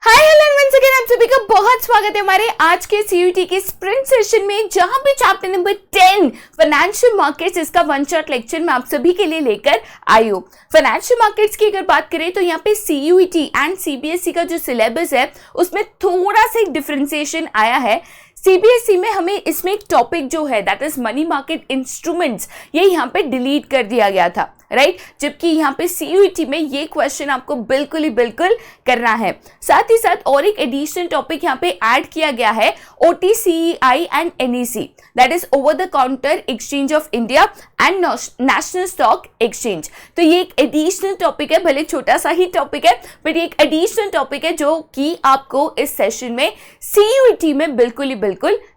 Hi hello once again, आप सभी का बहुत स्वागत है हमारे आज के सीयूईटी के स्प्रिंट सेशन में, जहां पे चैप्टर नंबर 10 फाइनेंशियल मार्केट्स इसका वन शॉट लेक्चर मैं आप सभी के लिए लेकर आई हूँ। फाइनेंशियल मार्केट्स की अगर बात करें तो यहाँ पे सीयूईटी एंड सीबीएसई का जो सिलेबस है उसमें थोड़ा सा एक डिफरेंशिएशन आया है। सीबीएसई में हमें इसमें एक टॉपिक जो है that is money market instruments, ये यहाँ पे डिलीट कर दिया गया था, राइट। जबकि यहाँ पे सीयूईटी में ये क्वेश्चन आपको बिल्कुल करना है। साथ ही साथ और एक एडिशनल टॉपिक यहाँ पे ऐड किया गया है, OTCEI and NEC, that is over the counter exchange of India and national stock exchange. तो ये एक एडिशनल टॉपिक है, भले छोटा सा ही टॉपिक है बट ये एक एडिशनल टॉपिक है जो कि आपको इस सेशन में सीयूईटी में बिल्कुल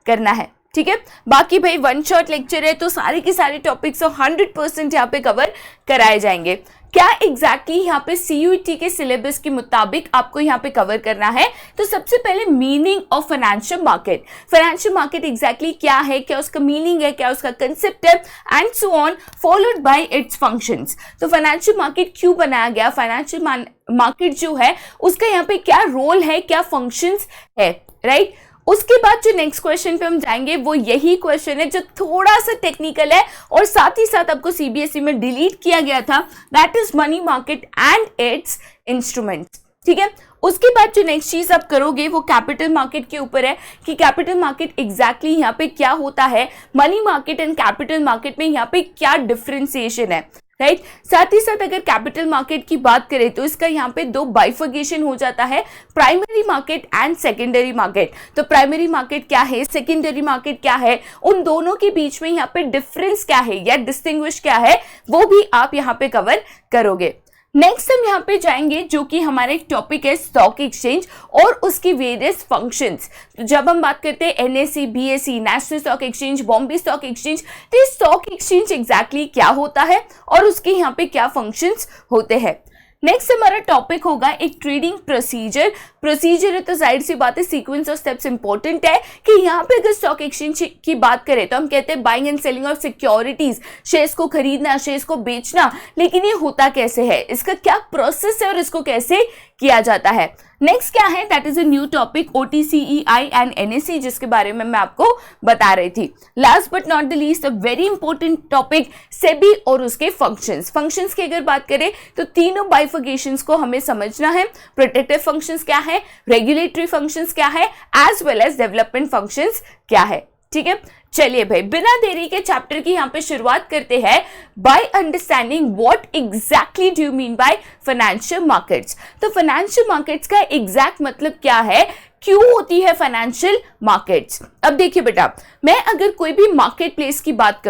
करना है, ठीक है। बाकी भाई वन शॉट लेक्चर है तो सारे के सारे टॉपिक्स 100% यहाँ पे कवर कराए जाएंगे। क्या एग्जैक्टली यहाँ पे सीयूईटी के सिलेबस के मुताबिक आपको यहाँ पे कवर करना है, तो सबसे पहले meaning of financial market. Financial market exactly क्या है, क्या उसका मीनिंग है, क्या उसका कंसेप्ट है and so on, followed by it's functions. तो फाइनेंशियल मार्केट क्यों बनाया गया, फाइनेंशियल मार्केट जो है उसका यहाँ पे क्या रोल है, क्या फंक्शंस है, राइट। उसके बाद जो नेक्स्ट क्वेश्चन पे हम जाएंगे वो यही क्वेश्चन है जो थोड़ा सा टेक्निकल है और साथ ही साथ आपको सीबीएसई में डिलीट किया गया था, that is money market and it's instruments, ठीक है। उसके बाद जो नेक्स्ट चीज आप करोगे वो कैपिटल मार्केट के ऊपर है कि कैपिटल मार्केट एग्जैक्टली यहाँ पे क्या होता है, money market and capital market में यहाँ पे क्या डिफरेंशिएशन है, राइट। साथ ही साथ अगर कैपिटल मार्केट की बात करें तो इसका यहाँ पे दो बाइफर्गेशन हो जाता है, primary market and secondary market. तो प्राइमरी मार्केट क्या है, सेकेंडरी मार्केट क्या है, उन दोनों के बीच में यहाँ पे डिफरेंस क्या है या डिस्टिंग्विश क्या है, वो भी आप यहाँ पे कवर करोगे। नेक्स्ट हम यहाँ पे जाएंगे जो कि हमारा एक टॉपिक है स्टॉक एक्सचेंज और उसकी वेरियस फंक्शंस। तो जब हम बात करते हैं NSE, BSE, national stock exchange, Bombay stock exchange, तो स्टॉक एक्सचेंज एग्जैक्टली क्या होता है और उसके यहाँ पे क्या फंक्शंस होते हैं। नेक्स्ट हमारा टॉपिक होगा एक ट्रेडिंग प्रोसीजर है तो जाहिर सी बात है सीक्वेंस ऑफ स्टेप्स इंपॉर्टेंट है कि यहाँ पे अगर स्टॉक एक्सचेंज की बात करें तो हम कहते हैं buying and selling of securities, shares को खरीदना, शेयर्स को बेचना, लेकिन ये होता कैसे है, इसका क्या प्रोसेस है और इसको कैसे किया जाता है। नेक्स्ट क्या है, that is a new topic OTCEI and NSE, जिसके बारे में मैं आपको बता रही थी। Last but not the least, a very important topic SEBI और उसके फंक्शंस की अगर बात करें तो तीनों बाइफर्गेशंस को हमें समझना है। प्रोटेक्टिव फंक्शंस क्या है, रेगुलेटरी फंक्शंस क्या है, as well as development functions क्या है, ठीक है। चलिए भाई बिना देरी के चैप्टर की यहाँ पे शुरुआत करते हैं by understanding what exactly do you mean by financial markets. तो फाइनेंशियल मार्केट्स का एग्जैक्ट मतलब क्या है, क्यों होती है फाइनेंशियल मार्केट्स। अब देखिए बेटा, मैं अगर कोई भी मार्केट प्लेस की बात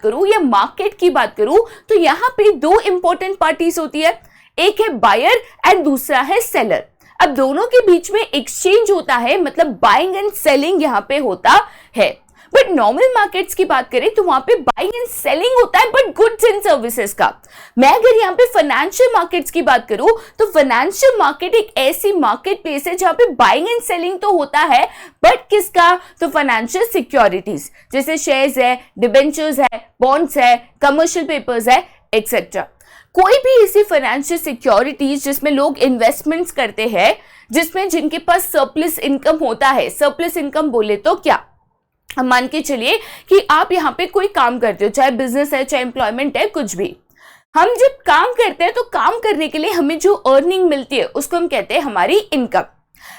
करूं या मार्केट की बात करूं तो यहाँ पे दो इंपॉर्टेंट पार्टीज होती है, एक है बायर एंड दूसरा है सेलर। अब दोनों के बीच में एक्सचेंज होता है, मतलब बाइंग एंड सेलिंग यहाँ पे होता है। बट नॉर्मल मार्केट्स की बात करें तो वहां पे बाइंग एंड सेलिंग होता है बट गुड्स एंड सर्विसेज का। मैं अगर यहाँ पे फाइनेंशियल मार्केट्स की बात करूं तो फाइनेंशियल मार्केट एक ऐसी मार्केट प्लेस है जहां पे बाइंग एंड सेलिंग तो होता है बट किसका, तो फाइनेंशियल सिक्योरिटीज, जैसे शेयर्स है, डिबेंचर्स है, बॉन्ड्स है, कमर्शियल पेपर्स है, एक्सेट्रा। कोई भी ऐसी फाइनेंशियल सिक्योरिटीज जिसमें लोग इन्वेस्टमेंट्स करते हैं, जिनके पास सरप्लस इनकम होता है। सरप्लस इनकम बोले तो क्या, हम मान के चलिए कि आप यहाँ पे कोई काम करते हो, चाहे बिजनेस है, चाहे एम्प्लॉयमेंट है, कुछ भी। हम जब काम करते हैं तो काम करने के लिए हमें जो अर्निंग मिलती है उसको हम कहते हैं हमारी इनकम।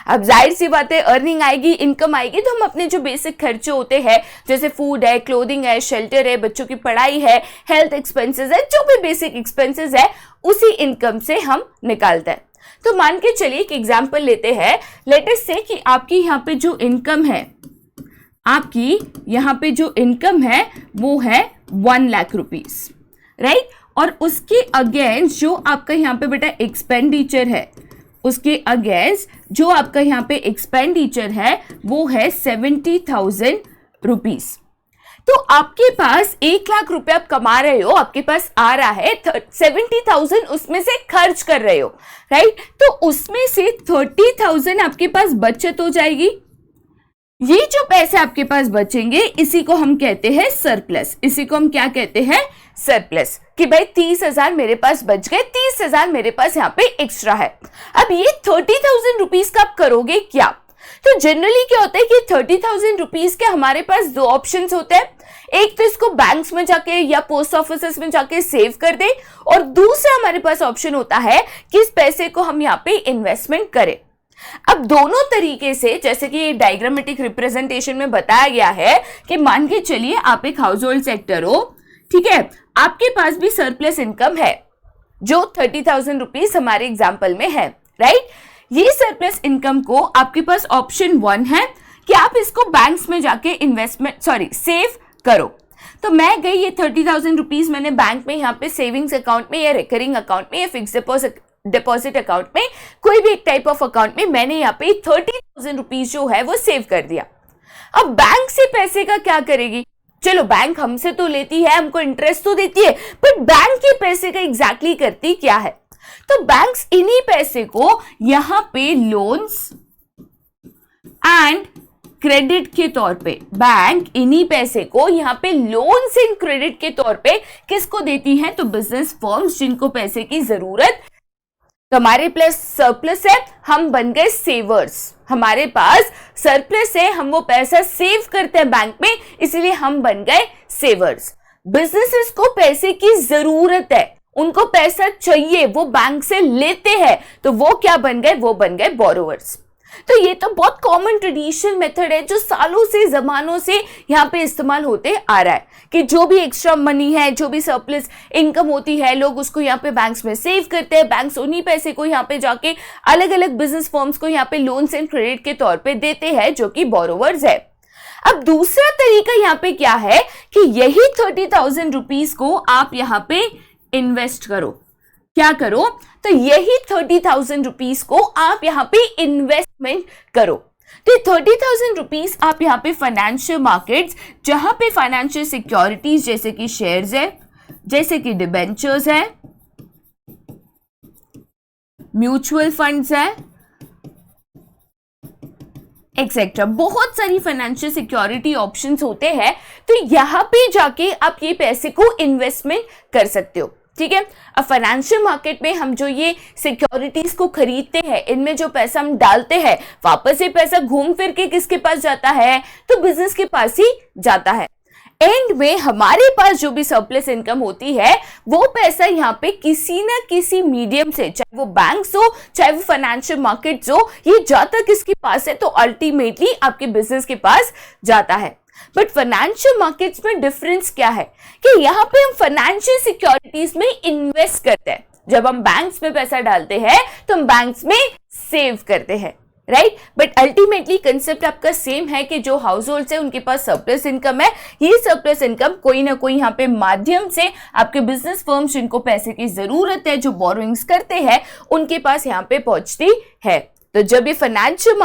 अब जाहिर सी बात है, अर्निंग आएगी, इनकम आएगी तो हम अपने जो बेसिक खर्चे होते हैं, जैसे फूड है, क्लोथिंग है, शेल्टर है, बच्चों की पढ़ाई है, हेल्थ एक्सपेंसेस है, जो भी बेसिक एक्सपेंसेस है उसी इनकम से हम निकालते हैं। तो मान के चलिए एक एग्जांपल लेते हैं, लेट अस से कि आपकी यहाँ पे जो इनकम है वो है 1 लाख रुपीस, राइट। और उसके अगेंस्ट जो आपका यहाँ पे बेटा एक्सपेंडिचर है, वो है 70,000 रुपीज। तो आपके पास 1 लाख रुपए आप कमा रहे हो, आपके पास आ रहा है, 70,000 उसमें से खर्च कर रहे हो, राइट। तो उसमें से 30,000 आपके पास बचत हो जाएगी, ये जो पैसे आपके पास बचेंगे इसी को हम कहते हैं सरप्लस। इसी को हम क्या कहते हैं? सरप्लस। कि भाई 30,000 मेरे पास बच गए, 30,000 मेरे पास यहाँ पे एक्स्ट्रा है। अब ये 30,000 रुपीज का आप करोगे क्या? तो जनरली क्या होता है कि 30,000 रुपीज के हमारे पास दो ऑप्शंस होते हैं। एक तो इसको बैंक्स में जाके या पोस्ट ऑफिस में जाके सेव कर दे, और दूसरा हमारे पास ऑप्शन होता है कि इस पैसे को हम यहाँ पे इन्वेस्टमेंट करें। अब दोनों तरीके से, जैसे कि डायग्रामेटिक रिप्रेजेंटेशन में बताया गया है कि मान के चलिए आप एक हाउस होल्ड सेक्टर हो, ठीक है, आपके पास भी सरप्लस इनकम है जो 30,000 रुपीज हमारे एग्जाम्पल में है, राइट। ये सरप्लस इनकम को आपके पास ऑप्शन 1 है कि आप इसको बैंक्स में जाके सेव करो। तो मैं गई, ये 30,000 रुपीज मैंने बैंक में यहाँ पे सेविंग्स अकाउंट में या रिकरिंग अकाउंट में या फिक्स डिपॉजिट अकाउंट में, कोई भी एक टाइप ऑफ अकाउंट में मैंने यहाँ पे 30,000 रुपीज जो है वो सेव कर दिया। अब बैंक से पैसे का क्या करेगी? चलो बैंक हमसे तो लेती है, हमको इंटरेस्ट तो देती है, बट बैंक के पैसे का एग्जैक्टली करती क्या है? तो बैंक्स इन्हीं पैसे को यहाँ पे लोन्स एंड क्रेडिट के तौर पे, बैंक इन्हीं पैसे को यहाँ पे लोन्स एंड क्रेडिट के तौर पे किसको देती हैं? तो बिजनेस फर्म्स, जिनको पैसे की जरूरत। तो हमारे पास सरप्लस है, हम बन गए सेवर्स। हमारे पास सरप्लस है, हम वो पैसा सेव करते हैं बैंक में, इसलिए हम बन गए सेवर्स। बिजनेसेस को पैसे की जरूरत है, उनको पैसा चाहिए, वो बैंक से लेते हैं, तो वो क्या बन गए? वो बन गए बोरोवर्स। तो ये तो बहुत कॉमन ट्रेडिशनल मेथड है जो सालों से, जमानों से यहाँ पे इस्तेमाल होते आ रहा है कि जो भी एक्स्ट्रा मनी है, जो भी सरप्लस इनकम होती है, लोग उसको यहाँ पे बैंक्स में सेव करते हैं। बैंक्स उन्हीं पैसे को यहाँ पे जाके अलग अलग बिजनेस फर्म्स को यहाँ पे लोन्स एंड क्रेडिट के तौर पे देते हैं, जो कि बोरोवर्स है। अब दूसरा तरीका यहाँ पे क्या है कि यही 30,000 रुपीज को आप यहाँ पे इन्वेस्ट करो। क्या करो? तो यही 30,000 रुपीज को आप यहाँ पे इन्वेस्टमेंट करो। तो 30,000 रुपीज आप यहाँ पे फाइनेंशियल मार्केट्स, जहां पे फाइनेंशियल सिक्योरिटीज जैसे कि शेयर्स है, जैसे कि डिबेंचर्स है, म्यूचुअल फंड्स है, एक्सेट्रा, बहुत सारी फाइनेंशियल सिक्योरिटी ऑप्शंस होते हैं। तो यहां पे जाके आप ये पैसे को इन्वेस्टमेंट कर सकते हो, ठीक है। अब फाइनेंशियल मार्केट में हम जो ये सिक्योरिटीज को खरीदते हैं, इनमें जो पैसा हम डालते हैं, वापस ये पैसा घूम फिर के किसके पास जाता है? तो बिजनेस के पास ही जाता है। एंड में हमारे पास जो भी सरप्लस इनकम होती है, वो पैसा यहाँ पे किसी ना किसी मीडियम से, चाहे वो बैंक्स हो, चाहे वो फाइनेंशियल मार्केट्स हो, ये जाता किसके पास है? तो अल्टीमेटली आपके बिजनेस के पास जाता है। बट फाइनेंशियल मार्केट्स में डिफरेंस क्या है कि यहाँ पे हम फाइनेंशियल सिक्योरिटीज में इन्वेस्ट करते हैं। जब हम बैंक्स में पैसा डालते हैं तो हम बैंक्स में सेव करते हैं, राइट। बट अल्टीमेटली कंसेप्ट आपका सेम है कि जो हाउस होल्ड है उनके पास सरप्लस इनकम है, ये सरप्लस इनकम कोई ना कोई यहाँ पे माध्यम से आपके बिजनेस फर्म्स, जिनको पैसे की जरूरत है, जो बोरोइंग्स करते हैं, उनके पास यहाँ पे पहुंचती है। तो जब ये फाइनेंशियल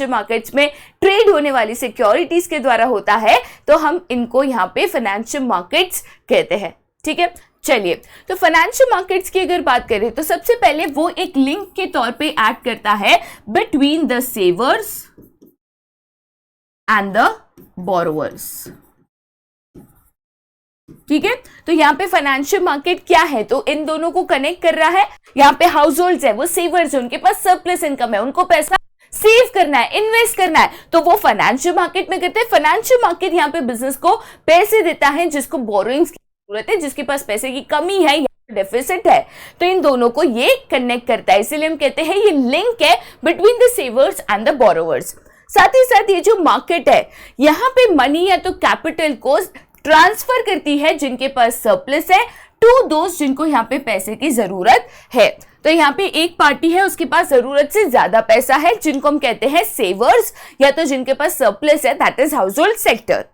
मार्केट्स में ट्रेड होने वाली सिक्योरिटीज के द्वारा होता है, तो हम इनको यहाँ पे फाइनेंशियल मार्केट्स कहते हैं, ठीक है। चलिए, तो फाइनेंशियल मार्केट्स की अगर बात करें तो सबसे पहले वो एक लिंक के तौर पे एक्ट करता है between the सेवर्स and the borrowers, ठीक है। तो यहाँ पे फाइनेंशियल मार्केट क्या है? तो इन दोनों को कनेक्ट कर रहा है। यहाँ पे हाउस होल्ड है, वो सेवर्स है, उनके पास सरप्लस इनकम है, उनको पैसा सेव करना है, इन्वेस्ट करना है, तो वो फाइनेंशियल मार्केट में करते हैं। फाइनेंशियल मार्केट यहाँ पे बिजनेस को पैसे देता है जिसको बोरोइंग्स की जरूरत है, जिसके पास पैसे की कमी है या डेफिसिट है। तो इन दोनों को ये कनेक्ट करता है, इसीलिए हम कहते हैं ये लिंक है between the सेवर्स and the borrowers. साथ ही साथ ये जो मार्केट है, यहाँ पे मनी या तो कैपिटल को ट्रांसफर करती है जिनके पास सरप्लस है, टू दोस्त जिनको यहाँ पे पैसे की जरूरत है। तो यहाँ पे एक पार्टी है, उसके पास जरूरत से ज्यादा पैसा है, जिनको हम कहते हैं सेवर्स, या तो जिनके पास सरप्लस है, that is house hold sector.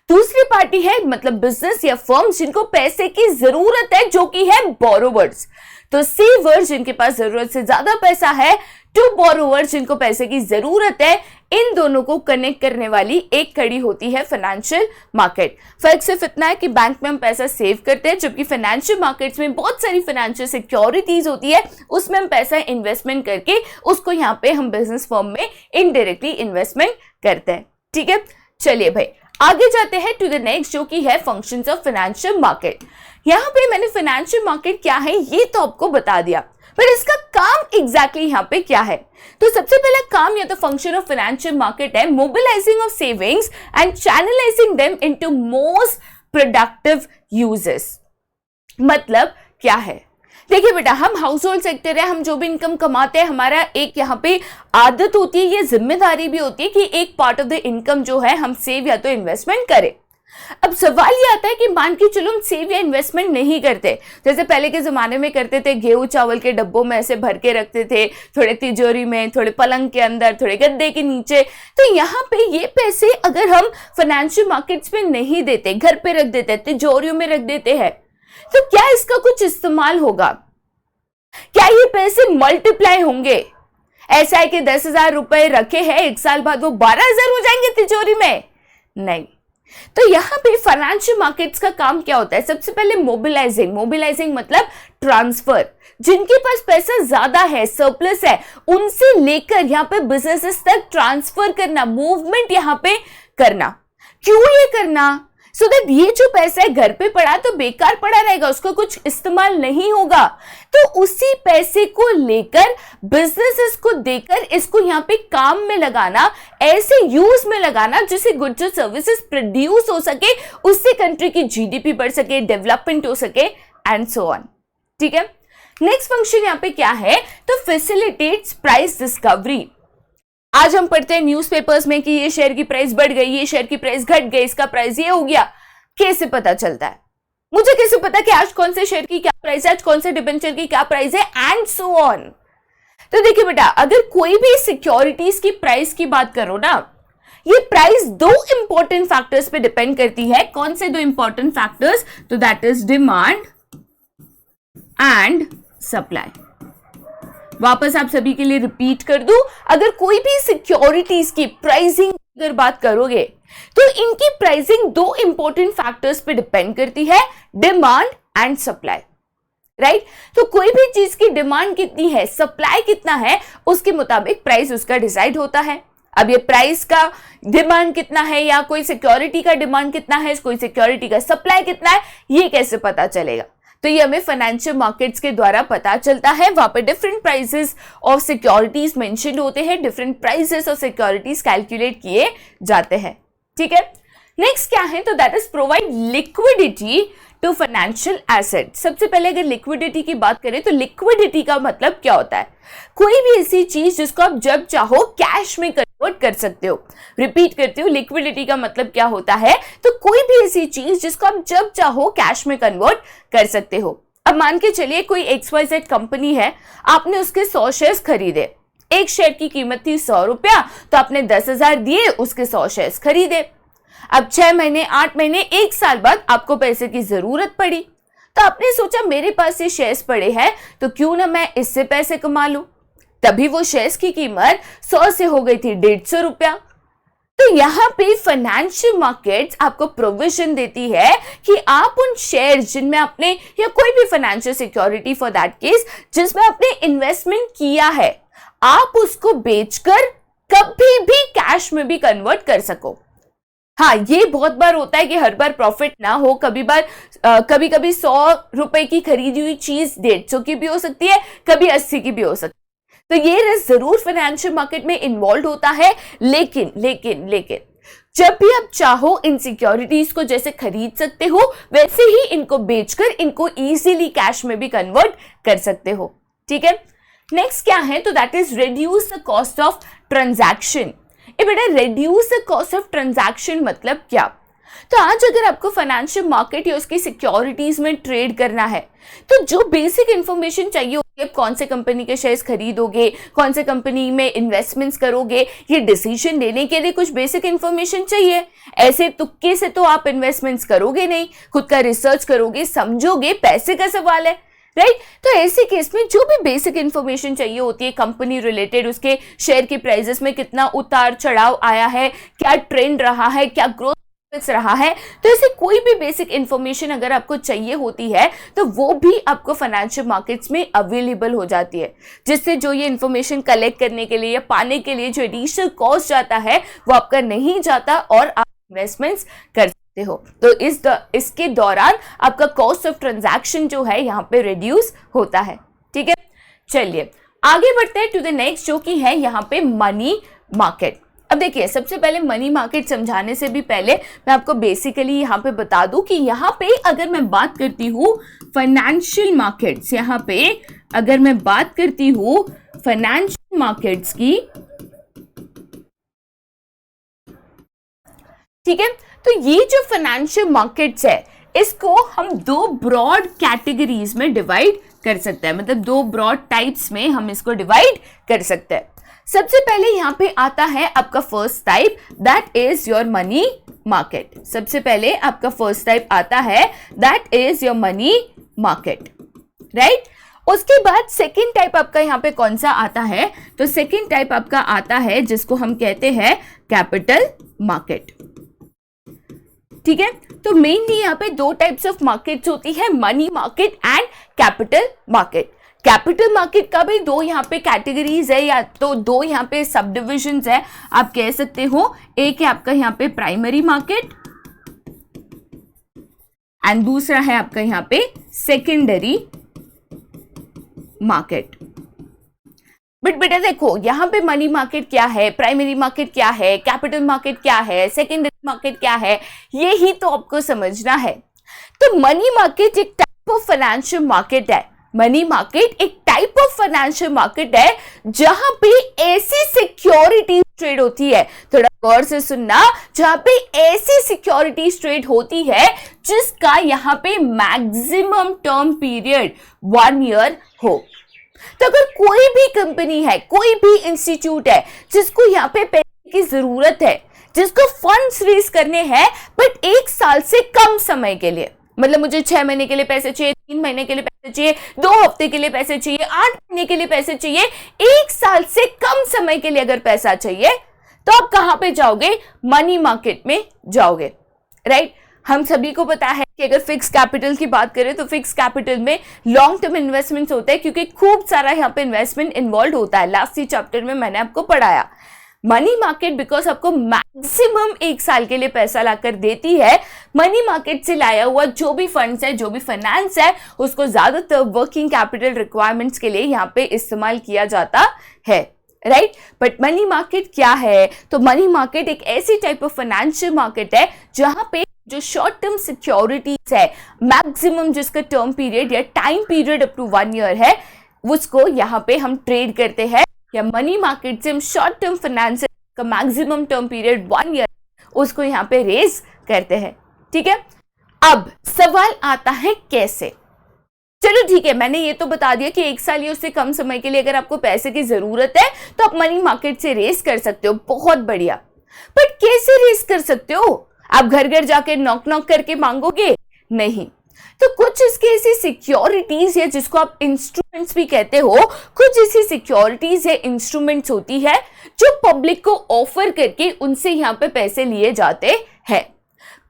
दूसरी पार्टी है, मतलब बिजनेस या फर्म, जिनको पैसे की जरूरत है, जो कि है बोरोवर्स। तो सेवर्स जिनके पास जरूरत से ज्यादा पैसा है, टू बोरोवर्स जिनको पैसे की जरूरत है, इन दोनों को कनेक्ट करने वाली एक कड़ी होती है फाइनेंशियल मार्केट। फर्क सिर्फ इतना है कि बैंक में हम पैसा सेव करते हैं, जबकि फाइनेंशियल मार्केट्स में बहुत सारी फाइनेंशियल सिक्योरिटीज होती है, उसमें हम पैसा इन्वेस्टमेंट करके उसको यहाँ पे हम बिजनेस फर्म में इनडायरेक्टली इन्वेस्टमेंट करते हैं। ठीक है, चलिए भाई आगे जाते हैं टू द नेक्स्ट, जो कि है फंक्शंस ऑफ फाइनेंशियल मार्केट। यहाँ पे मैंने फाइनेंशियल मार्केट क्या है ये तो आपको बता दिया, पर इसका काम एग्जैक्टली यहाँ पे क्या है। तो सबसे पहला काम या तो फंक्शन ऑफ फाइनेंशियल मार्केट है mobilising of savings and channelising them into most productive uses. मतलब क्या है, देखिए बेटा, हम हाउस होल्ड सेक्टर है, हम जो भी इनकम कमाते हैं, हमारा एक यहाँ पे आदत होती है, ये जिम्मेदारी भी होती है कि एक पार्ट ऑफ द इनकम जो है हम सेव या तो इन्वेस्टमेंट करें। अब सवाल ये आता है कि मान के चलो हम सेव या इन्वेस्टमेंट नहीं करते, जैसे पहले के जमाने में करते थे, गेहूं चावल के डब्बों में ऐसे भर के रखते थे, थोड़े तिजोरी में, थोड़े पलंग के अंदर, थोड़े गद्दे के नीचे। तो यहाँ पे ये पैसे अगर हम फाइनेंशियल मार्केट्स में नहीं देते, घर पे रख देते, तिजोरियों में रख देते हैं, तो क्या इसका कुछ इस्तेमाल होगा? क्या ये पैसे मल्टीप्लाई होंगे? ऐसा है कि 10,000 रुपए रखे हैं, एक साल बाद वो 12,000 हो जाएंगे तिजोरी में? नहीं। तो यहां पे फाइनेंशियल मार्केट्स का काम क्या होता है? सबसे पहले मोबिलाइजिंग मतलब ट्रांसफर। जिनके पास पैसा ज्यादा है, सरप्लस है, उनसे लेकर यहां पे बिजनेसेस तक ट्रांसफर करना, मूवमेंट यहां पे करना। क्यों ये करना? सो दैट ये जो पैसा है घर पे पड़ा तो बेकार पड़ा रहेगा, उसका कुछ इस्तेमाल नहीं होगा। तो उसी पैसे को लेकर बिजनेसेस को देकर इसको यहाँ पे काम में लगाना, ऐसे यूज में लगाना जिससे गुड्स और सर्विसेज प्रोड्यूस हो सके, उससे कंट्री की जीडीपी बढ़ सके, डेवलपमेंट हो सके एंड सो ऑन। ठीक है, नेक्स्ट फंक्शन यहाँ पे क्या है? तो फैसिलिटेट्स प्राइस डिस्कवरी। आज हम पढ़ते हैं न्यूज़पेपर्स में कि ये शेयर की प्राइस बढ़ गई, ये शेयर की प्राइस घट गई, इसका प्राइस ये हो गया। कैसे पता चलता है? मुझे कैसे पता कि आज कौन से शेयर की क्या प्राइस है, आज कौन से डिबेंचर की क्या प्राइस है एंड सो ऑन। तो देखिए बेटा, अगर कोई भी सिक्योरिटीज की प्राइस की बात करो ना, ये प्राइस दो इंपॉर्टेंट फैक्टर्स पे डिपेंड करती है। कौन से दो इंपॉर्टेंट फैक्टर्स? तो that is demand and supply. वापस आप सभी के लिए रिपीट कर दूं, अगर कोई भी सिक्योरिटीज की प्राइसिंग अगर बात करोगे तो इनकी प्राइसिंग दो इंपॉर्टेंट फैक्टर्स पे डिपेंड करती है, डिमांड एंड सप्लाई। राइट? तो कोई भी चीज की डिमांड कितनी है, सप्लाई कितना है, उसके मुताबिक प्राइस उसका डिसाइड होता है। अब ये प्राइस का डिमांड कितना है या कोई सिक्योरिटी का डिमांड कितना है, कोई सिक्योरिटी का सप्लाई कितना है, ये कैसे पता चलेगा? तो ये हमें फाइनेंशियल मार्केट्स के द्वारा पता चलता है। वहां पे different prices of securities mention होते हैं, different prices of securities calculate किए जाते हैं। ठीक है, नेक्स्ट क्या है? तो that is provide liquidity to financial asset. सबसे पहले अगर लिक्विडिटी की बात करें तो लिक्विडिटी का मतलब क्या होता है? कोई भी ऐसी चीज जिसको आप जब चाहो कैश में कन्वर्ट कर सकते हो। रिपीट करती हूँ, लिक्विडिटी का मतलब क्या होता है? तो कोई भी ऐसी चीज जिसको आप जब चाहो कैश में कन्वर्ट कर सकते हो। अब मान के चलिए कोई XYZ कंपनी है, आपने उसके 100 शेयर्स खरीदे, एक शेयर की कीमत थी 100 रुपया, तो आपने 10,000 दिए, उसके 100 शेयर्स खरीदे। अब 6 महीने, 8 महीने, 1 साल बाद आपको पैसे की जरूरत पड़ी, तो आपने सोचा मेरे पास ये शेयर्स पड़े हैं तो क्यों ना मैं इससे पैसे कमा लूं। तभी वो शेयर्स की कीमत 100 से हो गई थी 150 रुपया। तो यहाँ पे फाइनेंशियल मार्केट्स आपको प्रोविजन देती है कि आप उन शेयर जिनमें आपने, या कोई भी financial security for that case जिसमें आपने इन्वेस्टमेंट किया है, आप उसको बेचकर कभी भी कैश में भी कन्वर्ट कर सको। हाँ, ये बहुत बार होता है कि हर बार प्रॉफिट ना हो, कभी कभी 100 रुपए की खरीदी हुई चीज 150 की भी हो सकती है, कभी 80 की भी हो सकती है। तो ये रिस्क जरूर फाइनेंशियल मार्केट में इन्वॉल्व होता है, लेकिन जब भी आप चाहो इन सिक्योरिटीज को जैसे खरीद सकते हो, वैसे ही इनको बेचकर इनको इजीली कैश में भी कन्वर्ट कर सकते हो। ठीक है, नेक्स्ट क्या है? तो that is reduce the cost of transaction. बेटा, reduce the cost of transaction मतलब क्या? तो आज अगर आपको फाइनेंशियल मार्केट या उसकी सिक्योरिटीज में ट्रेड करना है, तो जो बेसिक इंफॉर्मेशन चाहिए होगी, आप कौन से कंपनी के शेयर्स खरीदोगे, कौन से कंपनी में इन्वेस्टमेंट्स करोगे, ये डिसीजन लेने के लिए कुछ बेसिक इंफॉर्मेशन चाहिए। ऐसे तुक्के से तो आप इन्वेस्टमेंट्स करोगे नहीं, खुद का रिसर्च करोगे, समझोगे, पैसे का सवाल है। राइट तो ऐसे केस में जो भी बेसिक इंफॉर्मेशन चाहिए होती है कंपनी रिलेटेड, उसके शेयर के प्राइसेस में कितना उतार चढ़ाव आया है, क्या ट्रेंड रहा है, क्या ग्रोथ रहा है, तो ऐसे कोई भी बेसिक इंफॉर्मेशन अगर आपको चाहिए होती है तो वो भी आपको फाइनेंशियल मार्केट्स में अवेलेबल हो जाती है, जिससे जो ये इंफॉर्मेशन कलेक्ट करने के लिए या पाने के लिए जो एडिशनल कॉस्ट जाता है वो आपका नहीं जाता और आप इन्वेस्टमेंट्स कर हो। तो इसके दौरान आपका कॉस्ट ऑफ ट्रांजैक्शन जो है यहाँ पे रिड्यूस होता है। ठीक है, चलिए आगे बढ़ते हैं टू द नेक्स्ट, जो कि है यहाँ पे मनी मार्केट। अब देखिए, सबसे पहले मनी मार्केट समझाने से भी पहले मैं आपको बेसिकली यहाँ पे बता दूं कि यहाँ पे अगर मैं बात करती हूँ फाइनेंशियल मार्केट्स, यहाँ पे अगर मैं बात करती हूँ फाइनेंशियल मार्केट्स की, ठीक है, तो ये जो फाइनेंशियल मार्केट्स है इसको हम दो ब्रॉड कैटेगरीज में डिवाइड कर सकते हैं, मतलब दो ब्रॉड टाइप्स में हम इसको डिवाइड कर सकते हैं। सबसे पहले यहाँ पे आता है आपका first type, that is your money market. सबसे पहले आपका फर्स्ट टाइप आता है that is your money market, right. उसके बाद सेकेंड टाइप आपका यहाँ पे कौन सा आता है, तो सेकेंड टाइप आपका आता है जिसको हम कहते हैं कैपिटल मार्केट। ठीक है, तो मेनली यहाँ पे दो टाइप्स ऑफ मार्केट्स होती है, money market and capital market. Capital market का भी दो यहाँ पे कैटेगरीज है, या तो दो यहाँ पे सब डिविजन्स है आप कह सकते हो। एक है आपका यहाँ पे प्राइमरी मार्केट एंड दूसरा है आपका यहाँ पे सेकेंडरी मार्केट। बट बेटा देखो, यहाँ पे मनी मार्केट क्या है, प्राइमरी मार्केट क्या है, कैपिटल मार्केट क्या है, सेकेंडरी मार्केट क्या है, ये ही तो आपको समझना है। तो मनी मार्केट एक टाइप ऑफ फाइनेंशियल मार्केट है। मनी मार्केट एक टाइप ऑफ फाइनेंशियल मार्केट है जहां पे ऐसी सिक्योरिटीज ट्रेड होती है, थोड़ा गौर से सुनना, जहां पे ऐसी सिक्योरिटीज ट्रेड होती है जिसका यहाँ पे मैक्सिमम टर्म पीरियड 1 ईयर हो। तो अगर कोई भी कंपनी है, कोई भी इंस्टीट्यूट है जिसको यहाँ पे पैसे की जरूरत है, जिसको फंड्स रेज करने हैं बट 1 साल से कम समय के लिए, मतलब मुझे 6 महीने के लिए पैसे चाहिए, 3 महीने के लिए पैसे चाहिए, 2 हफ्ते के लिए पैसे चाहिए, 8 महीने के लिए पैसे चाहिए, 1 साल से कम समय के लिए अगर पैसा चाहिए तो आप कहां पे जाओगे, मनी मार्केट में जाओगे, राइट। हम सभी को पता है कि अगर फिक्स कैपिटल की बात करें तो फिक्स कैपिटल में लॉन्ग टर्म इन्वेस्टमेंट्स होते हैं, क्योंकि खूब सारा यहाँ पे इन्वेस्टमेंट इन्वॉल्व होता है। लास्ट ही चैप्टर में मैंने आपको पढ़ाया। मनी मार्केट बिकॉज आपको मैक्सिमम 1 साल के लिए पैसा लाकर देती है, मनी मार्केट से लाया हुआ जो भी फंड्स है, जो भी फाइनेंस है, उसको ज्यादातर वर्किंग कैपिटल रिक्वायरमेंट्स के लिए यहाँ पे इस्तेमाल किया जाता है, राइट। बट मनी मार्केट क्या है, तो मनी मार्केट एक ऐसी टाइप ऑफ फाइनेंशियल मार्केट है जहां पे जो शॉर्ट टर्म सिक्योरिटीज है, मैक्सिमम जिसका टर्म पीरियड या time period up to 1 year है, उसको यहाँ पे हम ट्रेड करते हैं, या मनी मार्केट से हम शॉर्ट टर्म फाइनेंस का मैक्सिमम टर्म पीरियड 1 ईयर उसको यहाँ पे रेज करते हैं। ठीक है, अब सवाल आता है कैसे। चलो ठीक है, मैंने ये तो बता दिया कि 1 साल या उससे कम समय के लिए अगर आपको पैसे की जरूरत है तो आप मनी मार्केट से रेज कर सकते हो, बहुत बढ़िया। बट कैसे रेज कर सकते हो, आप घर घर जाके नॉक नॉक करके मांगोगे? नहीं। तो कुछ इसके ऐसी सिक्योरिटीज है जिसको आप इंस्ट्रूमेंट्स भी कहते हो, कुछ ऐसी सिक्योरिटीज है, इंस्ट्रूमेंट्स होती है जो पब्लिक को ऑफर करके उनसे यहाँ पे पैसे लिए जाते हैं।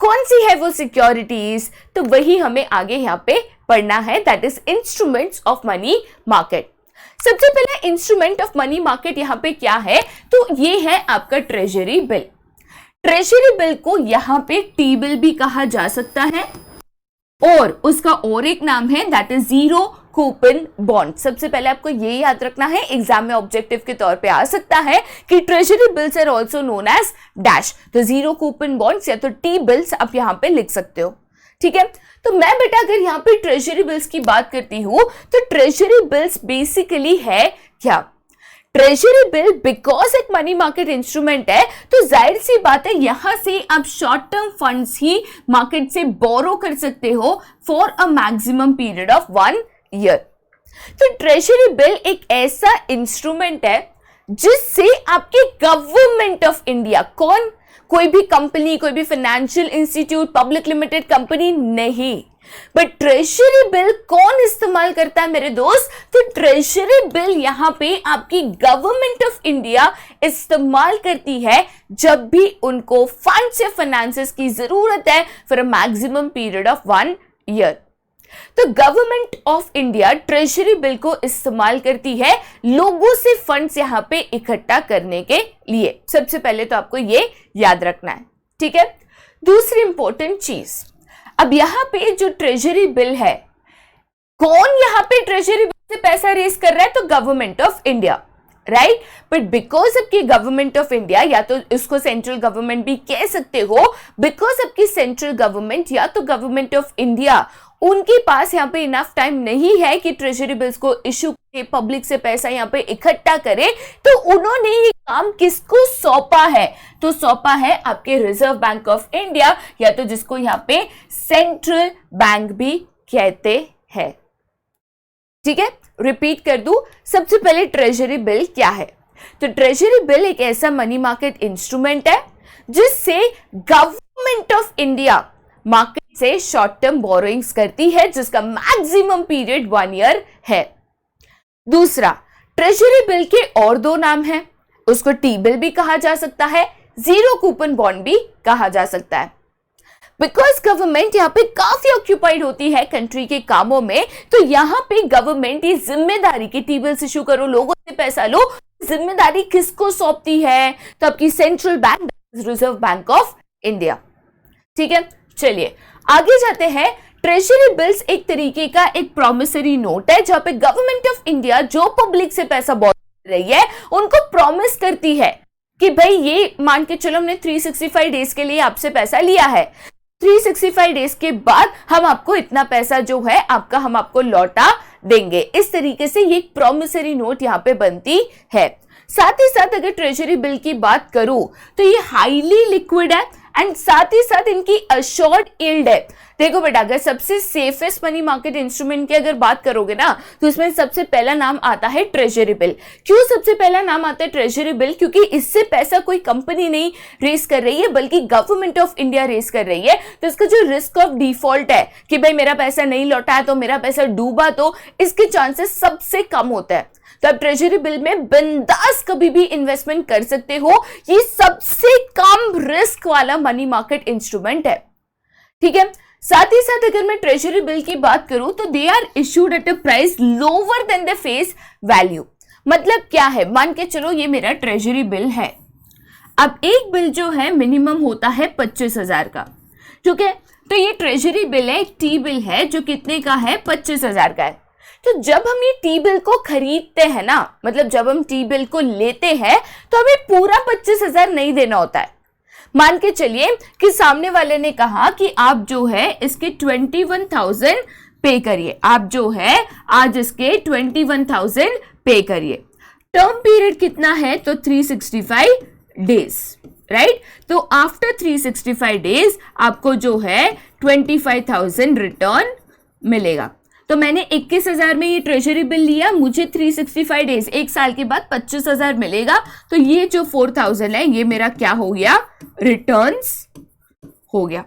कौन सी है वो सिक्योरिटीज, तो वही हमें आगे यहाँ पे पढ़ना है, that is instruments of money market. सबसे पहले इंस्ट्रूमेंट ऑफ मनी मार्केट यहाँ पे क्या है, तो ये है आपका ट्रेजरी बिल। ट्रेजरी बिल को यहाँ पे टी बिल भी कहा जा सकता है, और उसका और एक नाम है that is zero coupon bond. सबसे पहले आपको ये याद रखना है, एग्जाम में ऑब्जेक्टिव के तौर पे आ सकता है कि treasury bills are also known as dash, तो जीरो कूपन बॉन्ड्स या तो टी बिल्स आप यहाँ पे लिख सकते हो। ठीक है, तो मैं बेटा अगर यहाँ पे ट्रेजरी बिल्स की बात करती हूँ तो ट्रेजरी बिल्स बेसिकली है क्या, ट्रेजरी बिल बिकॉज एक मनी मार्केट इंस्ट्रूमेंट है तो जाहिर सी बात है यहां से आप शॉर्ट टर्म फंड्स ही मार्केट से बोरो कर सकते हो for a maximum period of 1 year. तो ट्रेजरी बिल एक ऐसा इंस्ट्रूमेंट है जिससे आपके गवर्नमेंट ऑफ इंडिया, कौन, कोई भी कंपनी, कोई भी financial institute, public limited company नहीं, बट ट्रेजरी बिल कौन इस्तेमाल करता है मेरे दोस्त? तो ट्रेजरी बिल यहां पे आपकी गवर्नमेंट ऑफ इंडिया इस्तेमाल करती है जब भी उनको फंड्स या फाइनेंसेस की जरूरत है for a maximum period of 1 year. तो government of India treasury bill को इस्तेमाल करती है लोगों से फंड्स यहां पे इकट्ठा करने के लिए। सबसे पहले तो आपको ये याद रखना है, ठीक है। दूसरी इंपॉर्टेंट चीज, अब यहां पे जो ट्रेजरी बिल है, कौन यहां पे ट्रेजरी बिल से पैसा रेज कर रहा है? तो government of India, right. But because आपकी गवर्नमेंट ऑफ इंडिया, या तो इसको सेंट्रल गवर्नमेंट भी कह सकते हो, बिकॉज आपकी सेंट्रल गवर्नमेंट या तो गवर्नमेंट ऑफ इंडिया, उनके पास यहाँ पे इनफ टाइम नहीं है कि ट्रेजरी बिल्स को इशू करके पब्लिक से पैसा यहाँ पे इकट्ठा करे, तो उन्होंने ये काम किसको सौंपा है? तो सौंपा है आपके रिजर्व बैंक ऑफ इंडिया, या तो जिसको यहाँ पे सेंट्रल बैंक भी कहते हैं, ठीक है। रिपीट कर दूं, सबसे पहले ट्रेजरी बिल क्या है? तो ट्रेजरी बिल एक ऐसा मनी मार्केट इंस्ट्रूमेंट है जिससे गवर्नमेंट ऑफ इंडिया मार्केट से शॉर्ट टर्म बोरोइंग्स करती है, जिसका मैक्सिमम पीरियड 1 ईयर है। दूसरा, ट्रेजरी बिल के और 2 नाम हैं, उसको टी बिल भी कहा जा सकता है, जीरो कूपन बॉन्ड भी कहा जा सकता है। बिकॉज गवर्नमेंट यहाँ पे काफी ऑक्यूपाइड होती है कंट्री के कामों में, तो यहाँ पे गवर्नमेंट ये जिम्मेदारी की टी बिल्स इशू करो, लोगों से पैसा लो, जिम्मेदारी किसको सौंपती है? तो आपकी central bank, reserve bank of India, ठीक है। चलिए आगे जाते हैं। ट्रेजरी बिल्स एक तरीके का एक प्रॉमिसरी नोट है, जहां पे गवर्नमेंट ऑफ इंडिया जो पब्लिक से पैसा बोरो कर रही है उनको प्रॉमिस करती है कि भाई ये मान के चलो हमने 365 डेज के लिए आपसे पैसा लिया है, 365 डेज के बाद हम आपको इतना पैसा जो है आपका हम आपको लौटा देंगे। इस तरीके से ये एक प्रॉमिसरी नोट यहाँ पे बनती है। साथ ही साथ अगर ट्रेजरी बिल की बात करूं तो ये हाईली लिक्विड है एंड साथ ही साथ इनकी अश्योर्ड यील्ड है। देखो बेटा, अगर सबसे सेफेस्ट मनी मार्केट इंस्ट्रूमेंट की अगर बात करोगे ना, तो इसमें सबसे पहला नाम आता है ट्रेजरी बिल। क्यों सबसे पहला नाम आता है ट्रेजरी बिल? क्योंकि इससे पैसा कोई कंपनी नहीं रेस कर रही है, बल्कि गवर्नमेंट ऑफ इंडिया रेस कर रही है। तो इसका जो रिस्क ऑफ डिफॉल्ट है कि भाई मेरा पैसा नहीं लौटा है, तो मेरा पैसा डूबा, तो इसके चांसेस सबसे कम होता है। तो आप ट्रेजरी बिल में बिंदास कभी भी इन्वेस्टमेंट कर सकते हो। ये सबसे कम रिस्क वाला मनी मार्केट इंस्ट्रूमेंट है, ठीक है। साथ ही साथ अगर मैं ट्रेजरी बिल की बात करूं तो they are issued at a price lower than the face value. मतलब क्या है? मान के चलो ये मेरा ट्रेजरी बिल है। अब एक बिल जो है मिनिमम होता है 25,000 का, ठीक है। तो ये ट्रेजरी बिल है, एक टी बिल है जो कितने का है? 25,000 का है। तो जब हम ये टी बिल को खरीदते हैं ना, मतलब जब हम टी बिल को लेते हैं तो हमें पूरा 25,000 नहीं देना होता है। मान के चलिए कि सामने वाले ने कहा कि आप जो है इसके 21,000 पे करिए, आप जो है आज इसके 21,000 पे करिए। टर्म पीरियड कितना है? तो 365 डेज, राइट। तो आफ्टर 365 डेज आपको जो है 25,000 रिटर्न मिलेगा। तो मैंने 21,000 में ये ट्रेजरी बिल लिया, मुझे 365 डेज, एक साल के बाद 25,000 मिलेगा। तो ये जो 4,000 है ये मेरा क्या हो गया? रिटर्न्स हो गया,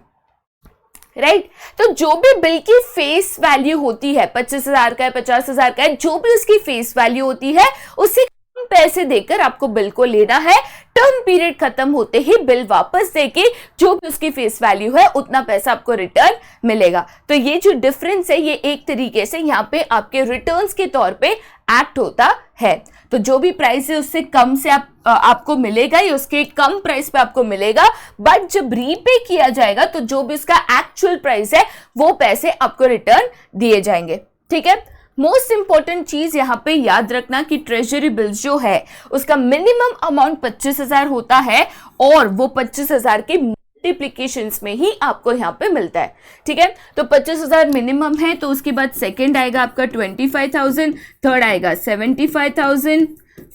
राइट। तो जो भी बिल की फेस वैल्यू होती है, 25,000 का है, 50,000 का है, जो भी उसकी फेस वैल्यू होती है उससे पैसे देकर आपको बिल को लेना है। टर्म पीरियड खत्म होते ही बिल वापस देके जो भी उसकी फेस वैल्यू है उतना पैसा आपको रिटर्न मिलेगा। तो ये जो डिफरेंस है ये एक तरीके से यहाँ पे आपके रिटर्न्स के तौर पे एक्ट होता है। तो जो भी प्राइस है उससे कम से आपको मिलेगा या उसके कम प्राइस पे आपको मिलेगा, बट जब रीपे किया जाएगा तो जो भी उसका एक्चुअल प्राइस है वो पैसे आपको रिटर्न दिए जाएंगे, ठीक है। मोस्ट इंपॉर्टेंट चीज यहां पे याद रखना कि ट्रेजरी बिल्स जो है उसका मिनिमम अमाउंट 25,000 होता है और वो 25,000 के मल्टीप्लिकेशंस में ही आपको यहां पे मिलता है, ठीक है। तो 25,000 मिनिमम है, तो उसके बाद सेकंड आएगा आपका 25,000, थर्ड आएगा 75,000,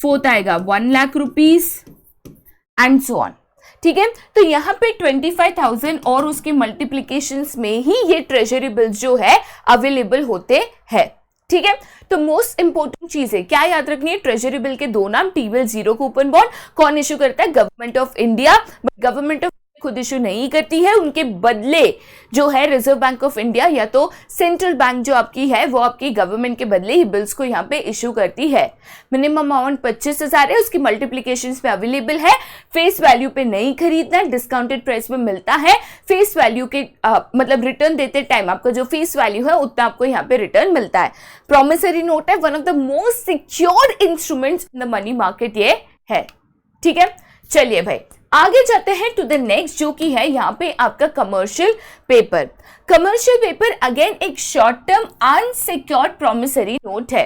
फोर्थ आएगा 1 lakh rupees and so on, ठीक है। तो यहाँ पे 25,000 और उसके मल्टीप्लिकेशंस में ही ये ट्रेजरी बिल्स जो है अवेलेबल होते हैं, ठीक है। तो मोस्ट इंपोर्टेंट चीज है क्या याद रखनी है? ट्रेजरी बिल के 2 नाम, T bill, zero coupon bond. कौन इश्यू करता है? Government of India. Government of खुद इशू नहीं करती है, उनके बदले जो है रिजर्व बैंक ऑफ इंडिया या तो सेंट्रल बैंक जो आपकी है वो आपकी गवर्नमेंट के बदले ही बिल्स को यहाँ पे इशू करती है। मिनिमम अमाउंट 25,000 है, उसकी मल्टीप्लीकेशंस पे अवेलेबल है, फेस वैल्यू पे नहीं खरीदना, डिस्काउंटेड प्राइस में मिलता है, फेस वैल्यू के मतलब रिटर्न देते टाइम आपका जो फेस वैल्यू है उतना आपको यहाँ पे रिटर्न मिलता है। प्रॉमिसरी नोट है, one of the most secured instruments in the money market ये है। ठीक है, चलिए भाई आगे जाते हैं टू द नेक्स्ट, जो कि है यहाँ पे आपका commercial paper. Commercial paper again एक short term unsecured promissory note है।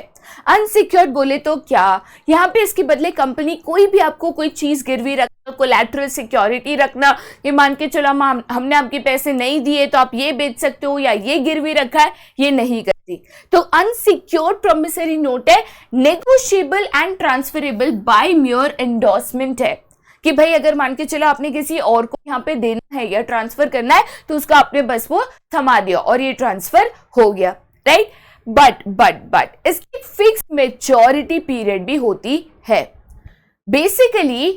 अनसिक्योर्ड बोले तो क्या, यहाँ पे इसके बदले कंपनी कोई भी आपको कोई चीज गिरवी रखना, कोलैटरल सिक्योरिटी रखना, ये मान के चलो हमने आपके पैसे नहीं दिए तो आप ये बेच सकते हो या ये गिरवी रखा है, ये नहीं करती। तो अनसिक्योर्ड प्रॉमिसरी नोट है, negotiable and transferable by mere endorsement है कि भाई अगर मान के चलो आपने किसी और को यहाँ पे देना है या ट्रांसफर करना है तो उसका आपने बस वो थमा दिया और ये ट्रांसफर हो गया, राइट। बट इसकी फिक्स मैच्योरिटी पीरियड भी होती है। बेसिकली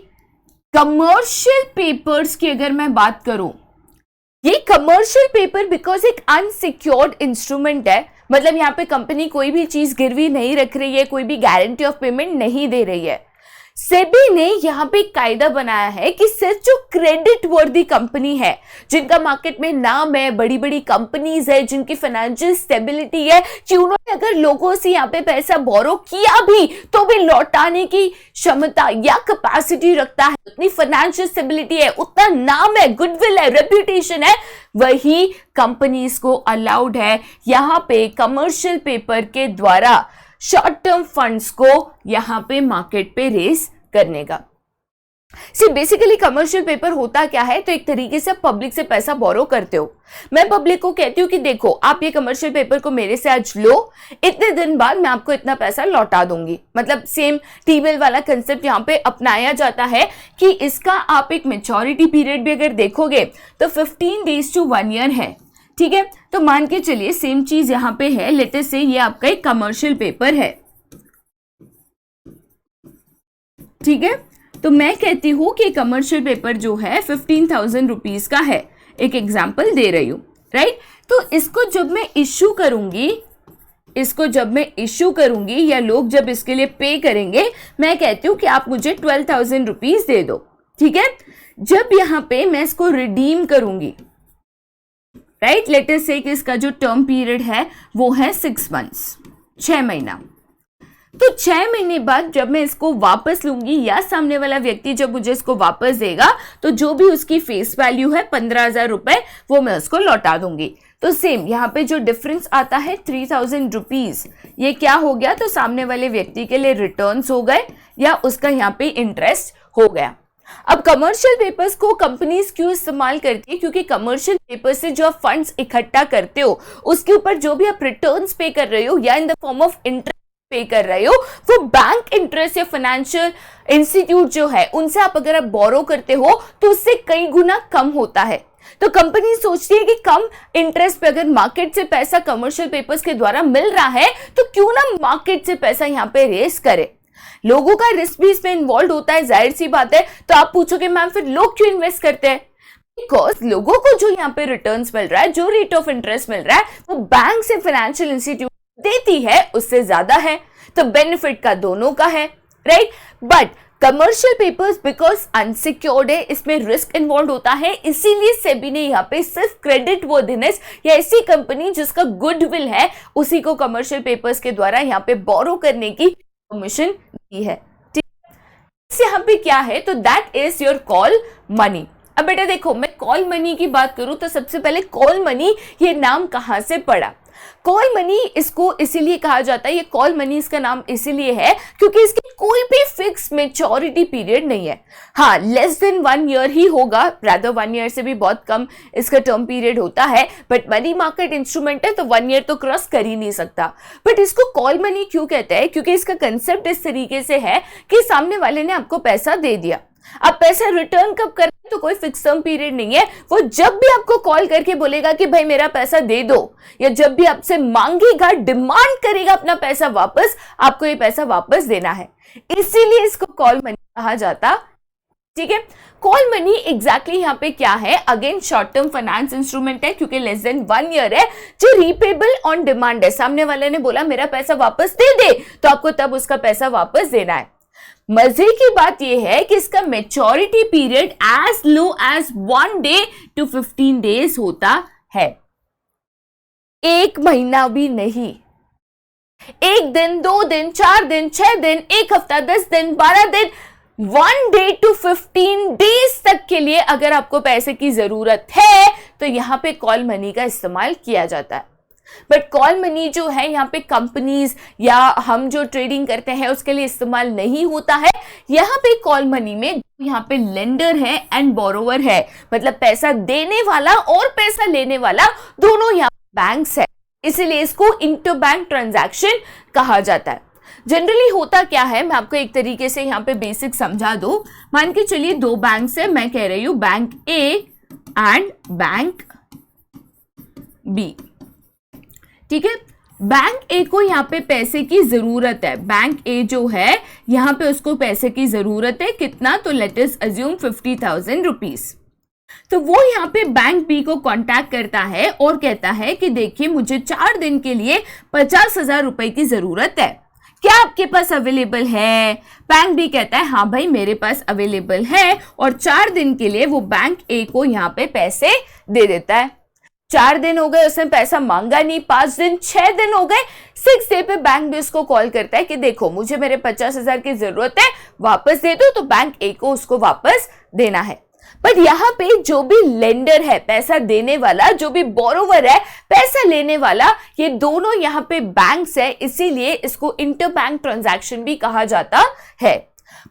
कमर्शियल पेपर्स की अगर मैं बात करूं, ये कमर्शियल पेपर बिकॉज एक अनसिक्योर्ड इंस्ट्रूमेंट है, मतलब यहाँ पे कंपनी कोई भी चीज गिरवी नहीं रख रही है, कोई भी गारंटी ऑफ पेमेंट नहीं दे रही है। सेबी ने यहाँ पे एक कायदा बनाया है कि सिर्फ जो क्रेडिट वर्दी कंपनी है, जिनका मार्केट में नाम है, बड़ी बड़ी कंपनीज है, जिनकी फाइनेंशियल स्टेबिलिटी है, कि उन्होंने अगर लोगों से यहाँ पे पैसा बोरो किया भी तो भी लौटाने की क्षमता या कैपेसिटी रखता है, उतनी फाइनेंशियल स्टेबिलिटी है, उतना नाम है, गुडविल है, रेप्यूटेशन है, वही कंपनीज को अलाउड है यहाँ पे कमर्शियल पेपर के द्वारा शॉर्ट टर्म फंड्स को यहां पे मार्केट पे रेस करने का। बेसिकली कमर्शियल पेपर होता क्या है, तो एक तरीके से पब्लिक से पैसा बोरो करते हो। मैं पब्लिक को कहती हूँ कि देखो आप ये कमर्शियल पेपर को मेरे से आज लो, इतने दिन बाद मैं आपको इतना पैसा लौटा दूंगी। मतलब सेम टी-बिल वाला कंसेप्ट यहाँ पे अपनाया जाता है कि इसका आप एक मैच्योरिटी पीरियड भी अगर देखोगे तो 15 days to 1 year है। ठीक है, तो मान के चलिए सेम चीज यहां पे है, लेटेस्ट से ये आपका एक कमर्शियल पेपर है। ठीक है, तो मैं कहती हूं कि कमर्शियल पेपर जो है 15,000 रुपीज का है, एक एग्जांपल दे रही हूं, राइट। तो इसको जब मैं इश्यू करूंगी या लोग जब इसके लिए पे करेंगे, मैं कहती हूं कि आप मुझे 12,000 रुपीज दे दो। ठीक है, जब यहां पे मैं इसको रिडीम करूंगी, राइट, लेटेस्ट से कि इसका जो टर्म पीरियड है वो है 6 months, 6 महीना। तो 6 महीने बाद जब मैं इसको वापस लूंगी या सामने वाला व्यक्ति जब मुझे इसको वापस देगा, तो जो भी उसकी फेस वैल्यू है 15,000 रुपए वो मैं उसको लौटा दूंगी। तो सेम यहाँ पे जो डिफरेंस आता है 3,000 रुपीज, ये क्या हो गया, तो सामने वाले व्यक्ति के लिए रिटर्न्स हो गए या उसका यहाँ पे इंटरेस्ट हो गया। अब कमर्शियल पेपर्स को कंपनीज क्यों इस्तेमाल करती है, क्योंकि कमर्शियल पेपर से जो आप फंड्स इकट्ठा करते हो उसके ऊपर जो भी आप रिटर्न्स पे कर रहे हो या in the form of interest पे कर रहे हो, वो बैंक इंटरेस्ट या फाइनेंशियल इंस्टीट्यूट जो है उनसे आप अगर आप बोरो करते हो तो उससे कई गुना कम होता है। तो कंपनी सोचती है कि कम इंटरेस्ट पे अगर मार्केट से पैसा कमर्शियल पेपर्स के द्वारा मिल रहा है तो क्यों ना मार्केट से पैसा यहाँ पे रेस करे। लोगों का रिस्क भी इसमें इन्वॉल्व होता है, जाहिर सी बात है। तो आप पूछोगे मैम फिर लोग क्यों इन्वेस्ट करते हैं, बिकॉज लोगों को जो यहाँ पे रिटर्न्स मिल रहा है, जो रेट ऑफ इंटरेस्ट मिल रहा है वो बैंक से फाइनेंशियल इंस्टीट्यूट देती है उससे ज्यादा है, तो बेनिफिट का दोनों का है, right. But commercial papers because unsecured है, इसमें रिस्क इन्वॉल्व होता है, इसीलिए सेबी ने यहाँ पे सिर्फ क्रेडिट वर्दिनेस या ऐसी कंपनी जिसका गुडविल है उसी को कमर्शियल पेपर्स के द्वारा यहाँ पे बोरो करने की परमिशन दी है। ठीक है, यहाँ पे क्या है, तो that is your call money. अब बेटा देखो, मैं कॉल मनी की बात करूं तो सबसे पहले कॉल मनी ये नाम कहां से पड़ा। कॉल मनी इसको इसीलिए कहा जाता है, ये कॉल मनी इसका नाम इसीलिए है क्योंकि इसकी कोई भी फिक्स मैच्योरिटी पीरियड नहीं है। हाँ, लेस देन 1 year ही होगा, रादर 1 year से भी बहुत कम इसका टर्म पीरियड होता है, बट मनी मार्केट इंस्ट्रूमेंट है तो 1 year तो क्रॉस कर ही नहीं सकता। बट इसको कॉल मनी क्यों कहते हैं, क्योंकि इसका कंसेप्ट इस तरीके से है कि सामने वाले ने आपको पैसा दे दिया, अब पैसा रिटर्न कब करें तो कोई फिक्स टर्म पीरियड नहीं है, वो जब भी आपको कॉल करके बोलेगा कि भाई मेरा पैसा दे दो, या जब भी आपसे मांगेगा, डिमांड करेगा अपना पैसा वापस, आपको ये पैसा वापस देना है, इसीलिए इसको कॉल मनी कहा जाता ठीक है। कॉल मनी एग्जैक्टली यहाँ पे क्या है, again short term finance instrument है क्योंकि लेस देन 1 ईयर है, जो रीपेबल ऑन डिमांड है। सामने वाले ने बोला मेरा पैसा वापस दे दे, तो आपको तब उसका पैसा वापस देना है। मजे की बात यह है कि इसका maturity period as low as 1 day to 15 days होता है, 1 महीना भी नहीं। 1 दिन, 2 दिन, 4 दिन, 6 दिन, 1 हफ्ता, 10 दिन, 12 दिन, 1 डे to 15 डेज तक के लिए अगर आपको पैसे की जरूरत है तो यहां पे कॉल मनी का इस्तेमाल किया जाता है। बट कॉल मनी जो है यहाँ पे कंपनीज या हम जो ट्रेडिंग करते हैं उसके लिए इस्तेमाल नहीं होता है। यहाँ पे कॉल मनी में यहाँ पे लेंडर है एंड बोरोवर है, मतलब पैसा देने वाला और पैसा लेने वाला दोनों यहाँ बैंक्स है, इसीलिए इसको इंटर बैंक ट्रांजैक्शन कहा जाता है। जनरली होता क्या है, मैं आपको एक तरीके से यहाँ पे बेसिक समझा दूं। मान के चलिए 2 बैंक्स है, मैं कह रही हूं bank A and bank B, ठीक है। बैंक ए को यहाँ पे पैसे की जरूरत है, बैंक ए जो है यहाँ पे उसको पैसे की जरूरत है, कितना, तो लेट अस अज्यूम 50,000 रुपीज। तो वो यहाँ पे बैंक बी को कांटेक्ट करता है और कहता है कि देखिए मुझे 4 दिन के लिए 50,000 रुपए की जरूरत है, क्या आपके पास अवेलेबल है? बैंक बी कहता है हाँ भाई मेरे पास अवेलेबल है, और 4 दिन के लिए वो बैंक ए को यहाँ पे पैसे दे देता है। 4 दिन हो गए, उसने पैसा मांगा नहीं, 5 दिन, 6 दिन हो गए, 6 डे पे बैंक बी उसको कॉल करता है कि देखो मुझे मेरे 50,000 की जरूरत है, वापस दे दो, तो बैंक ए को उसको वापस देना है। बट यहाँ पे जो भी लेंडर है, पैसा देने वाला, जो भी बोरोवर है, पैसा लेने वाला, ये दोनों यहाँ पे बैंक्स है, इसीलिए इसको इंटर बैंक ट्रांजैक्शन भी कहा जाता है।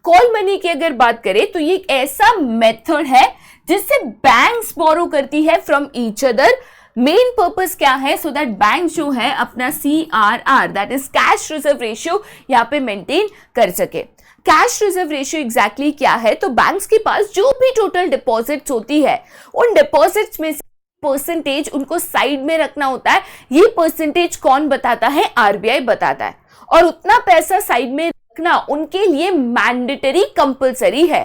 कॉल मनी की अगर बात करें तो ये एक ऐसा मेथड है जिससे बैंक्स बोरो करती है from each other. Main purpose क्या है, सो दैट बैंक जो है अपना CRR that is cash reserve ratio यहाँ पे मेंटेन कर सके। कैश रिजर्व रेशियो एग्जैक्टली क्या है, तो बैंक्स के पास जो भी टोटल डिपॉजिट्स होती है उन डिपॉजिट्स में से परसेंटेज उनको साइड में रखना होता है। ये परसेंटेज कौन बताता है, RBI बताता है, और उतना पैसा साइड में रखना उनके लिए मैंडेटरी कंपलसरी है।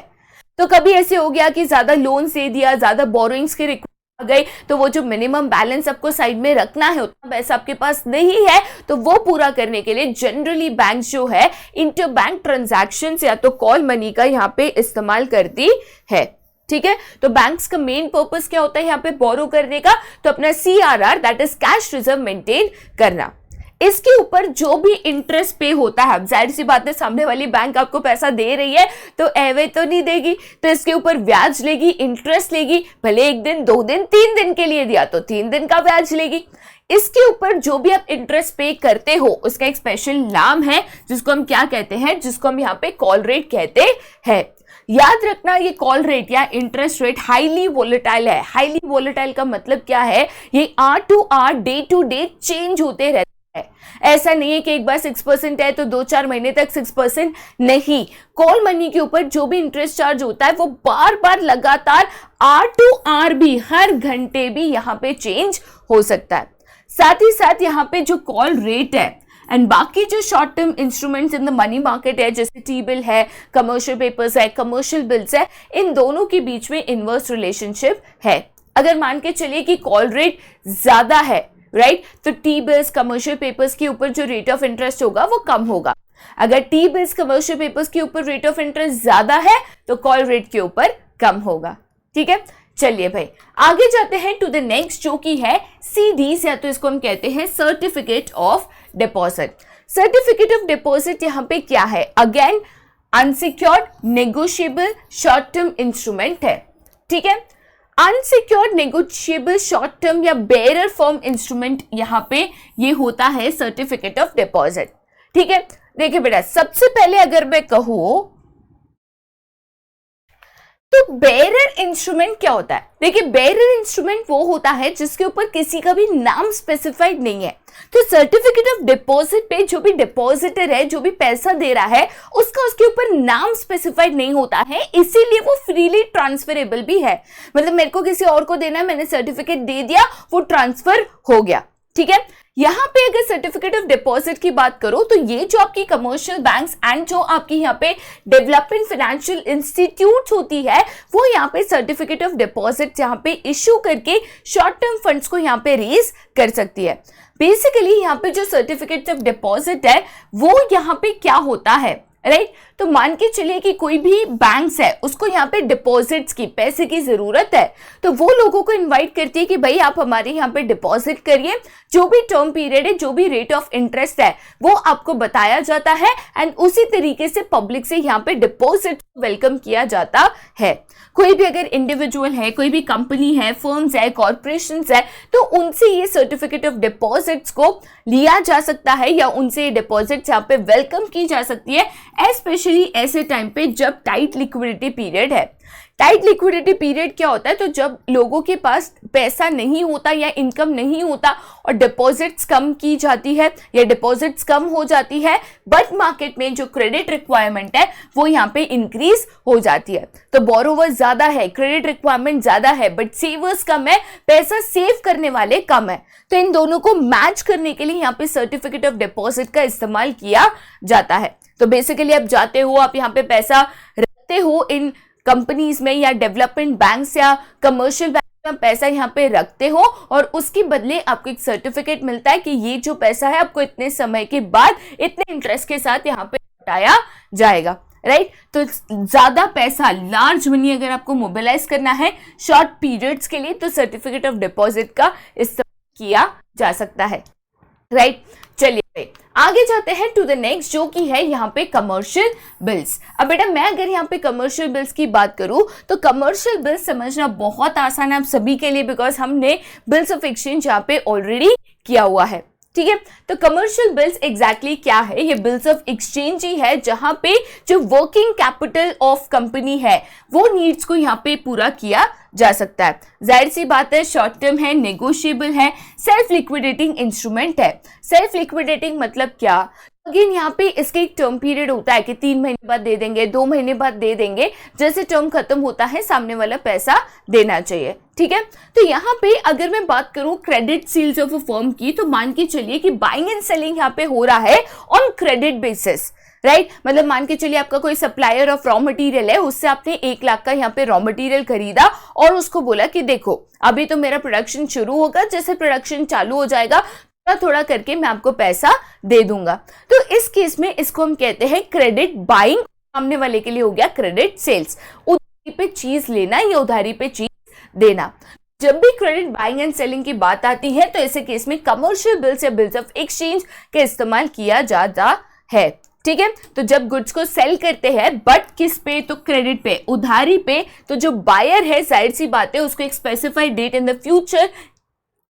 तो कभी ऐसे हो गया कि ज्यादा लोन दे दिया, ज्यादा बोरोइंग्स के रिक्वायरमेंट आ गई, तो वो जो मिनिमम बैलेंस आपको साइड में रखना है उतना पैसा आपके पास नहीं है, तो वो पूरा करने के लिए जनरली बैंक जो है इंटर बैंक ट्रांजैक्शन या तो कॉल मनी का यहाँ पे इस्तेमाल करती है, ठीक है। तो बैंक्स का मेन पर्पस क्या होता है यहाँ पे बोरो करने का, तो अपना CRR that is cash reserve maintain करना। इसके ऊपर जो भी इंटरेस्ट पे होता है, जाहिर सी बात है सामने वाली बैंक आपको पैसा दे रही है तो एवे तो नहीं देगी, तो इसके ऊपर ब्याज लेगी, इंटरेस्ट लेगी, भले 1 दिन, 2 दिन, 3 दिन के लिए दिया तो 3 दिन का ब्याज लेगी। इसके ऊपर जो भी आप इंटरेस्ट पे करते हो उसका एक स्पेशल नाम है जिसको हम क्या कहते हैं, जिसको हम यहाँ पे कॉल रेट कहते हैं। याद रखना ये कॉल रेट या इंटरेस्ट रेट हाईली वोलेटाइल है। हाईली वोलेटाइल का मतलब क्या है, ये are to are, day to day change होते रहते हैं। ऐसा नहीं है कि एक बार 6% है तो 2-4 महीने तक 6% नहीं। कॉल मनी के ऊपर जो भी इंटरेस्ट चार्ज होता है वो बार बार लगातार आर टू आर भी, हर घंटे भी यहाँ पे चेंज हो सकता है। साथ ही साथ यहाँ पे जो कॉल रेट है एंड बाकी जो short term instruments in the money market है, जैसे टी बिल है, कमर्शियल पेपर्स है, कमर्शियल बिल्स है, इन दोनों के बीच में इनवर्स रिलेशनशिप है। अगर मान के चलिए कि कॉल रेट ज्यादा है, राइट, तो टी बिल्स, कमर्शियल पेपर्स के ऊपर जो रेट ऑफ इंटरेस्ट होगा वो कम होगा। अगर टी बिल्स, कमर्शियल पेपर्स के ऊपर रेट ऑफ इंटरेस्ट ज्यादा है तो कॉल रेट के ऊपर कम होगा, ठीक है। चलिए भाई आगे जाते हैं टू द नेक्स्ट, जो कि है CDs, या तो इसको हम कहते हैं certificate of deposit. Certificate of deposit यहाँ पे क्या है, again unsecured negotiable short term instrument है, ठीक है। अनसिक्योर्ड नेगोशिएबल शॉर्ट टर्म या बेयरर फॉर्म इंस्ट्रूमेंट यहाँ पे ये होता है सर्टिफिकेट ऑफ डिपॉजिट, ठीक है। देखिए बेटा, सबसे पहले अगर मैं कहूं तो बेयरर इंस्ट्रूमेंट क्या होता है, देखिए बेयरर इंस्ट्रूमेंट वो होता है जिसके ऊपर किसी का भी नाम स्पेसिफाइड नहीं है। तो सर्टिफिकेट ऑफ डिपॉजिट पे जो भी डिपॉजिटर है, जो भी पैसा दे रहा है, उसका उसके ऊपर नाम स्पेसिफाइड नहीं होता है, इसीलिए वो फ्रीली ट्रांसफरेबल भी है। मतलब मेरे को किसी और को देना है, मैंने सर्टिफिकेट दे दिया, वो ट्रांसफर हो गया, ठीक है। यहाँ पे अगर सर्टिफिकेट ऑफ डिपॉजिट की बात करो तो ये जो आपकी कमर्शियल बैंक्स एंड जो आपकी यहाँ पे डेवलपमेंट फाइनेंशियल इंस्टीट्यूट होती है वो यहाँ पे सर्टिफिकेट ऑफ डिपॉजिट यहाँ पे इश्यू करके शॉर्ट टर्म फंड्स को यहाँ पे रेज कर सकती है। बेसिकली यहाँ पे जो सर्टिफिकेट ऑफ डिपॉजिट है वो यहाँ पे क्या होता है, राइट तो मान के चलिए कि कोई भी बैंक्स है उसको यहाँ पे डिपॉजिट्स की पैसे की जरूरत है, तो वो लोगों को इनवाइट करती है कि भाई आप हमारे यहाँ पे डिपॉजिट करिए, जो भी टर्म पीरियड है, जो भी रेट ऑफ इंटरेस्ट है वो आपको बताया जाता है एंड उसी तरीके से पब्लिक से यहाँ पे डिपॉजिट वेलकम किया जाता है। कोई भी अगर इंडिविजुअल है, कोई भी कंपनी है, फर्म्स है, कॉर्पोरेशंस है, तो उनसे ये सर्टिफिकेट ऑफ डिपॉजिट्स को लिया जा सकता है या उनसे ये डिपॉजिट्स यहाँ पे वेलकम की जा सकती है, स्पेशली ऐसे टाइम पे जब टाइट लिक्विडिटी पीरियड है। टाइट लिक्विडिटी पीरियड क्या होता है, तो जब लोगों के पास पैसा नहीं होता या इनकम नहीं होता और डिपॉजिट्स कम की जाती है या डिपॉजिट्स कम हो जाती है, बट मार्केट में जो क्रेडिट रिक्वायरमेंट है वो यहाँ पे इंक्रीज हो जाती है। तो बोरोवर्स ज्यादा है, क्रेडिट रिक्वायरमेंट ज्यादा है, बट सेवर्स कम है, पैसा सेव करने वाले कम है, तो इन दोनों को मैच करने के लिए यहाँ पे सर्टिफिकेट ऑफ डिपॉजिट का इस्तेमाल किया जाता है। तो बेसिकली आप जाते हो, आप यहाँ पे पैसा रखते हो इन कंपनीज में या डेवलपमेंट बैंक्स या कमर्शियल बैंक में पैसा यहाँ पे रखते हो और उसके बदले आपको एक सर्टिफिकेट मिलता है कि ये जो पैसा है आपको इतने समय के बाद इतने इंटरेस्ट के साथ यहाँ पे लौटाया जाएगा, राइट तो ज्यादा पैसा, लार्ज मनी अगर आपको मोबिलाइज करना है शॉर्ट पीरियड्स के लिए तो सर्टिफिकेट ऑफ डिपॉजिट का इस्तेमाल किया जा सकता है, राइट चलिए आगे जाते हैं टू द नेक्स्ट, जो कि है यहाँ पे कमर्शियल बिल्स। अब बेटा मैं अगर यहाँ पे कमर्शियल बिल्स की बात करूँ तो कमर्शियल बिल्स समझना बहुत आसान है आप सभी के लिए, बिकॉज हमने बिल्स ऑफ एक्सचेंज यहाँ पे ऑलरेडी किया हुआ है, ठीक है। तो कमर्शियल बिल्स एग्जैक्टली क्या है, ये बिल्स ऑफ एक्सचेंज ही है जहां पे जो वर्किंग कैपिटल ऑफ कंपनी है वो नीड्स को यहाँ पे पूरा किया जा सकता है। जाहिर सी बात है शॉर्ट टर्म है, नेगोशिएबल है, सेल्फ लिक्विडेटिंग इंस्ट्रूमेंट है। सेल्फ लिक्विडेटिंग मतलब क्या, अगेन यहाँ पे इसके एक टर्म पीरियड होता है कि 3 महीने बाद दे देंगे, 2 महीने बाद दे देंगे, जैसे टर्म खत्म होता है सामने वाला पैसा देना चाहिए, ठीक है। तो यहाँ पे अगर मैं बात करूं credit sales of a firm की, तो मान के चलिए कि बाइंग एंड सेलिंग यहाँ पे हो रहा है ऑन क्रेडिट बेसिस, राइट मतलब मान के चलिए आपका कोई सप्लायर ऑफ रॉ मटेरियल है, उससे आपने 1 लाख का यहाँ पे रॉ मटेरियल खरीदा और उसको बोला कि देखो अभी तो मेरा प्रोडक्शन शुरू होगा, जैसे प्रोडक्शन चालू हो जाएगा थोड़ा करके मैं आपको पैसा दे दूंगा। तो इस केस में इसको हम कहते हैं क्रेडिट बाइंग, सामने वाले के लिए हो गया क्रेडिट सेल्स, उधारी पे चीज लेना या उधारी पे चीज देना। जब भी क्रेडिट बाइंग एंड सेलिंग की बात आती है तो ऐसे केस में कमर्शियल बिल्स या बिल्स ऑफ एक्सचेंज का इस्तेमाल किया जाता है, ठीक है। तो जब गुड्स को सेल करते हैं बट किस पे, तो क्रेडिट पे, उधारी पे, तो जो बायर है जाहिर सी बात है उसको एक specified date in the future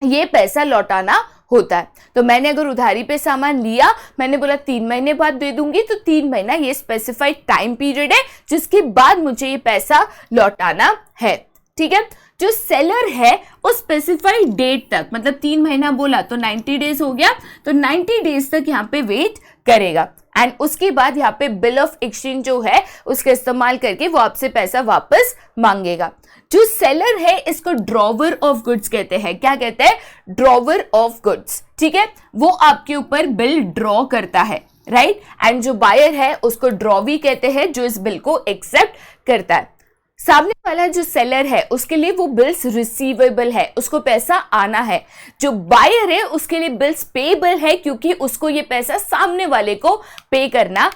ये पैसा लौटाना होता है। तो मैंने अगर उधारी पे सामान लिया, मैंने बोला 3 महीने बाद दे दूंगी, तो 3 महीना ये स्पेसिफाइड टाइम पीरियड है जिसके बाद मुझे ये पैसा लौटाना है, ठीक है। जो सेलर है वो स्पेसिफाइड डेट तक, मतलब 3 महीना बोला तो 90 डेज हो गया, तो 90 डेज तक यहाँ पे वेट करेगा एंड उसके बाद यहाँ पे बिल ऑफ एक्सचेंज जो है उसका इस्तेमाल करके वो आपसे पैसा वापस मांगेगा। जो सेलर है इसको ड्रॉवर ऑफ गुड्स कहते हैं। क्या कहते हैं? ड्रॉवर ऑफ गुड्स, ठीक है। वो आपके ऊपर बिल ड्रॉ करता है, राइट। एंड जो बायर है उसको ड्रॉवी कहते हैं, जो इस बिल को एक्सेप्ट करता है। सामने वाला जो सेलर है उसके लिए वो बिल्स रिसीवेबल है, उसको पैसा आना है। जो बायर है उसके लिए बिल्स पेएबल है, क्योंकि उसको ये पैसा सामने वाले को पे करना,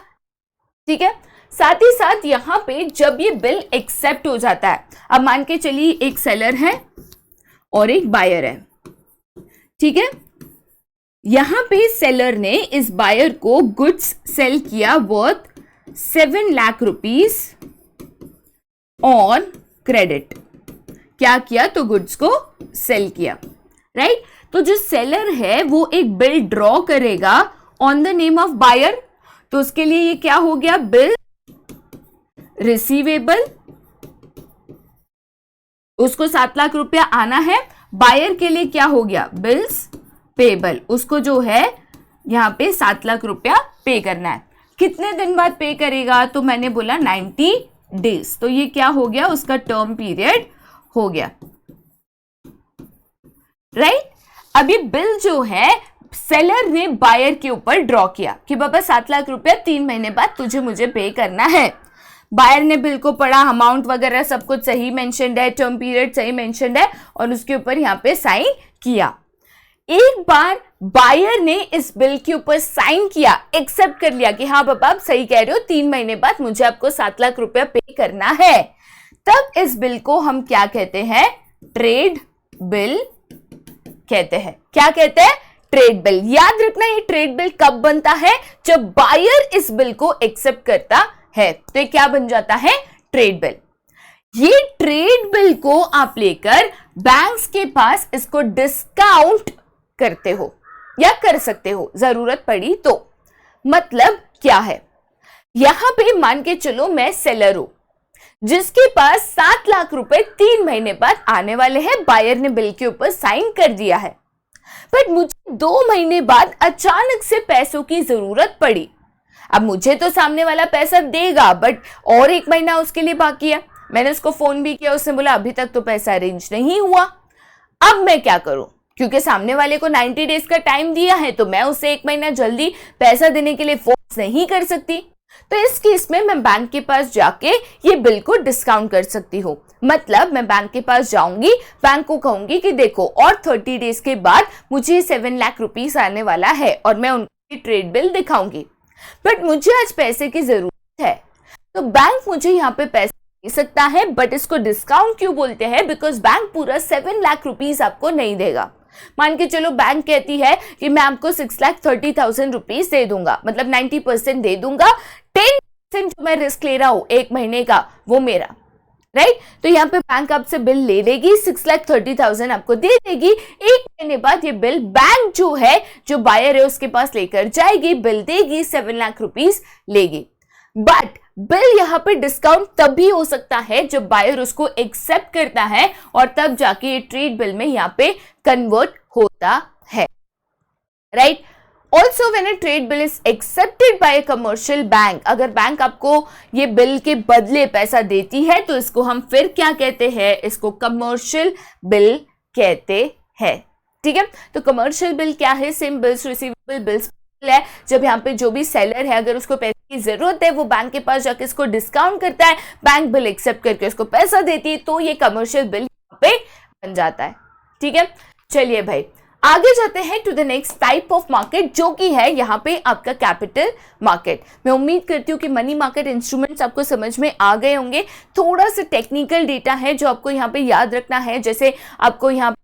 ठीक है। साथ ही साथ यहाँ पे जब ये बिल एक्सेप्ट हो जाता है, अब मान के चलिए एक सेलर है और एक बायर है, ठीक है। यहां पे सेलर ने इस बायर को गुड्स सेल किया worth 7 lakh rupees on credit. क्या किया? तो गुड्स को सेल किया, राइट। तो जो सेलर है वो एक बिल ड्रॉ करेगा on the name of buyer, तो उसके लिए ये क्या हो गया? Bill receivable. उसको 7 लाख रुपया आना है। बायर के लिए क्या हो गया? Bills payable. उसको जो है यहां पे 7 लाख रुपया पे करना है। कितने दिन बाद पे करेगा? तो मैंने बोला 90 डेज। तो ये क्या हो गया? उसका टर्म पीरियड हो गया, राइट। अभी बिल जो है सेलर ने बायर के ऊपर ड्रॉ किया कि बाबा 7 लाख रुपया 3 महीने बाद तुझे मुझे पे करना है। बायर ने बिल को पढ़ा, अमाउंट वगैरह सब कुछ सही मेंशन्ड है, टर्म पीरियड सही मेंशन्ड है और उसके ऊपर यहाँ पे साइन किया। एक बार बायर ने इस बिल के ऊपर साइन किया, एक्सेप्ट कर लिया कि हाँ बाबा आप सही कह रहे हो, 3 महीने बाद मुझे आपको 7 लाख रुपया पे करना है, तब इस बिल को हम क्या कहते हैं? ट्रेड बिल कहते हैं। क्या कहते हैं? Trade bill. याद रखना ये ट्रेड बिल कब बनता है? जब बायर इस बिल को एक्सेप्ट करता है, तो ये क्या बन जाता है? Trade bill. ये ट्रेड बिल को आप लेकर बैंक्स के पास इसको डिस्काउंट करते हो या कर सकते हो जरूरत पड़ी तो। मतलब क्या है? यहां पे मान के चलो मैं सेलर हूं जिसके पास 7 लाख रुपए 3 महीने बाद आने वाले हैं, बायर ने बिल के ऊपर साइन कर दिया है, बट मुझे 2 महीने बाद अचानक से पैसों की जरूरत पड़ी। अब मुझे तो सामने वाला पैसा देगा, बट और 1 महीना उसके लिए बाकी है। मैंने उसको फोन भी किया, उसने बोला अभी तक तो पैसा अरेंज नहीं हुआ। अब मैं क्या करूं? क्योंकि सामने वाले को 90 डेज का टाइम दिया है, तो मैं उसे 1 महीना जल्दी पैसा देने के लिए फोर्स नहीं कर सकती। तो इस केस में मैं बैंक के पास जाके ये बिल को डिस्काउंट कर सकती हूँ। मतलब मैं बैंक के पास जाऊंगी, बैंक को कहूंगी कि देखो और 30 डेज के बाद मुझे 7 लाख रुपीस आने वाला है और मैं उनकी ट्रेड बिल दिखाऊंगी, बट मुझे आज पैसे की जरूरत है। तो बैंक मुझे यहाँ पे पैसे दे सकता है, बट इसको डिस्काउंट क्यों बोलते हैं? बिकॉज बैंक पूरा 7 लाख रुपीस आपको नहीं देगा। मान के चलो बैंक कहती है कि मैं आपको 6,30,000 रुपीस दे दूंगा, मतलब 90% दे दूंगा, 10% जो मैं रिस्क ले रहा हूं 1 महीने का वो मेरा, राइट? तो यहाँ पे बैंक आपसे बिल ले लेगी, 6,30,000 आपको दे देगी। 1 महीने बाद ये बिल बैंक जो है, जो बायर है उसके पास लेकर जाएगी, बिल देगी, 7 लाख रुपीस लेगी। बट बिल यहाँ पे डिस्काउंट तब भी हो सकता है जब बायर उसको एक्सेप्ट करता है और तब जाके ये ट्रेड बिल में यहाँ पे कन्वर्ट होता है, right? Also when a trade bill is accepted by a commercial bank, अगर बैंक आपको ये बिल के बदले पैसा देती है तो इसको हम फिर क्या कहते हैं? इसको कमर्शियल बिल कहते हैं। ठीक है, तो कमर्शियल बिल क्या है? सेम बिल्स, रिसीवेबल बिल्स है। जब यहाँ पे जो भी सेलर है अगर उसको पैसे की जरूरत है, वो बैंक के पास जाके इसको डिस्काउंट करता है, बैंक बिल एक्सेप्ट करके उसको पैसा देती है, तो ये कमर्शियल बिल यहाँ पे बन जाता है। ठीक है, चलिए भाई आगे जाते हैं to the next type of market, जो कि है यहाँ पे आपका कैपिटल मार्केट। मैं उम्मीद करती हूँ कि मनी मार्केट इंस्ट्रूमेंट्स आपको समझ में आ गए होंगे। थोड़ा सा टेक्निकल डेटा है जो आपको यहाँ पे याद रखना है, जैसे आपको यहाँ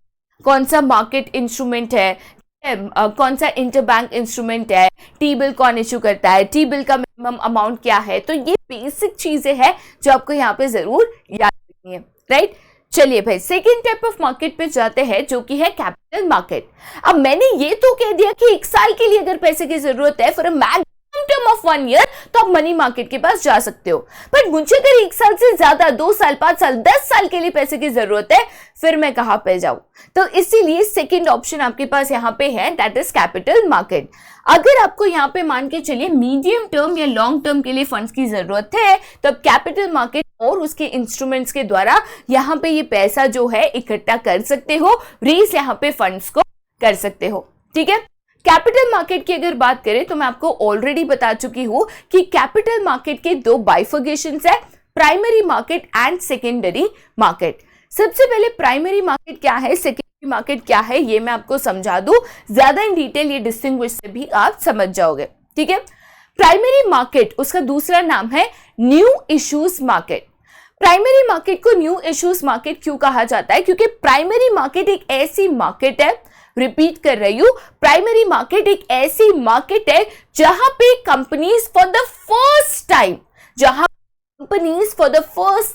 कौन सा मार्केट इंस्ट्रूमेंट है, कौन सा इंटरबैंक इंस्ट्रूमेंट है, टी बिल कौन इश्यू करता है, टी बिल का मिनिमम अमाउंट क्या है। तो ये बेसिक चीजें हैं जो आपको यहाँ पे जरूर याद रखनी है, राइट? चलिए भाई सेकेंड टाइप ऑफ मार्केट पे जाते हैं, जो कि है कैपिटल मार्केट। अब मैंने ये तो कह दिया कि 1 साल के लिए अगर पैसे की जरूरत है for a maximum term of 1 year, तो आप मनी मार्केट के पास जा सकते हो। बट मुझे अगर 1 साल से ज्यादा, 2 साल, 5 साल, 10 साल के लिए पैसे की जरूरत है, फिर मैं कहां पे जाऊं? तो इसीलिए सेकेंड ऑप्शन आपके पास यहां पे है, दैट इज कैपिटल मार्केट। अगर आपको यहाँ पे मान के चलिए मीडियम टर्म या लॉन्ग टर्म के लिए फंड्स की जरूरत है, तो आप कैपिटल मार्केट और उसके इंस्ट्रूमेंट्स के द्वारा यहाँ पे ये पैसा जो है इकट्ठा कर सकते हो, रेस यहाँ पे फंड्स को कर सकते हो। ठीक है, कैपिटल मार्केट की अगर बात करें तो मैं आपको ऑलरेडी बता चुकी हूं कि कैपिटल मार्केट के 2 बाइफर्गेशंस है, primary market and secondary market. सबसे पहले प्राइमरी मार्केट क्या है, सेकेंडरी मार्केट क्या है, ये मैं आपको समझा दूं, ज्यादा इन डिटेल ये डिस्टिंग्विश से भी आप समझ जाओगे। ठीक है, प्राइमरी मार्केट उसका दूसरा नाम है new issues market. Primary market को न्यू इश्यूज मार्केट क्यों कहा जाता है? क्योंकि प्राइमरी मार्केट एक ऐसी मार्केट है, रिपीट कर रही हूं, प्राइमरी मार्केट एक ऐसी मार्केट है जहां पे companies for the first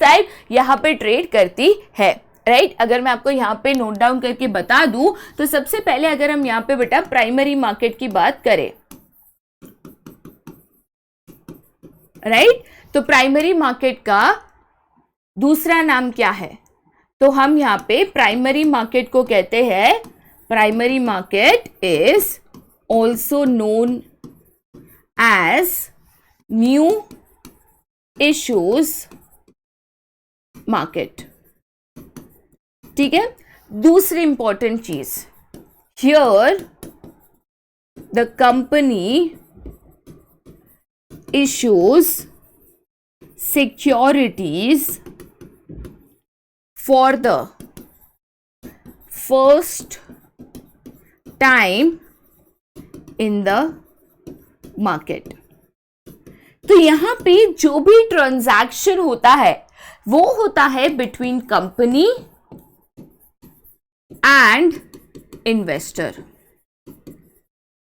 time यहां पे ट्रेड करती है, राइट? अगर मैं आपको यहाँ पे नोट डाउन करके बता दूं तो सबसे पहले अगर हम यहाँ पे बेटा प्राइमरी मार्केट की बात करें, राइट, तो प्राइमरी मार्केट का दूसरा नाम क्या है? तो हम यहाँ पे प्राइमरी मार्केट को कहते हैं, primary market is also known as new issues market. ठीक है, दूसरी इंपॉर्टेंट चीज, here the company issues securities for the first time in the market। तो यहां पे जो भी ट्रांजैक्शन होता है वो होता है बिटवीन कंपनी एंड इन्वेस्टर।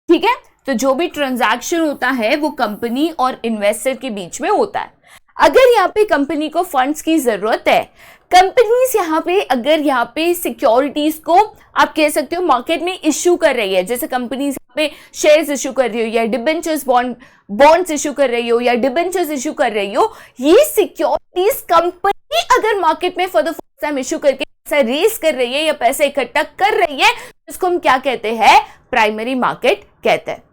ठीक है, तो जो भी ट्रांजैक्शन होता है वो कंपनी और इन्वेस्टर के बीच में होता है। अगर यहाँ पे कंपनी को फंड्स की जरूरत है, कंपनीज यहाँ पे अगर यहाँ पे सिक्योरिटीज को आप कह सकते हो मार्केट में इश्यू कर रही है, जैसे कंपनीज यहाँ पे शेयर्स इश्यू कर रही हो या डिबेंचर्स बॉन्ड्स इश्यू कर रही हो या डिबेंचर्स इश्यू कर रही हो, ये सिक्योरिटीज कंपनी अगर मार्केट में for the first time issue करके पैसा रेज कर रही है या पैसा इकट्ठा कर रही है, इसको हम क्या कहते हैं? प्राइमरी मार्केट कहते हैं।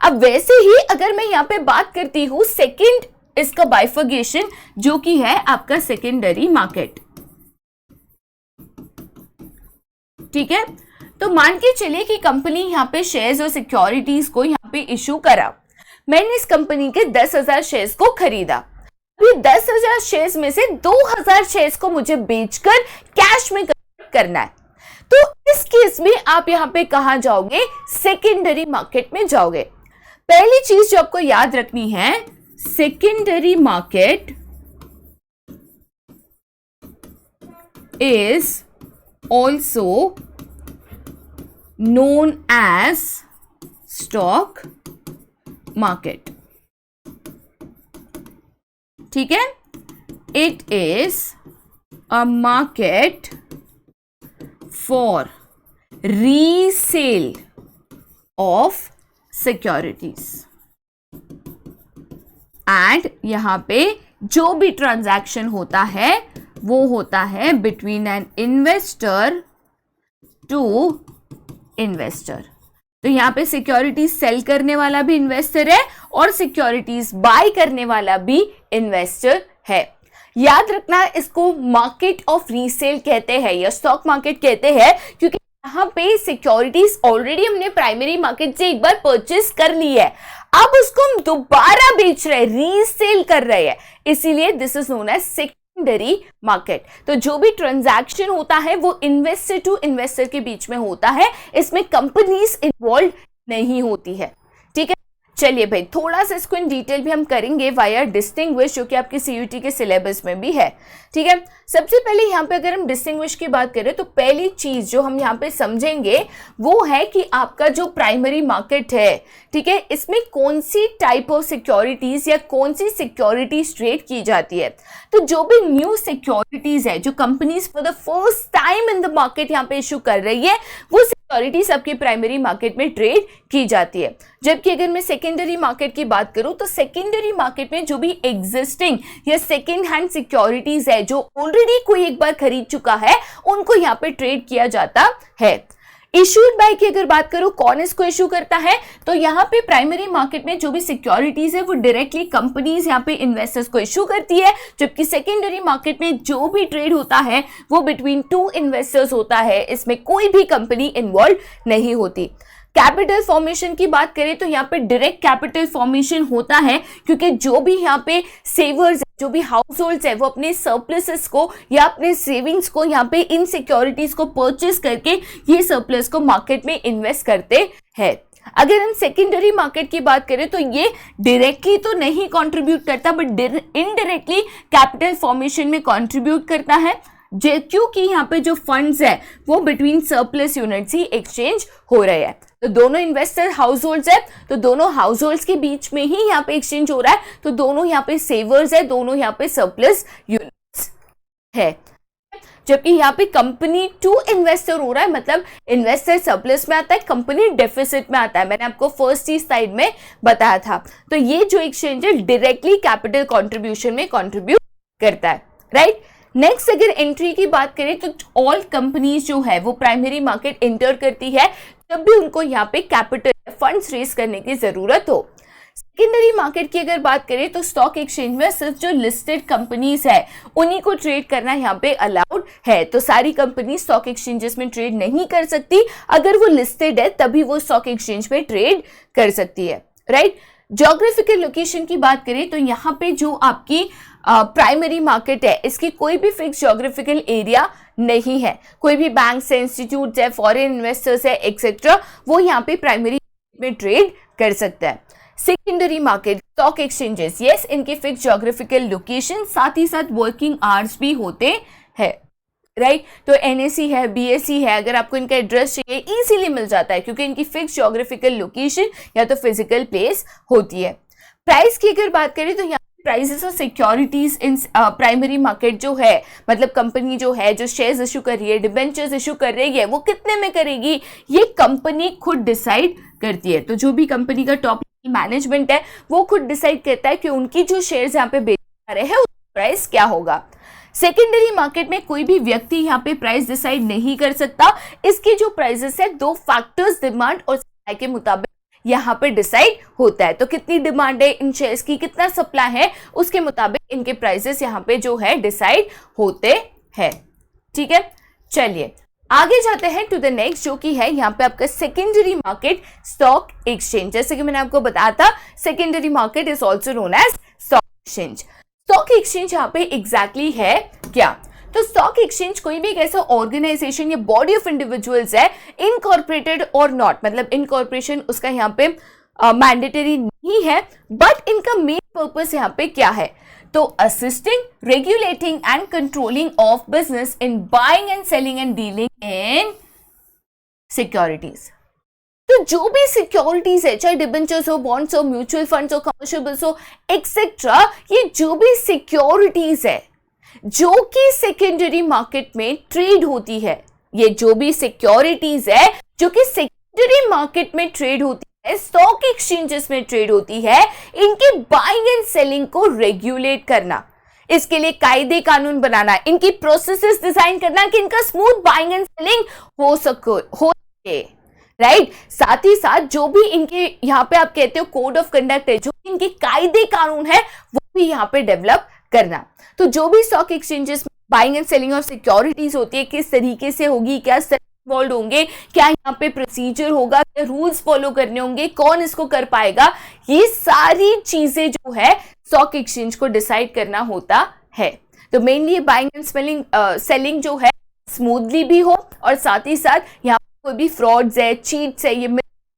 अब वैसे ही अगर मैं यहाँ पे बात करती हूं सेकंड इसका बाइफर्गेशन, जो कि है आपका सेकेंडरी मार्केट। ठीक है, तो मान के चलिए कि कंपनी यहाँ पे शेयर्स और सिक्योरिटीज को यहाँ पे इश्यू करा, मैंने इस कंपनी के 10,000 शेयर्स को खरीदा। अभी 10,000 शेयर्स में से 2,000 शेयर्स को मुझे बेचकर कैश में कन्वर्ट करना है। तो इस केस में आप यहाँ पे कहां जाओगे? सेकेंडरी मार्केट में जाओगे। पहली चीज जो आपको याद रखनी है, secondary market is also known as stock market. ठीक है, it is a market for resale of securities and यहां पे जो भी ट्रांजैक्शन होता है वो होता है between an investor to investor. तो यहां पे सिक्योरिटीज सेल करने वाला भी इन्वेस्टर है और सिक्योरिटीज बाय करने वाला भी इन्वेस्टर है। याद रखना, इसको मार्केट ऑफ रीसेल कहते हैं या स्टॉक मार्केट कहते हैं, क्योंकि यहाँ पे सिक्योरिटीज ऑलरेडी हमने प्राइमरी मार्केट से एक बार परचेस कर ली है, अब उसको हम दोबारा बेच रहे हैं, रीसेल कर रहे हैं, इसीलिए this is known as secondary market. तो जो भी ट्रांजैक्शन होता है वो इन्वेस्टर टू इन्वेस्टर के बीच में होता है, इसमें कंपनीज इन्वॉल्व नहीं होती है। ठीक है, चलिए भाई थोड़ा सा इसको इन डिटेल भी हम करेंगे वाया डिस्टिंग्विश, जो कि आपके सीयूटी के सिलेबस में भी है। ठीक है, सबसे पहले यहाँ पे अगर हम डिस्टिंग्विश की बात करें तो पहली चीज जो हम यहाँ पे समझेंगे वो है कि आपका जो प्राइमरी मार्केट है, ठीक है, इसमें कौन सी टाइप ऑफ सिक्योरिटीज या कौन सी सिक्योरिटीज ट्रेड की जाती है। तो जो भी न्यू सिक्योरिटीज है जो companies for the first time in the market यहाँ पे इशू कर रही है, वो सिक्योरिटीज आपके प्राइमरी मार्केट में ट्रेड की जाती है। जबकि अगर मैं सेकेंडरी मार्केट की बात करूं तो सेकेंडरी मार्केट में जो भी एग्जिस्टिंग या सेकेंड हैंड सिक्योरिटीज है जो ऑलरेडी कोई एक बार खरीद चुका है, उनको यहाँ पे ट्रेड किया जाता है। इशूड बाय की अगर बात करूं कौन इसको इशू करता है, तो यहाँ पे प्राइमरी मार्केट में जो भी सिक्योरिटीज है वो डायरेक्टली कंपनीज यहाँ पे इन्वेस्टर्स को इशू करती है, जबकि सेकेंडरी मार्केट में जो भी ट्रेड होता है वो बिटवीन टू इन्वेस्टर्स होता है, इसमें कोई भी कंपनी इन्वॉल्व नहीं होती। कैपिटल फॉर्मेशन की बात करें तो यहाँ पे डायरेक्ट कैपिटल फॉर्मेशन होता है, क्योंकि जो भी यहाँ पे सेवर्स, जो भी हाउस होल्ड्स है, वो अपने सरप्लसेस को या अपने सेविंग्स को यहाँ पे इन सिक्योरिटीज को परचेस करके ये सरप्लस को मार्केट में इन्वेस्ट करते हैं। अगर हम सेकेंडरी मार्केट की बात करें तो ये डायरेक्टली तो नहीं कंट्रीब्यूट करता, बट इनडायरेक्टली कैपिटल फॉर्मेशन में कंट्रीब्यूट करता है, क्योंकि यहाँ पे जो फंड्स है वो बिटवीन सरप्लस यूनिट्स ही एक्सचेंज हो रहे हैं। तो दोनों इन्वेस्टर हाउस होल्ड्स है, तो दोनों हाउस होल्ड्स के बीच में ही यहाँ पे एक्सचेंज हो रहा है, तो दोनों यहाँ पे सेवर्स है, दोनों यहाँ पे सरप्लस यूनिट्स है। जबकि यहाँ पे कंपनी टू इन्वेस्टर हो रहा है, मतलब इन्वेस्टर सरप्लस में आता है, कंपनी डेफिसिट में आता है। मैंने आपको फर्स्ट ही स्लाइड में बताया था। तो ये जो एक्सचेंज है डायरेक्टली कैपिटल कंट्रीब्यूशन में कंट्रीब्यूट करता है, राइट। नेक्स्ट अगर एंट्री की बात करें तो ऑल कंपनीज जो है वो प्राइमरी मार्केट एंटर करती है जब भी उनको यहाँ पे कैपिटल फंड्स रेज करने की जरूरत हो। सेकेंडरी मार्केट की अगर बात करें तो स्टॉक एक्सचेंज में सिर्फ जो लिस्टेड कंपनीज है उन्हीं को ट्रेड करना यहाँ पे अलाउड है। तो सारी कंपनी स्टॉक एक्सचेंजेस में ट्रेड नहीं कर सकती, अगर वो लिस्टेड है तभी वो स्टॉक एक्सचेंज में ट्रेड कर सकती है, राइट। ज्योग्राफिकल लोकेशन की बात करें तो यहाँ पे जो आपकी प्राइमरी मार्केट है इसकी कोई भी फिक्स ज्योग्राफिकल एरिया नहीं है। कोई भी बैंक है, इंस्टीट्यूट है, फॉरेन इन्वेस्टर्स है एक्सेट्रा, वो यहाँ पे प्राइमरी में ट्रेड कर सकता है। Secondary market stock exchanges, yes, इनके फिक्स ज्योग्राफिकल लोकेशन साथ ही साथ वर्किंग आवर्स भी होते हैं, राइट। तो एनएसई है, बीएसई है, अगर आपको इनका एड्रेस चाहिए इजीली मिल जाता है क्योंकि इनकी फिक्स ज्योग्राफिकल लोकेशन या तो फिजिकल प्लेस होती है। प्राइस की अगर बात करें तो यहाँ prices of securities in primary market जो है, मतलब कंपनी जो है जो शेयर्स इशू कर रही है, डिबेंचर्स इशू कर रही है, वो कितने में करेगी ये कंपनी खुद डिसाइड करती है। तो जो भी कंपनी का टॉप मैनेजमेंट है वो खुद डिसाइड करता है कि उनकी जो शेयर्स यहाँ पे बेचे जा रहे हैं उसका प्राइस क्या होगा। सेकेंडरी मार्केट में कोई भी व्यक्ति यहाँ पे प्राइस डिसाइड नहीं कर सकता। इसके जो प्राइसेस है दो फैक्टर्स डिमांड और सप्लाई के मुताबिक यहाँ पे डिसाइड होता है। तो कितनी डिमांड है इन शेयर्स की, कितना सप्लाई है, उसके मुताबिक इनके प्राइसेस यहाँ पे जो है डिसाइड होते हैं, ठीक है। चलिए आगे जाते हैं टू द नेक्स्ट, जो कि है यहाँ पे आपका सेकेंडरी मार्केट स्टॉक एक्सचेंज। जैसे कि मैंने आपको बताया था secondary market is also known as stock exchange. Stock exchange यहाँ पे एग्जैक्टली है क्या? तो स्टॉक एक्सचेंज कोई भी एक ऐसा ऑर्गेनाइजेशन या बॉडी ऑफ इंडिविजुअल्स है, इनकॉर्पोरेटेड और नॉट, मतलब इनकॉर्पोरेशन उसका यहाँ पे मैंडेटरी नहीं है, बट इनका मेन पर्पस यहाँ पे क्या है? तो assisting, regulating and controlling of business in buying and selling and dealing in securities. तो जो भी सिक्योरिटीज है, चाहे डिबेंचर्स हो, बॉन्ड्स हो, म्यूचुअल फंड्स हो, कमर्शियल बिल्स हो एक्सेट्रा, ये जो भी सिक्योरिटीज है जो कि सेकेंडरी मार्केट में ट्रेड होती है, ये जो भी सिक्योरिटीज है जो कि सेकेंडरी मार्केट में ट्रेड होती है, स्टॉक एक्सचेंजेस में ट्रेड होती है, इनके बाइंग एंड सेलिंग को रेगुलेट करना, इसके लिए कायदे कानून बनाना, इनकी प्रोसेसेस डिजाइन करना कि इनका स्मूथ बाइंग एंड सेलिंग हो सके, राइट। साथ ही साथ जो भी इनके यहाँ पे आप कहते हो कोड ऑफ कंडक्ट है, जो इनके कायदे कानून है, वो भी यहाँ पे डेवलप करना। तो जो भी स्टॉक एक्सचेंजेस में buying and selling of securities होती है, किस तरीके से होगी, क्या इन्वॉल्व होंगे, क्या यहाँ पे प्रोसीजर होगा, क्या रूल्स फॉलो करने होंगे, कौन इसको कर पाएगा, ये सारी चीजें जो है स्टॉक एक्सचेंज को डिसाइड करना होता है। तो मेनली बाइंग एंड सेलिंग जो है स्मूथली भी हो और साथ ही साथ यहाँ कोई भी फ्रॉड्स है, चीट्स है, ये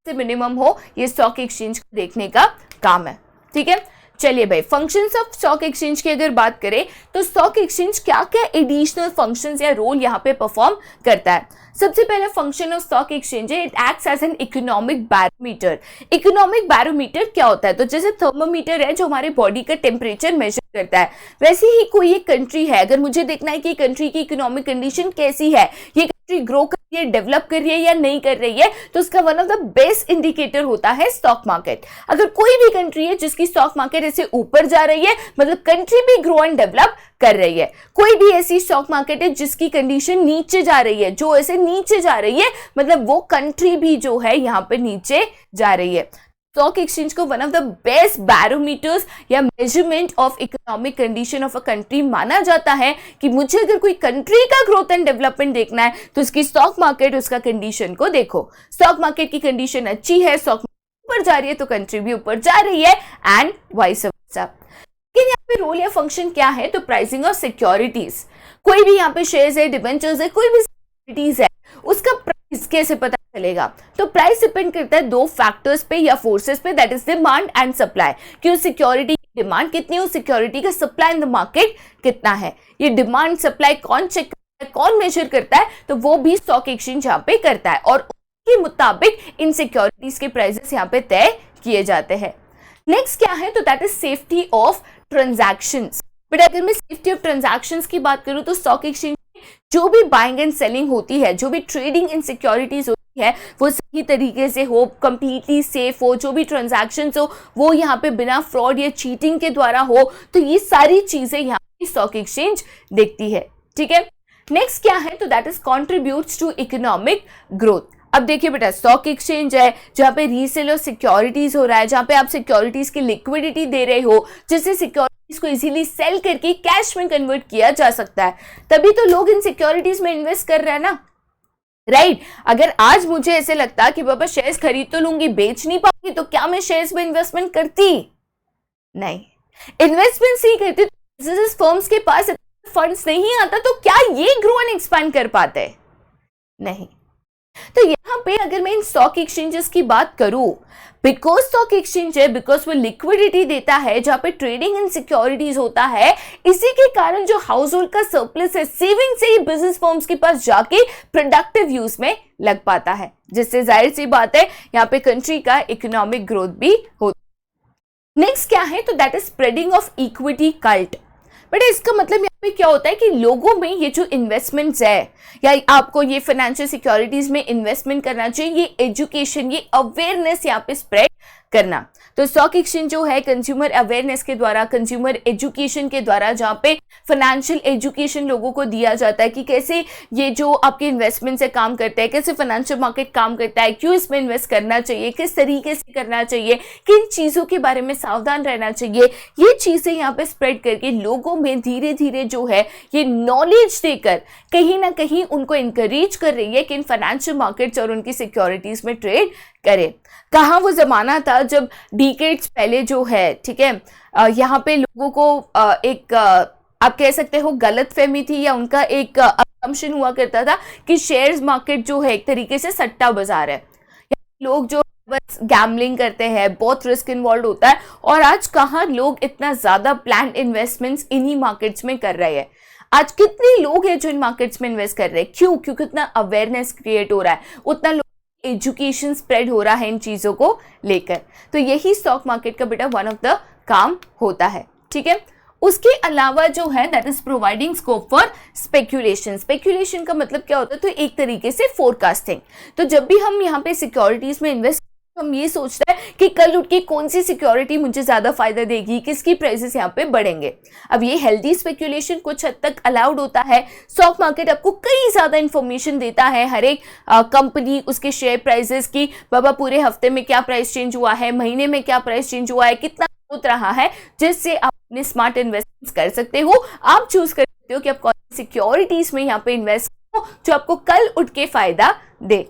मिनिमम हो, ये स्टॉक एक्सचेंज को देखने का काम है, ठीक है। चलिए भाई, फंक्शंस ऑफ स्टॉक एक्सचेंज की अगर बात करें तो स्टॉक एक्सचेंज क्या क्या एडिशनल फंक्शंस या रोल यहाँ पे परफॉर्म करता है। सबसे पहला फंक्शन ऑफ स्टॉक एक्सचेंज है, it acts as an economic barometer. Economic barometer क्या होता है? तो जैसे थर्मोमीटर है जो हमारे बॉडी का टेम्परेचर मेजर करता है, वैसे ही कोई एक कंट्री है, अगर मुझे देखना है कि कंट्री की इकोनॉमिक कंडीशन कैसी है, ये कंट्री ग्रो कर रही है, डेवलप कर रही है या नहीं कर रही है, तो उसका one of the best indicator होता है स्टॉक मार्केट। अगर कोई भी कंट्री है जिसकी स्टॉक मार्केट ऐसे ऊपर जा रही है, मतलब कंट्री भी ग्रो एंड डेवलप कर रही है। कोई भी ऐसी स्टॉक मार्केट है जिसकी कंडीशन नीचे जा रही है, जो ऐसे नीचे जा रही है, मतलब वो कंट्री भी जो है यहाँ पे नीचे जा रही है। स्टॉक एक्सचेंज को one of the best barometers या measurement of economic condition of a country माना जाता है कि मुझे अगर कोई कंट्री का ग्रोथ एंड डेवलपमेंट देखना है तो उसकी स्टॉक मार्केट, उसका कंडीशन को देखो। स्टॉक मार्केट की कंडीशन अच्छी है, स्टॉक ऊपर जा रही है, तो कंट्री भी ऊपर जा रही है एंड वाइस वर्सा। लेकिन यहाँ पे रोल या फंक्शन क्या है? तो प्राइसिंग ऑफ सिक्योरिटीज। कोई भी यहाँ पे शेयर्स है, डिबेंचर्स है, कोई भी सिक्योरिटीज है, उसका प्राइस कैसे पता चलेगा? तो प्राइस डिपेंड करता है दो फैक्टर्स पे या फोर्सेस पे, that is demand and supply. कि उस सिक्योरिटी की डिमांड कितनी है, उस सिक्योरिटी का सप्लाई इन द मार्केट कितना है। ये डिमांड सप्लाई कौन चेक करता है, कौन मेजर करता है? तो वो भी स्टॉक एक्सचेंज यहाँ पे करता है और उसके मुताबिक इन सिक्योरिटीज के प्राइसेस यहाँ पे तय किए जाते हैं। नेक्स्ट क्या है? तो that is safety of transactions. But अगर मैं सेफ्टी ऑफ ट्रांजैक्शंस की बात करूं तो स्टॉक एक्सचेंज जो भी बाइंग एंड सेलिंग होती है, जो भी ट्रेडिंग इन सिक्योरिटीज होती है, वो सही तरीके से हो, कंप्लीटली सेफ हो, जो भी ट्रांजैक्शंस हो वो यहाँ पे बिना फ्रॉड या चीटिंग के द्वारा हो। तो ये सारी चीजें यहाँ पे स्टॉक एक्सचेंज देखती है, ठीक है। नेक्स्ट क्या है? तो that is contributes to economic growth. अब देखिए बेटा, स्टॉक एक्सचेंज है जहां पे रीसेल और सिक्योरिटीज हो रहा है, जहां पे आप सिक्योरिटीज की लिक्विडिटी दे रहे हो, जिससे सिक्योरिटीज को इजीली सेल करके कैश में कन्वर्ट किया जा सकता है, तभी तो लोग इन सिक्योरिटीज में इन्वेस्ट कर रहे हैं ना, राइट। अगर आज मुझे ऐसे लगता कि बाबा शेयर्स खरीद तो लूंगी, बेच नहीं पाऊंगी, तो क्या मैं शेयर्स में इन्वेस्टमेंट करती? नहीं, इन्वेस्टमेंट ही करती। बिजनेस फर्म्स के पास फंड्स नहीं आता तो क्या ये ग्रो एंड एक्सपैंड कर पाते? नहीं। तो यहां पे अगर मैं इन स्टॉक एक्सचेंजेस की बात करूं, बिकॉज स्टॉक एक्सचेंज है, बिकॉज वो लिक्विडिटी देता है, जहां पे ट्रेडिंग इन सिक्योरिटीज होता है, इसी के कारण जो हाउस होल्ड का सरप्लस है, सेविंग से ही बिजनेस फर्म्स के पास जाके प्रोडक्टिव यूज में लग पाता है, जिससे जाहिर सी बात है यहाँ पे कंट्री का इकोनॉमिक ग्रोथ भी होता है। नेक्स्ट क्या है, तो that is spreading of equity cult. But इसका मतलब यहाँ पे क्या होता है कि लोगों में ये जो इन्वेस्टमेंट्स है, या आपको ये फाइनेंशियल सिक्योरिटीज में इन्वेस्टमेंट करना चाहिए, ये एजुकेशन, ये अवेयरनेस यहाँ पे स्प्रेड करना। तो स्टॉक एक्सचेंज जो है कंज्यूमर अवेयरनेस के द्वारा, कंज्यूमर एजुकेशन के द्वारा, जहाँ पे फाइनेंशियल एजुकेशन लोगों को दिया जाता है कि कैसे ये जो आपके इन्वेस्टमेंट से काम करता है, कैसे फाइनेंशियल मार्केट काम करता है, क्यों इसमें इन्वेस्ट करना चाहिए, किस तरीके से करना चाहिए, किन चीज़ों के बारे में सावधान रहना चाहिए, ये चीज़ें यहाँ पे स्प्रेड करके लोगों में धीरे धीरे जो है ये नॉलेज देकर कहीं ना कहीं उनको इंकरेज कर रही है कि इन फाइनेंशियल मार्केट्स और उनकी सिक्योरिटीज में ट्रेड करें। कहाँ वो जमाना था जब डिकेड्स पहले जो है, ठीक है, यहाँ पे लोगों को एक आप कह सकते हो गलतफहमी थी, या उनका एक असम्पशन हुआ करता था कि शेयर्स मार्केट जो है एक तरीके से सट्टा बाजार है, लोग जो बस गैम्बलिंग करते हैं, बहुत रिस्क इन्वॉल्व होता है। और आज कहाँ लोग इतना ज्यादा प्लान्ड इन्वेस्टमेंट्स इन्हीं मार्केट्स में कर रहे हैं। आज कितने लोग हैं जो इन मार्केट्स में इन्वेस्ट कर रहे हैं? क्यों? क्योंकि उतना अवेयरनेस क्रिएट हो रहा है, उतना एजुकेशन स्प्रेड हो रहा है इन चीजों को लेकर। तो यही स्टॉक मार्केट का बेटा वन ऑफ द काम होता है, ठीक है। उसके अलावा जो है that is providing scope for speculation. Speculation का मतलब क्या होता है? तो एक तरीके से फोरकास्टिंग। तो जब भी हम यहाँ पे सिक्योरिटीज में इन्वेस्ट, हम ये सोचते हैं कि कल उठ के कौन सी सिक्योरिटी मुझे ज्यादा फायदा देगी, किसकी प्राइसेस यहाँ पे बढ़ेंगे। अब ये हेल्दी स्पेक्यूलेशन कुछ हद तक अलाउड होता है। स्टॉक मार्केट आपको कई ज्यादा इंफॉर्मेशन देता है, हर एक कंपनी, उसके शेयर प्राइसेस की, बाबा पूरे हफ्ते में क्या प्राइस चेंज हुआ है, महीने में क्या प्राइस चेंज हुआ है, कितना ग्रोथ रहा है, जिससे आप अपने स्मार्ट इन्वेस्टमेंट्स कर सकते हो। आप चूज कर सकते हो कि आप कौन सी सिक्योरिटीज में यहाँ पे इन्वेस्ट करो जो आपको कल उठ के फायदा दे।